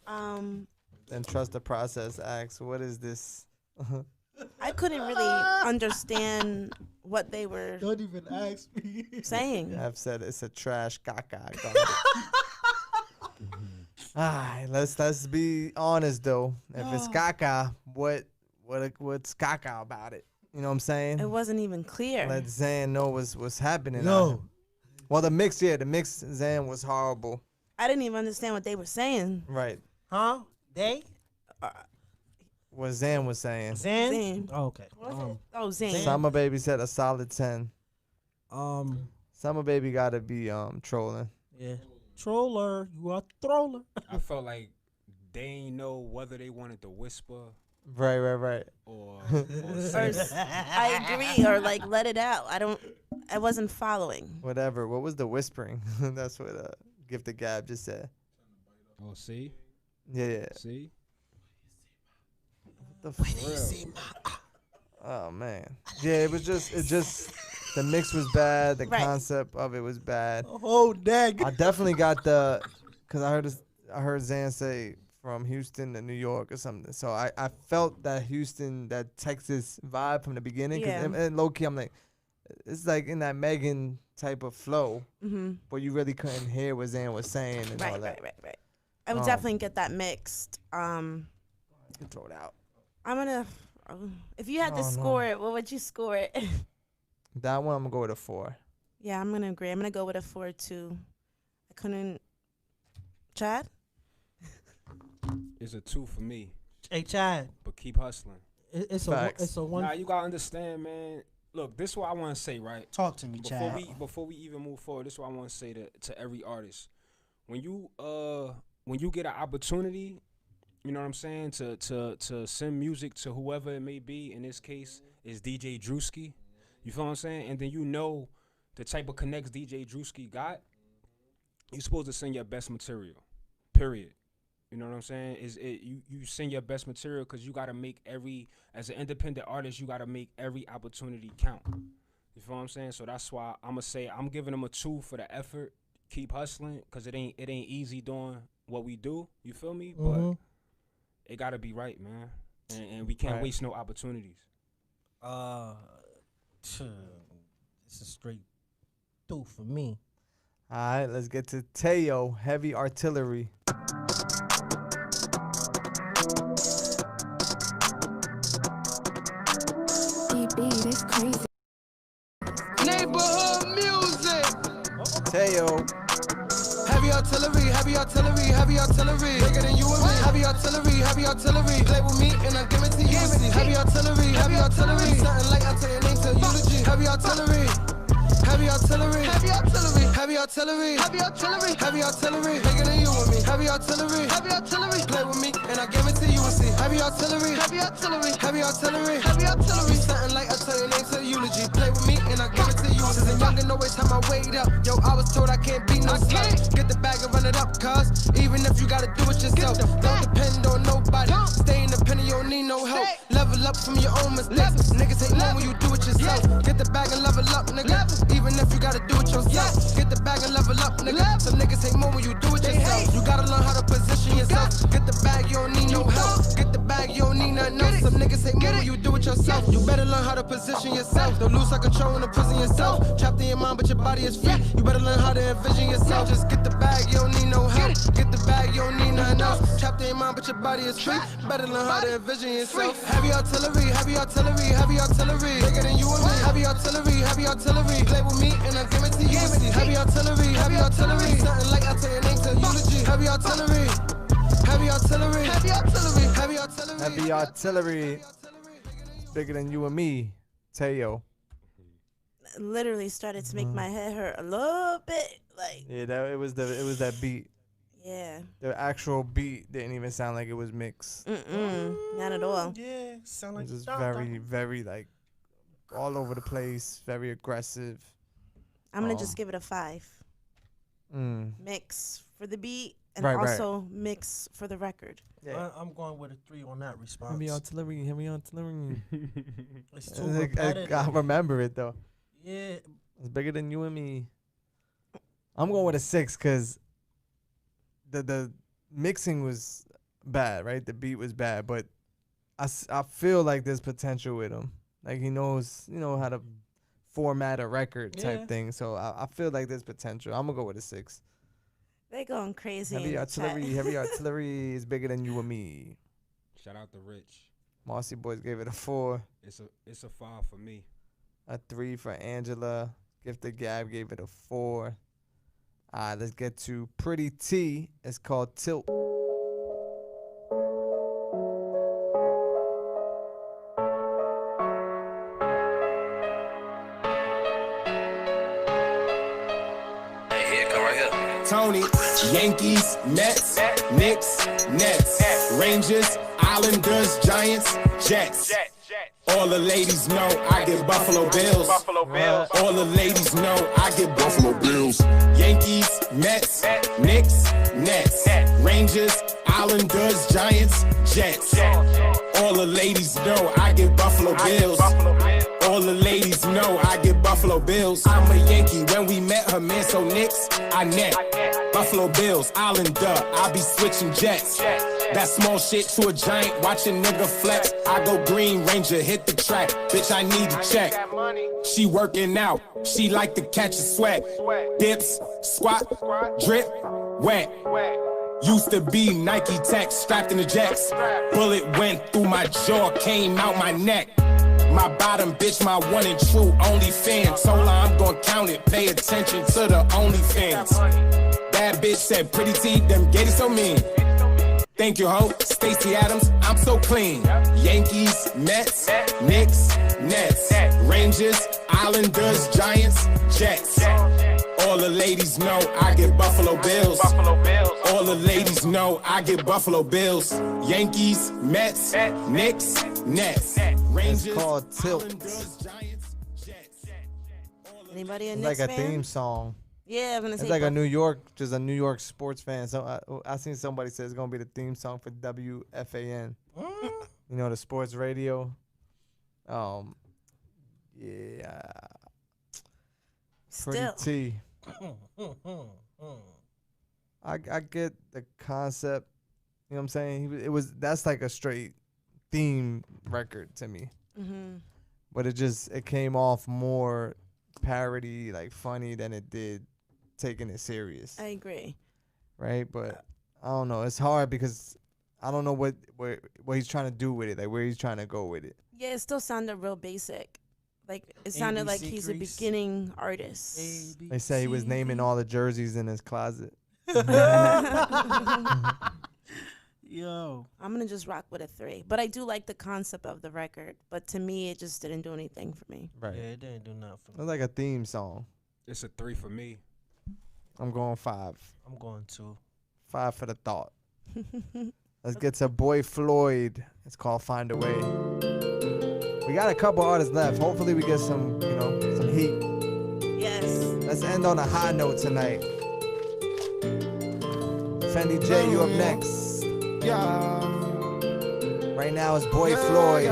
Then Trust the Process asks, "What is this?" I couldn't really understand what they were. Don't even ask me. Saying. I've said it's a trash caca. Alright, let's be honest though. If it's caca, what's caca about it? You know what I'm saying? It wasn't even clear. Let Zan know what's happening. No. Well, the mix, Zan was horrible. I didn't even understand what they were saying. Right. Huh? They? What Zan was saying. Zan? Oh, okay. Zan. Summer Baby said a solid 10. Summer Baby gotta be trolling. Yeah. Troller. You are troller. I felt like they ain't know whether they wanted to whisper. Right. Or I agree, or like let it out. I wasn't following. Whatever. What was the whispering? That's what Gifted Gab just said. Oh, see? Yeah. See? The Oh man. Yeah, it just the mix was bad, the concept of it was bad. Oh dang. I definitely got cause I heard Zan say from Houston to New York or something. So I felt that Houston, that Texas vibe from the beginning. Yeah. And low key I'm like, it's like in that Megan type of flow. Mm-hmm. But you really couldn't hear what Zan was saying and all that. Right. I would definitely get that mixed. You can throw it out. I'm gonna. If you had to score it, what would you score it? That one I'm gonna go with a 4. Yeah, I'm gonna agree. I'm gonna go with a 4 too. I couldn't. Chad? It's a 2 for me. Hey, Chad. But keep hustling. It's a one. Nah, you gotta understand, man. Look, this is what I want to say, right? Talk to me, Chad. Before we even move forward, this is what I want to say to every artist. When you get an opportunity, you know what I'm saying, to send music to whoever it may be. In this case, is DJ Drewski. You feel what I'm saying? And then you know the type of connects DJ Drewski got. You're supposed to send your best material. Period. You know what I'm saying? You send your best material because you gotta make as an independent artist, you gotta make every opportunity count. You feel what I'm saying? So that's why I'm gonna say I'm giving them a 2 for the effort. Keep hustling, cause it ain't easy doing what we do. You feel me? Mm-hmm. But it gotta be right, man. And we can't waste no opportunities. It's a straight 2 for me. All right, let's get to Teo, Heavy Artillery. That's crazy. Neighborhood music. Teo. Heavy artillery, heavy artillery, heavy artillery. Bigger than you and me. Heavy artillery, heavy artillery. Play with me and I give it to you. Heavy artillery, heavy artillery. Something like I tell your name to eulogy. Heavy artillery. Heavy artillery, heavy artillery, heavy artillery, heavy artillery, heavy artillery. Bigger than you and me. Heavy artillery, heavy artillery. Play with me and I give it to you and see. Heavy artillery, heavy artillery, heavy artillery, heavy artillery. Something like I tell your name to eulogy. Play with me and I give it to you. Since a youngin' always time I wait up. Yo, I was told I can't be no slut. Get the bag and run it up, cuz even if you gotta do it yourself, don't depend on nobody. Stay independent, you don't need no help. Level up from your own mistakes. Niggas hate more when you do it yourself. Get the bag and level up, nigga. Even if you gotta do it yourself, get the bag and level up, nigga. Some niggas hate more when you do it yourself. You gotta learn how to position yourself. Get the bag, you don't need no help. Get the bag, you don't need nothing else. Some niggas hate more when you do it yourself. You better learn how to position yourself. Don't lose like control in the prison yourself. Trapped in your mind, but your body is free. You better learn how to envision yourself. Just get the bag, you don't need no help. Get the bag, you don't need nothing else. Trapped in your mind, but your body is free. Better learn how to envision yourself. Heavy artillery, heavy artillery, heavy artillery. Bigger than you and me. Heavy artillery, heavy artillery. Play with me and I give it to you. Heavy artillery, heavy artillery. Something like I tell your name to eulogy. Heavy artillery, heavy artillery, heavy artillery, heavy artillery. Heavy Artillery. Bigger than you and me, Teo. Literally started to make my head hurt a little bit. Like Yeah, it was that beat. yeah. The actual beat didn't even sound like it was mixed. Not at all. Yeah, sound like It was just very like all over the place, very aggressive. I'm gonna just give it a 5. mix for the beat and Right, also mix for the record. Yeah. I'm going with a 3 on that response. Heavy artillery. It's too repetitive. I remember it though. Yeah. It's bigger than you and me. I'm going with a 6 because the mixing was bad, right? The beat was bad, but I feel like there's potential with him. Like he knows, how to format a record type thing. So I feel like there's potential. I'm gonna go with a 6. They going crazy. Heavy artillery is bigger than you and me. Shout out to Rich. Marcy Boys gave it a 4. It's a 5 for me. A 3 for Angela. Gifted Gab gave it a 4. Let's get to Pretty T. It's called Tilt. Tony, Yankees, Mets, Knicks, Nets, Rangers, Islanders, Giants, Jets. All the ladies know I get Buffalo Bills. All the ladies know I get Buffalo Bills. Yankees, Mets, Knicks, Nets, Rangers, Islanders, Giants, Jets. All the ladies know I get Buffalo Bills. All the ladies know I get Buffalo Bills. I'm a Yankee. When we met her man, so Knicks, I net. Buffalo Bills, Islander, I be switching jets. That small shit to a giant, watch a nigga flex. I go Green Ranger, hit the track. Bitch, I need a check. She working out, she like to catch a sweat. Dips, squat, drip, wet. Used to be Nike Tech, strapped in the jets. Bullet went through my jaw, came out my neck. My bottom bitch, my one and true only fan. Told her I'm gon' count it, pay attention to the OnlyFans. That bitch said, pretty T, them gators so mean. Thank you, ho. Stacey Adams, I'm so clean. Yankees, Mets, Knicks, Nets, Rangers, Islanders, Giants, Jets. All the ladies know I get Buffalo Bills. All the ladies know I get Buffalo Bills. Yankees, Mets, Knicks, Nets, Rangers. It's called Tilt. Anybody a It's Knicks like a fan? theme song. Yeah, I'm gonna say It's like a New York sports fan. So I seen somebody say it's gonna be the theme song for WFAN. The sports radio. Yeah. Pretty Still. T. I get the concept. You know what I'm saying? That's like a straight theme record to me. But it came off more parody, like funny than it did taking it serious. I agree. Right? But I don't know. It's hard because I don't know what he's trying to do with it, like where he's trying to go with it. Yeah, it still sounded real basic. Like it sounded like he's a beginning artist. They say he was naming all the jerseys in his closet. Yo. I'm gonna just rock with a 3. But I do like the concept of the record. But to me, it just didn't do anything for me. Right. Yeah, it didn't do nothing for me. It's like a theme song. It's a 3 for me. I'm going 5. I'm going 2. 5 for the thought. Let's get to Boy Floyd. It's called Find a Way. We got a couple artists left. Hopefully we get some, some heat. Yes. Let's end on a high note tonight. Fendi J, you up next. Right now it's Boy Floyd.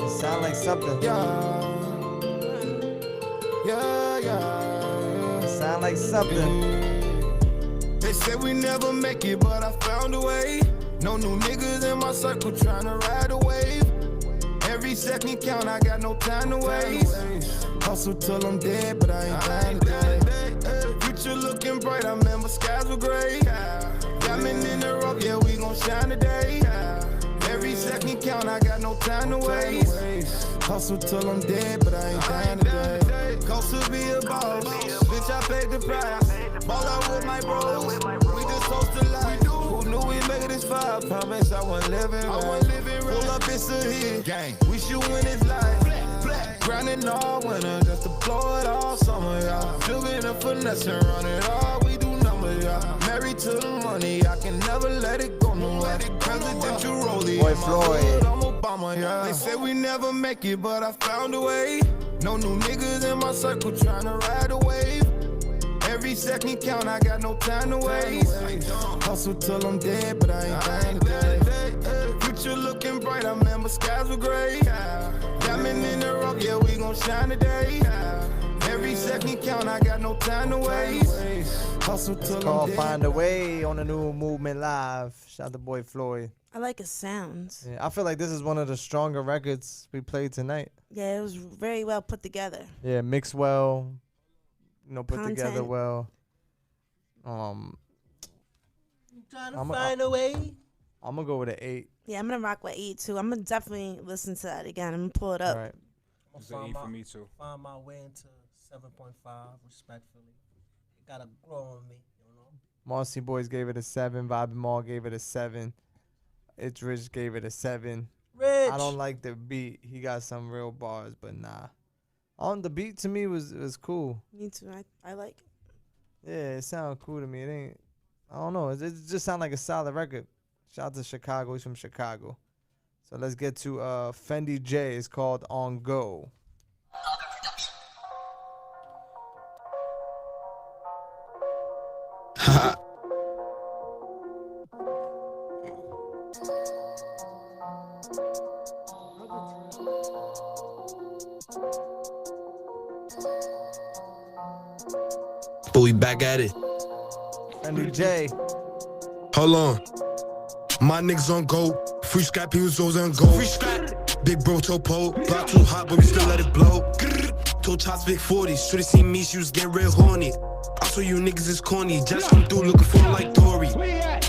It sound like something. Sound like something. They said we never make it, but I found a way. No new niggas in my circle tryna ride a wave. Every second count, I got no time to waste. Hustle till I'm dead, but I ain't dying today. Future looking bright, I remember skies were gray. Diamond in the rough, yeah, we gon' shine today. Every second count, I got no time to waste. Hustle till I'm dead, but I ain't dying today. Coast to be a boss, bitch, I paid the price. Ball out with my bros, we just host the life. Who knew we make it this far? Promise I wasn't living right. Pull up, it's a hit. Gang. We should win this life. Grinding all winter just to blow it all summer, y'all. Sugar the finesse and run it all. We do numbers, y'all. Married to the money, I can never let it go nowhere. Presidential rollie. Boy Floyd. I'm Obama, yeah. They say we never make it, but I found a way. No new niggas in my circle tryna ride a wave. Every second count, I got no time to waste. Hustle till I'm dead, but I ain't dying today. Future looking bright, I remember skies were gray. Diamond in the rough, yeah, we gon' shine today. Every second count, I got no time to waste. Hustle till I'm Called dead. Find a Way on the new Movement Live. Shout out to boy Floyd. I like his sounds. Yeah, I feel like this is one of the stronger records we played tonight. Yeah, it was very well put together. Yeah, mixed well, put together Content. well. Trying to I'm find a way. I'm gonna go with an 8. Yeah, I'm gonna rock with 8 too. I'm gonna definitely listen to that again. I'm gonna pull it up. All right. It's an 8 for me too. Find my way into 7.5 respectfully. It gotta grow on me, Marcy Boys gave it a 7. Bobby Mall gave it a 7. It's Rich gave it a 7. Rich. I don't like the beat. He got some real bars, but nah. On the beat to me was cool. Me too. I like it. Yeah, it sounded cool to me. It ain't. I don't know. It just sound like a solid record. Shout out to Chicago. He's from Chicago. So let's get to Fendi J. It's called On Go. But we back at it. Fendi J. Hold on. My niggas on go. Free scrap, he was always on go. Free scrap. Big bro topo. Block too hot, but we still let it blow. Told Chops big 40s. Should've seen me, she was getting real horny. I saw you niggas is corny. Just come through looking for him like Dory.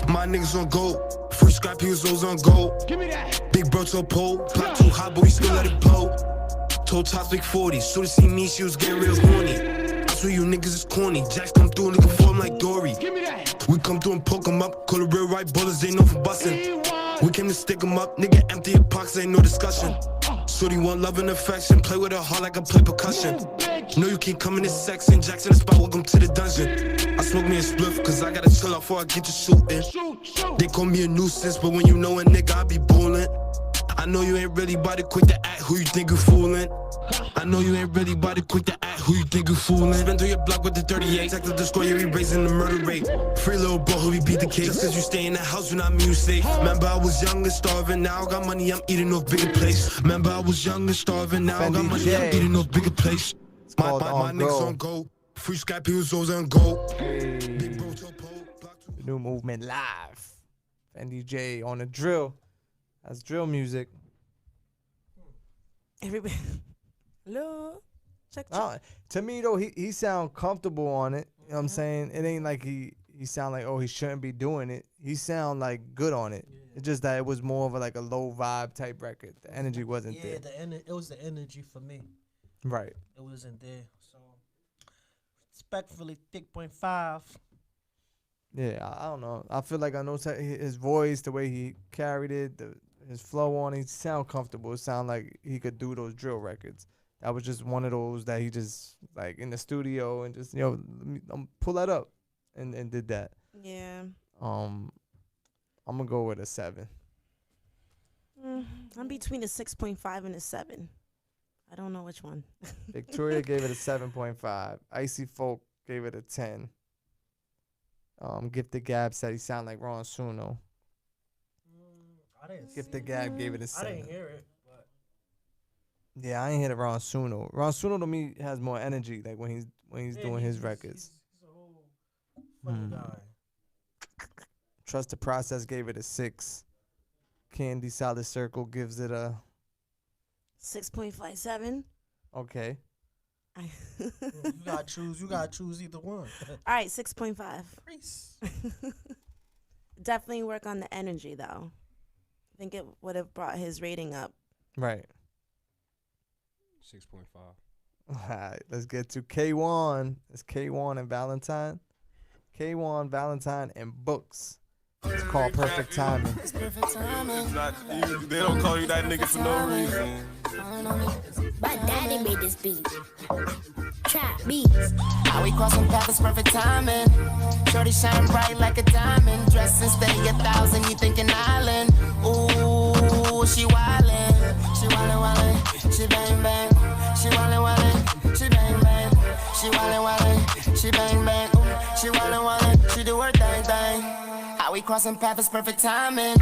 My niggas on go. Free scrap, he was always on go. Big bro topo. Block too hot, but we still let it blow. Told Chops big 40s. Should've seen me, she was getting real horny. I swear you niggas is corny. Jacks come through looking for him like Dory. We come through and poke him up. Call it real right bullets, they know for bustin'. We came to stick him up. Nigga empty your pockets, ain't no discussion. Shorty want love and affection. Play with her heart like I play percussion. Know you can't come in this section. Jackson the spot, welcome to the dungeon. I smoke me a spliff, cause I gotta chill out before I get to shooting. They call me a nuisance, but when you know a nigga, I be bullin'. I know you ain't really body quick to act who you think you foolin'. I know you ain't really body quick to act who you think you foolin'. Spin through your block with the 38. Texted the score, yeah, we raising the murder rate. Free little bro, who we beat the case. Just cause you stay in the house, you not mean you safe. Remember I was young and starving, now I got money, I'm eating off bigger plates. Remember I was young and starving, now I got money, I'm eating off bigger plates. My niggas on go. Free scrap, he was always on go. Big bro, The new Movement Live. Fendi J on the drill. That's drill music. Everybody. Hello. Check. To me though, he sound comfortable on it. You know what I'm saying? It ain't like he sound like, oh, he shouldn't be doing it. He sound like good on it. It's just that it was more of a low vibe type record. The energy wasn't there. It was the energy for me. Right. It wasn't there. So respectfully, 6.5. Yeah, I don't know. I feel like I know his voice, the way he carried it, his flow on it, sound comfortable. It sound like he could do those drill records. That was just one of those that he just like in the studio and just pull that up and did that. Yeah. I'm gonna go with a 7. I'm between a 6.5 and a 7. I don't know which one. Victoria gave it a 7.5. Icy Folk gave it a 10. Gifted Gab said he sound like Ron Suno. Gifted Gab gave it a 7. I didn't hear it. But Yeah, I ain't hear Ron Suno. Ron Suno to me has more energy, like when he's doing his records. He's a whole funny guy. Trust the Process gave it a 6. Candy Solid Circle gives it a 6.57. okay. You gotta choose either one. All right, 6.5. Definitely work on the energy though. I think it would have brought his rating up. Right. 6.5. All right, let's get to K1. It's K1 and Valentine. K1, Valentine, and Books. It's called Perfect Timing. They don't call you that nigga for no reason. My daddy made this beat. Trap beats. How we crossing paths is perfect timing. Shorty shine bright like a diamond. Dress and stay 1,000, you thinking island. Ooh, she wildin'. She wildin'. She bang bang. She wildin'. She bang bang. She wildin'. She bang bang. Ooh. crossing paths is perfect timing.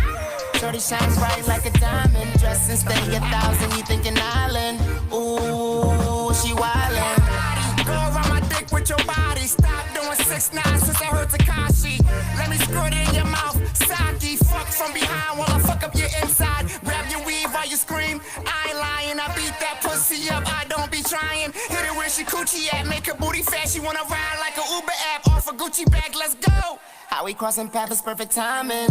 Shorty shines bright like a diamond. Dress and stay 1,000, you thinking island. Ooh, she wildin'. Go around my dick with your body. Stop doing 6ix9ine since I heard Takashi. Let me squirt it in your mouth. Saki, fuck from behind while I fuck up your inside. Grab your weave while you scream. I ain't lying, I beat that pussy up. I don't be trying. Hit it where she coochie at. Make her booty fat. She wanna ride like a Uber app. Off a Gucci bag, let's go. How we crossing paths is perfect timing.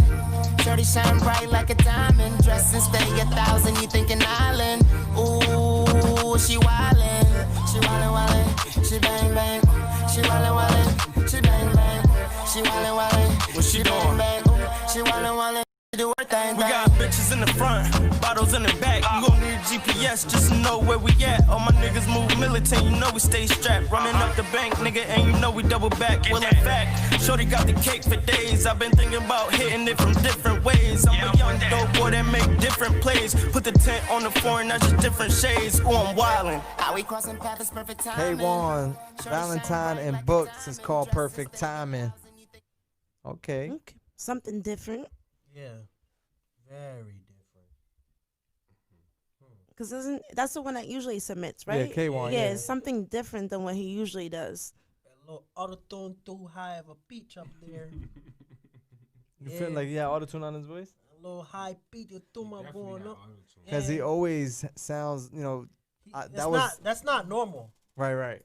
Shorty shine bright like a diamond. Dress and stay 1,000, you thinking island. Ooh, she wildin'. She wildin'. She bang bang. She wildin'. She bang bang. She wildin'. What she doing? Bang. She wildin'. Do her thing. We got bitches in the front, bottles in the back. You gon' need GPS just to know where we at. All my niggas move militant, you know we stay strapped. Running up the bank, nigga, and you know we double back. Well, in fact, shorty got the cake for days. I've been thinking about hitting it from different ways. I'm a young dope boy that make different plays. Put the tent on the floor and that's just different shades. Ooh, I'm wildin'. How we crossing paths is perfect timing. K1, Valentine, and Books is called Perfect Timing. Okay. Something different. Yeah, very different. Because that's the one that usually submits, right? Yeah, K1. Yeah, it's something different than what he usually does. A little auto-tune too high of a pitch up there. You feel like he had auto-tune on his voice? A little high pitch, you threw my going up. Because he always sounds, you know, that's not normal. Right.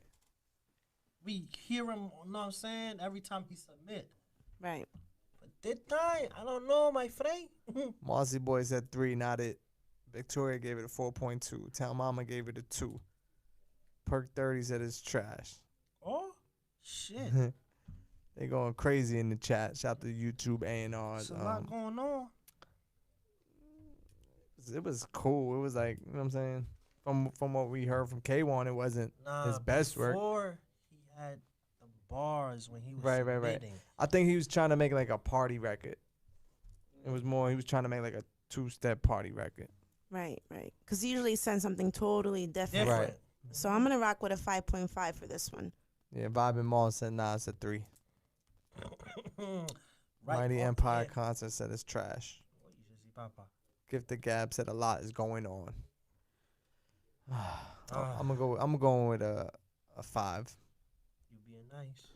We hear him, you know what I'm saying, every time he submit. Right. But this time, I don't know, my friend. Mossy Boy said 3, not it. Victoria gave it a 4.2. Town Mama gave it a 2. Perk 30 said it's trash. Oh, shit. They going crazy in the chat. Shout out to YouTube A&R's. There's a lot going on. It was cool. It was like, you know what I'm saying? From what we heard from K1, it wasn't his best work. Before he had the bars when he was Right. submitting. I think he was trying to make like a party record. It was more, he was trying to make like a 2-step party record. Right. Because he usually sends something totally different. Right. So I'm going to rock with a 5.5 for this one. Yeah, Vibe and Maul said, nah, it's a 3. Mighty Empire Concert said it's trash. Gift the Gab said a lot is going on. I'm gonna go with a 5. You being nice.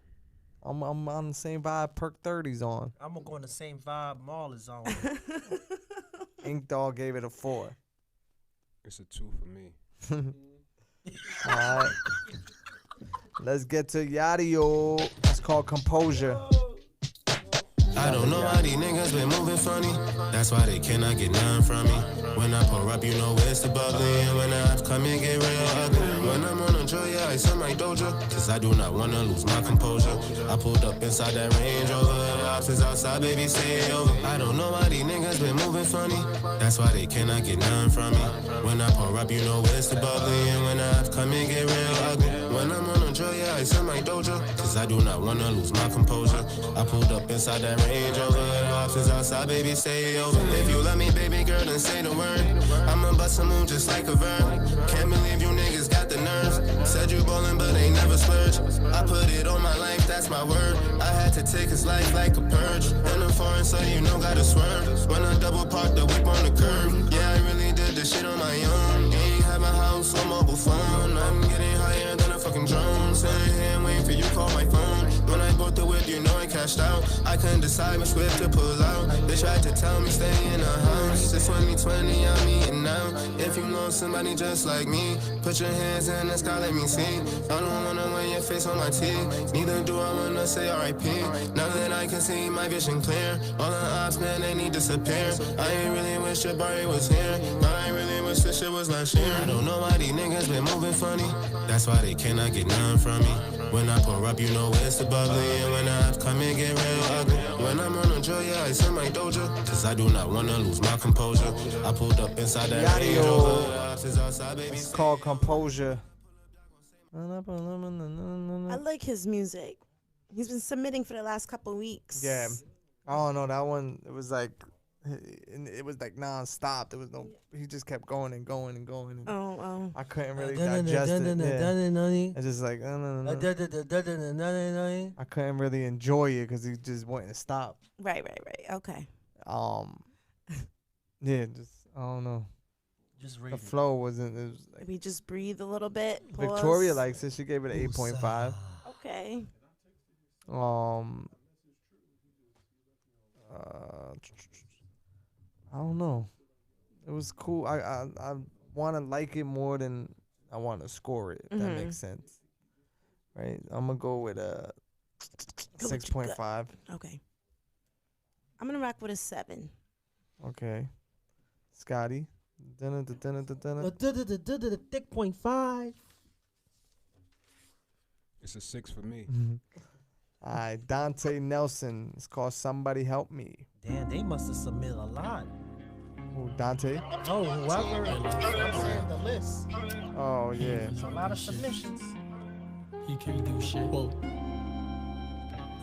I'm on the same vibe Perk 30's on. I'm gonna go on the same vibe Maul is on. Ink Dog gave it a 4. It's a 2 for me. All right. Let's get to Yadio. It's called Composure. I don't know why these niggas been moving funny. That's why they cannot get none from me. When I pour up, you know it's the bubbly. And when I come in, get real ugly. When I'm on a joy, yeah, I send my doja. Cause I do not wanna lose my composure. I pulled up inside that Range Rover. The ops is outside, baby, stay over. I don't know why these niggas been moving funny. That's why they cannot get none from me. When I pour up, you know it's the bubbly. And when I come in, get real ugly. When I'm on a joy, yeah, I send my doja. Cause I do not wanna lose my composure. I pulled up inside that Range Rover. The ops is outside, baby, stay over. If you love me, baby girl, then say the word. I'ma bust a move just like a verb. Can't believe you niggas got the nerves. Said you ballin', but ain't never splurge. I put it on my life, that's my word. I had to take his life like a purge. In the foreign, so you know gotta swerve. When I double park the whip on the curb. Yeah, I really did this shit on my own. Ain't have my house on mobile phone. I'm getting higher than a fucking drone. Sitting here and waiting for you, call my phone. When I bought the whip, you know I cashed out. I couldn't decide which whip to pull out. They tried to tell me stay in a house. It's 2020, I'm eating now. If you know somebody just like me, put your hands in the sky, let me see. I don't wanna wear your face on my teeth. Neither do I wanna say R.I.P. Now that I can see my vision clear, all the ops, man, they need disappear. I ain't really wish your body was here, but I really wish this shit was last year. I don't know why these niggas been moving funny. That's why they cannot get none from me. When I pour up, you know it's the bubbly. And when I come in, get real ugly. When I'm on a joy, yeah, I send my doja. Cause I do not wanna lose my composure. I pulled up inside that Range Rover. It's called Composure. I like his music. He's been submitting for the last couple weeks. Yeah. I don't know. That one, it was like and it was like non-stop. There was no. He just kept going and going and going. And Oh. I couldn't really digest it. Yeah. It's just like I couldn't really enjoy it because he just wouldn't stop. Right. Okay. Yeah, just I don't know. Just the flow wasn't. It was like, Maybe just breathe a little bit. Pause. Victoria likes it. She gave it an 8.5. Okay. I don't know. It was cool. I want to like it more than I want to score it. If that makes sense. Right. I'm gonna go with a 6.5. Okay. I'm gonna rock with a 7. Okay. Scotty. Thick 0.5. It's a 6 for me. All right, Dante Nelson. It's called Somebody Help Me. Damn, they must have submitted a lot. Who, Dante? Oh, whoever. I'm saying the list. Oh, yeah. There's a lot of submissions. He can't do shit. Whoa.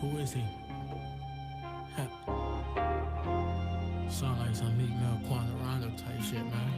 Who is he? Sound like some Meek Mill Quantaranga type shit, man.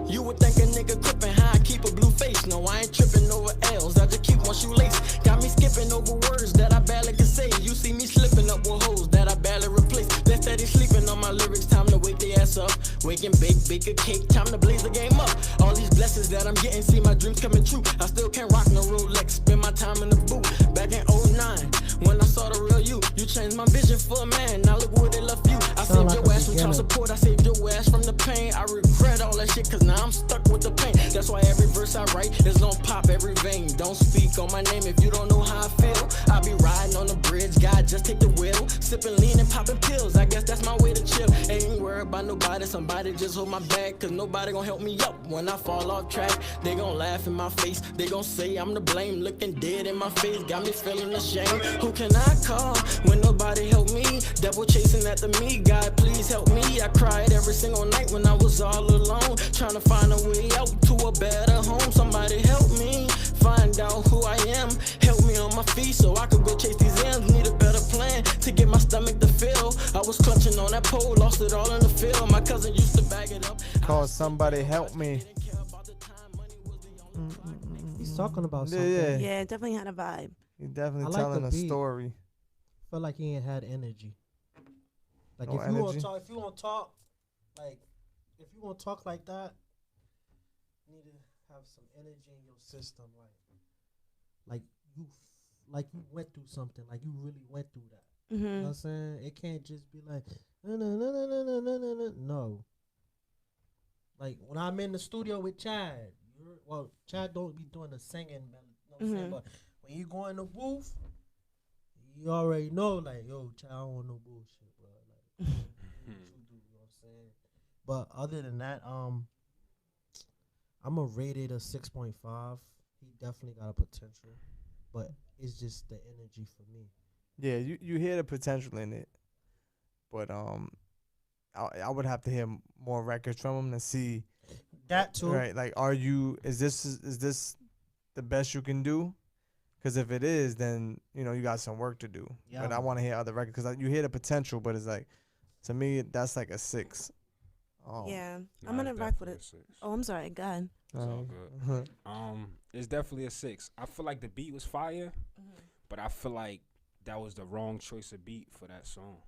You would think a nigga crippin' how I keep a blue face. No, I ain't trippin' over L's, I just keep one shoelace. Got me skipping over words that I barely can say. You see me slipping up with hoes that I barely replace. They're steady sleeping on my lyrics, time to wake their ass up. Wake and bake a cake, time to blaze the game up. All these blessings that I'm getting, see my dreams coming true. I still can't rock no Rolex, spend my time in the booth. Back in 09, when I saw the real you changed my vision for a man, now look where they left you. I saved your ass from child support, I saved your ass from the pain. I regret all that shit, cause now I'm stuck with the pain. That's why every verse I write is gonna pop every vein. Don't speak on my name if you don't know how I feel. I be riding on the bridge, God just take the wheel. Sipping lean and popping pills, I guess that's my way to chill. Ain't worried about nobody, somebody just hold my back. Cause nobody gonna help me up when I fall off track. They gon' laugh in my face, they gon' say I'm to blame. Looking dead in my face, got me feeling ashamed. Who can I call when nobody help me? Devil chasing after me, God please help me. I cried every single night when I was all alone, trying to find a way out to a better home. Somebody help me find out who I am. Help me on my feet so I could go chase these ends. Need a better plan to get my stomach to fill. I was clutching on that pole, lost it all in the field. My cousin used to bag it up. Call Somebody Help Me. He's talking about something. Yeah, it definitely had a vibe. He definitely telling a story. Felt like he ain't had energy. Like No if you want energy? to talk, if you want to talk like that, you need to have some energy in your system, like you went through something, like you really went through that. You know what I'm saying? It can't just be like no. Like when I'm in the studio with Chad, Chad don't be doing the singing, you know what I'm saying? But when you go in the booth, you already know, like, yo, Chad, I don't want no bullshit, bro. Like, do what you do, you know what I'm saying? But other than that, I'm gonna rate it a 6.5. He definitely got a potential, but it's just the energy for me. Yeah, you hear the potential in it, but I would have to hear more records from him to see that too. Right, like, is this the best you can do? Because if it is, then you got some work to do. Yeah. But I want to hear other records because you hear the potential, but it's like, to me, that's like a 6. Yeah, I'm gonna rock with it. Oh, I'm sorry. Go ahead. It's all good. It's definitely a 6. I feel like the beat was fire, but I feel like that was the wrong choice of beat for that song.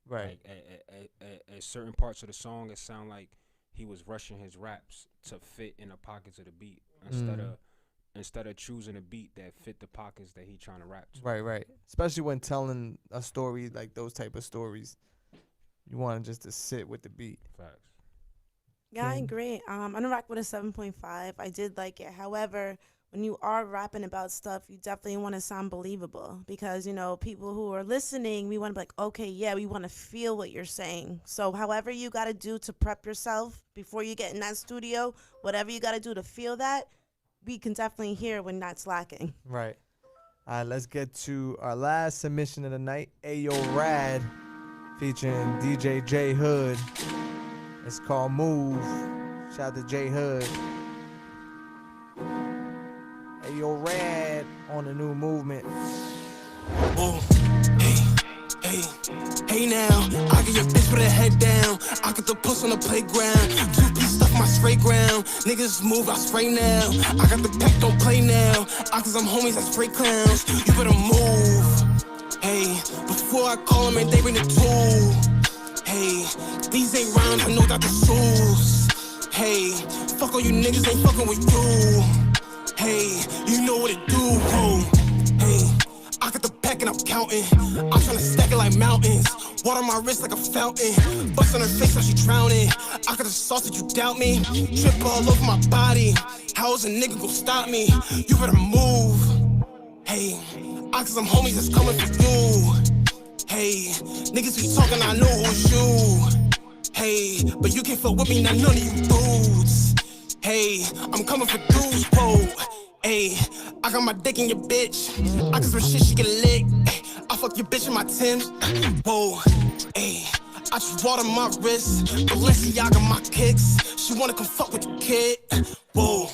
Right. Like at certain parts of the song, it sounded like he was rushing his raps to fit in the pockets of the beat instead of choosing a beat that fit the pockets that he trying to rap to. Right. Especially when telling a story like those type of stories, you want just to sit with the beat. Facts. Yeah, I agree. I'm gonna rock with a 7.5. I did like it. However, when you are rapping about stuff, you definitely want to sound believable because, people who are listening, we want to be like, okay, yeah, we want to feel what you're saying. So however you got to do to prep yourself before you get in that studio, whatever you got to do to feel that, we can definitely hear when that's lacking. Right. All right, let's get to our last submission of the night, Ayo Rad, featuring DJ J Hood. It's called Move. Shout out to J Hood. Ayo Rad on the new movement. Ooh, hey, Hey now, I get your bitch with her head down. I got the puss on the playground. 2-piece stuff my spray ground. Niggas move, I spray now. I got the pack, don't play now. I cause I'm homies, I spray clowns. You better move. Hey, before I call them and they bring the tool. Hey, these ain't rounds, I know that the souls. Hey, fuck all you niggas, ain't fucking with you. Hey, you know what it do, ho. Hey, I got the pack and I'm counting. I'm tryna stack it like mountains. Water my wrist like a fountain. Bust on her face like she drowning. I got the sauce that you doubt me. Trip all over my body. How is a nigga gon' stop me? You better move. Hey, I cause I'm homies that's coming for you. Hey, niggas be talking, I know who's you. Hey, but you can't fuck with me, not none of you dudes. Hey, I'm coming for dudes, bro. Hey, I got my dick in your bitch. I got some shit she can lick. I fuck your bitch in my Timbs. Whoa, hey, I just water my wrist. Balenciaga my kicks. She wanna come fuck with the kid. Whoa,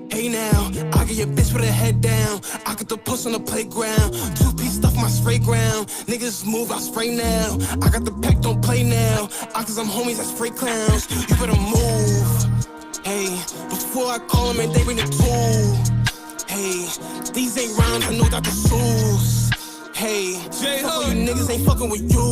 hey now, I get your bitch with her head down. I got the puss on the playground. 2-piece stuff my spray ground. Niggas move, I spray now. I got the pack, don't play now. I cause I'm homies, I spray clowns. You better move. Hey, before I call them and they bring the tool. Hey, these ain't rounds, I know that the souls. Hey, fuck all you niggas ain't fucking with you.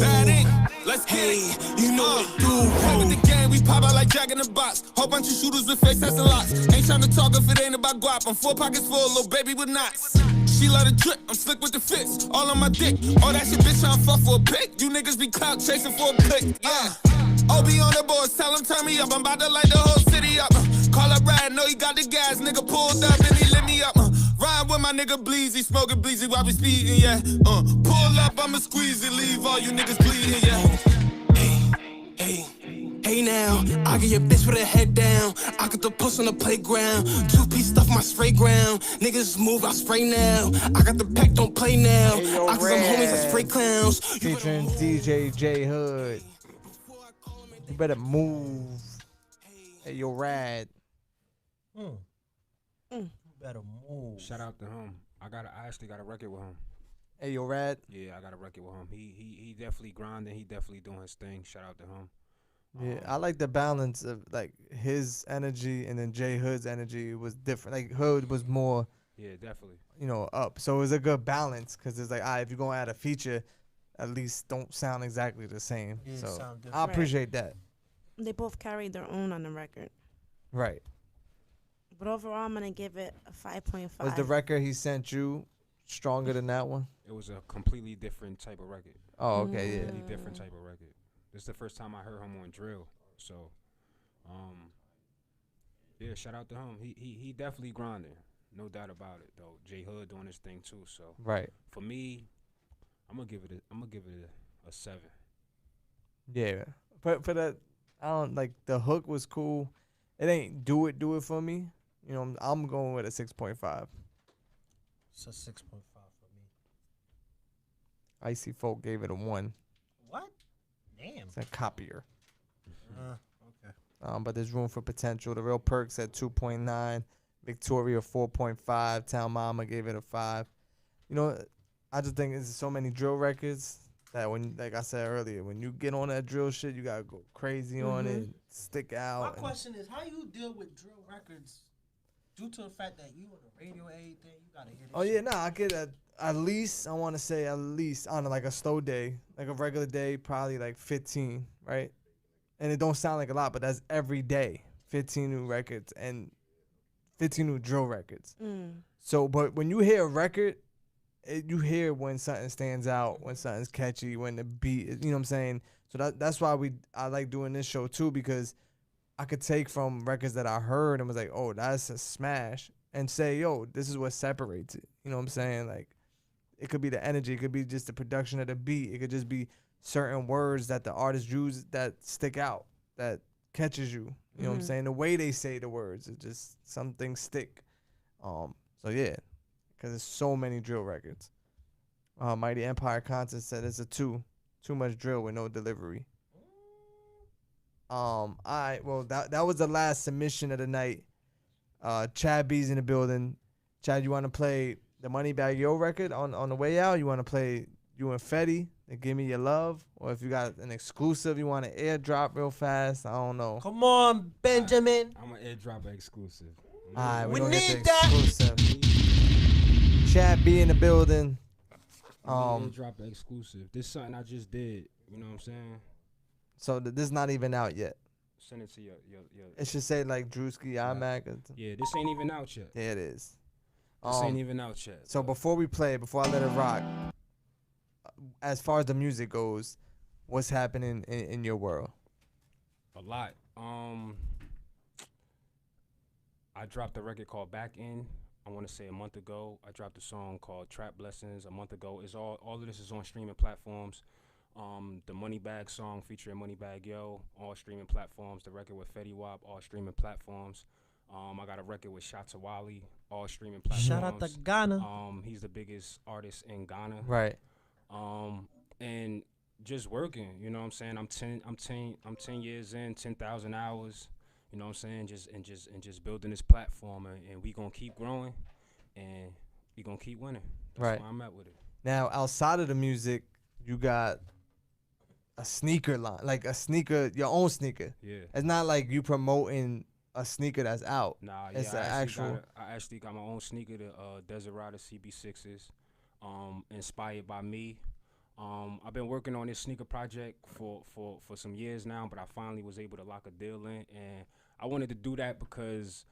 Let's get it. You know what it do. Play with the game, we pop out like Jack in the Box. Whole bunch of shooters with face that's a lot. Ain't tryna talk if it ain't about guap. I'm 4 pockets full, little baby with knots. She love the drip, I'm slick with the fits. All on my dick, all that shit, bitch, I'm fuck for a pick. You niggas be clout chasing for a click, yeah. OB on the boards, tell him turn me up. I'm about to light the whole city up. Call up Rad, know he got the gas. Nigga pulled up and he lit me up. Ride with my nigga Bleezy, smoking Bleezy while we speeding, yeah. Pull up, I'ma squeeze it, leave all you niggas bleeding, yeah. Hey now, I get your bitch with her head down. I got the puss on the playground. 2-piece stuff my spray ground. Niggas move, I spray now. I got the pack, don't play now. I cause I'm homies, I spray clowns. Featuring DJ J Hood. You better move. Hey, yo, Rad. You better move. Shout out to him. I actually got a record with him. Hey, yo, Rad. Yeah, I got a record with him. He definitely grinding. He definitely doing his thing. Shout out to him. Yeah, I like the balance of like his energy and then J Hood's energy was different. Like Hood was more, yeah, definitely, you know, up. So it was a good balance because it's like, if you're gonna add a feature, at least don't sound exactly the same. Yeah, so sound different. I appreciate that. They both carried their own on the record. Right. But overall, I'm gonna give it a 5.5. Was the record he sent you stronger than that one? It was a completely different type of record. Oh, okay, yeah. Completely different type of record. This is the first time I heard him on drill. So, yeah, shout out to him. He definitely grinding, no doubt about it. Though J Hood doing his thing too. So, right. For me, I'm gonna give it a 7. Yeah, but for that, I don't like the hook was cool. It ain't do it for me. You know, I'm going with a 6.5. It's a 6.5 for me. Icy Folk gave it a 1. What? Damn. It's a copier. Okay. But there's room for potential. The Real Perks at 2.9. Victoria 4.5. Town Mama gave it a 5. You know, I just think there's so many drill records that when, like I said earlier, when you get on that drill shit, you gotta go crazy on it, stick out. My question is, how you deal with drill records due to the fact that you on the radio and everything, you gotta hear this Oh, yeah, I get at least, I want to say at least on like a slow day, like a regular day, probably like 15, right? And it don't sound like a lot, but that's every day, 15 new records and 15 new drill records. So, but when you hear a record, you hear when something stands out, when something's catchy, when the beat, you know what I'm saying? So that's why I like doing this show too, because I could take from records that I heard and was like, oh, that's a smash, and say, yo, this is what separates it. You know what I'm saying? Like, it could be the energy, it could be just the production of the beat, it could just be certain words that the artist use that stick out, that catches you. You know what I'm saying? The way they say the words, it just, some things stick. So yeah. Because there's so many drill records. Mighty Empire Content said it's a 2. Too much drill with no delivery. Well, that was the last submission of the night. Chad B's in the building. Chad, you want to play the Moneybagg Yo record on the way out? You want to play you and Fetty to give me your love, or if you got an exclusive you want to airdrop real fast, I don't know. Come on, Benjamin. I'm gonna airdrop an exclusive. All right, We gonna get need the that. exclusive. Chad B in the building. Airdrop an exclusive. This something I just did. You know what I'm saying? So this not even out yet. Send it to your. It should say like Drewski, iMac. Yeah, this ain't even out yet. There it is. This ain't even out yet. So before we play, before I let it rock, as far as the music goes, what's happening in your world? A lot. I dropped a record called Back In. I want to say a month ago. I dropped a song called Trap Blessings a month ago. It's all of this is on streaming platforms. The Moneybag song featuring Moneybag Yo, all streaming platforms. The record with Fetty Wap, all streaming platforms. I got a record with Shatawale, all streaming platforms. Shout out to Ghana. He's the biggest artist in Ghana. Right. And just working, you know what I'm saying? I'm 10 years in, 10,000 hours. You know what I'm saying? Just building this platform, and we gonna keep growing, and we gonna keep winning. That's where I'm at with it. Now, outside of the music, you got a sneaker line, like a sneaker, your own sneaker. Yeah. It's not like you promoting a sneaker that's out. Nah, it's yeah, an I actually got my own sneaker, the Desert Rider CB6s, inspired by me. I've been working on this sneaker project for some years now, but I finally was able to lock a deal in, and I wanted to do that because,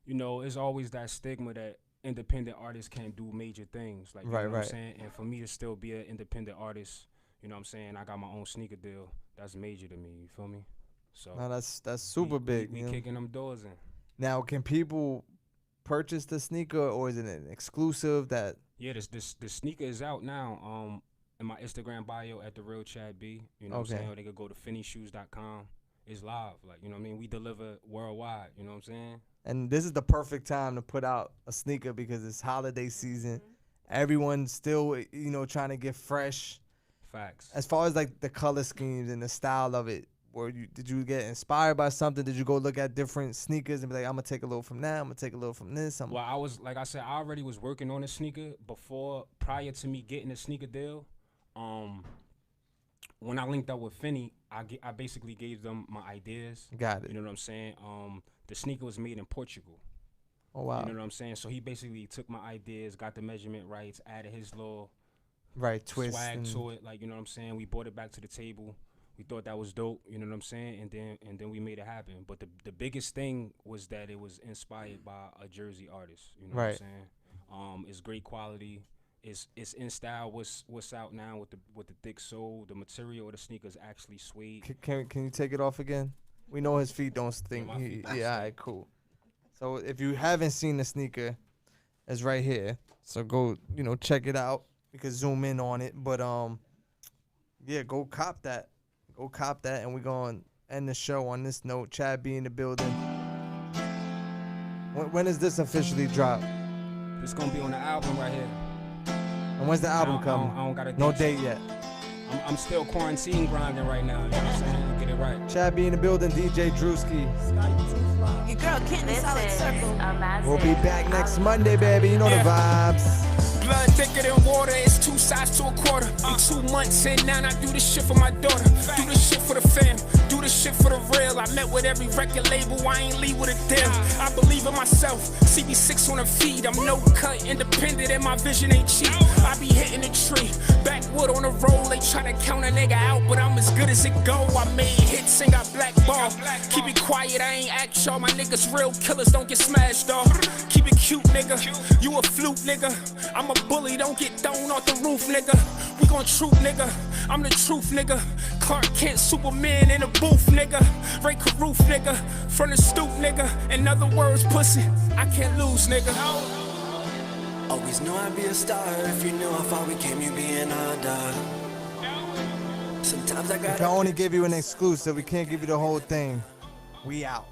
you know, it's always that stigma that independent artists can't do major things. Like, you know what I'm saying? And for me to still be an independent artist, you know what I'm saying, I got my own sneaker deal. That's major to me, you feel me? So no, that's super big. We kicking them doors in. Now, can people purchase the sneaker, or is it an exclusive that? Yeah, the sneaker is out now. In my Instagram bio at the real Chad B. You know what I'm saying? Or they could go to finnyshoes.com. It's live, like, you know what I mean? We deliver worldwide, you know what I'm saying? And this is the perfect time to put out a sneaker because it's holiday season. Everyone's still, you know, trying to get fresh. Facts. As far as like the color schemes and the style of it, did you get inspired by something? Did you go look at different sneakers and be like, I'm gonna take a little from that, I'm gonna take a little from this? Well, I was, like I said, I already was working on a sneaker prior to me getting a sneaker deal. When I linked up with Finney, I basically gave them my ideas. Got it. You know what I'm saying? The sneaker was made in Portugal. Oh, wow. You know what I'm saying? So he basically took my ideas, got the measurement rights, added his little twist swag to it. Like, you know what I'm saying? We brought it back to the table. We thought that was dope. You know what I'm saying? And then we made it happen. But the biggest thing was that it was inspired by a Jersey artist. You know what I'm saying? It's great quality. It's in style. What's out now with the thick sole. The material of the sneaker is actually suede. Can you take it off again? We know his feet don't stink. Yeah, all right, cool. So if you haven't seen the sneaker, it's right here. So go, you know, check it out. We can zoom in on it. But yeah, go cop that. Go cop that, and we're gonna end the show on this note. Chad B in the building. When does this officially drop? It's gonna be on the album right here. And when's the album coming? I don't got a no date yet. I'm still quarantine grinding right now. You know what I'm saying? Get it right. Chad B in the building. DJ Drewski. Your girl Kitten, solid circle. We'll be back next Monday, baby. You know the vibes. Blood thicker than water, it's 2 sides to a quarter. I'm 2 months in now, and I do this shit for my daughter. Do this shit for the fam, do this shit for the real. I met with every record label, I ain't leave with a deal. I believe in myself, CB6 on the feed. I'm no cut, independent, and my vision ain't cheap. I be hitting the tree, backwood on the road. They try to count a nigga out, but I'm as good as it go. I made hits and got blackballed. Keep it quiet, I ain't act y'all. My niggas real killers, don't get smashed off. Keep it cute, nigga. You a flute, nigga. I'm a bully, don't get thrown off the roof, nigga. We gon' troop, nigga. I'm the truth, nigga. Clark Kent, Superman in the booth, nigga. Ray Caruth, nigga. From the stoop, nigga. In other words, pussy, I can't lose, nigga. Always knew I'd be a star. If you knew how far we came, you'd be an dog. Sometimes I We can only give you an exclusive. We can't give you the whole thing. We out.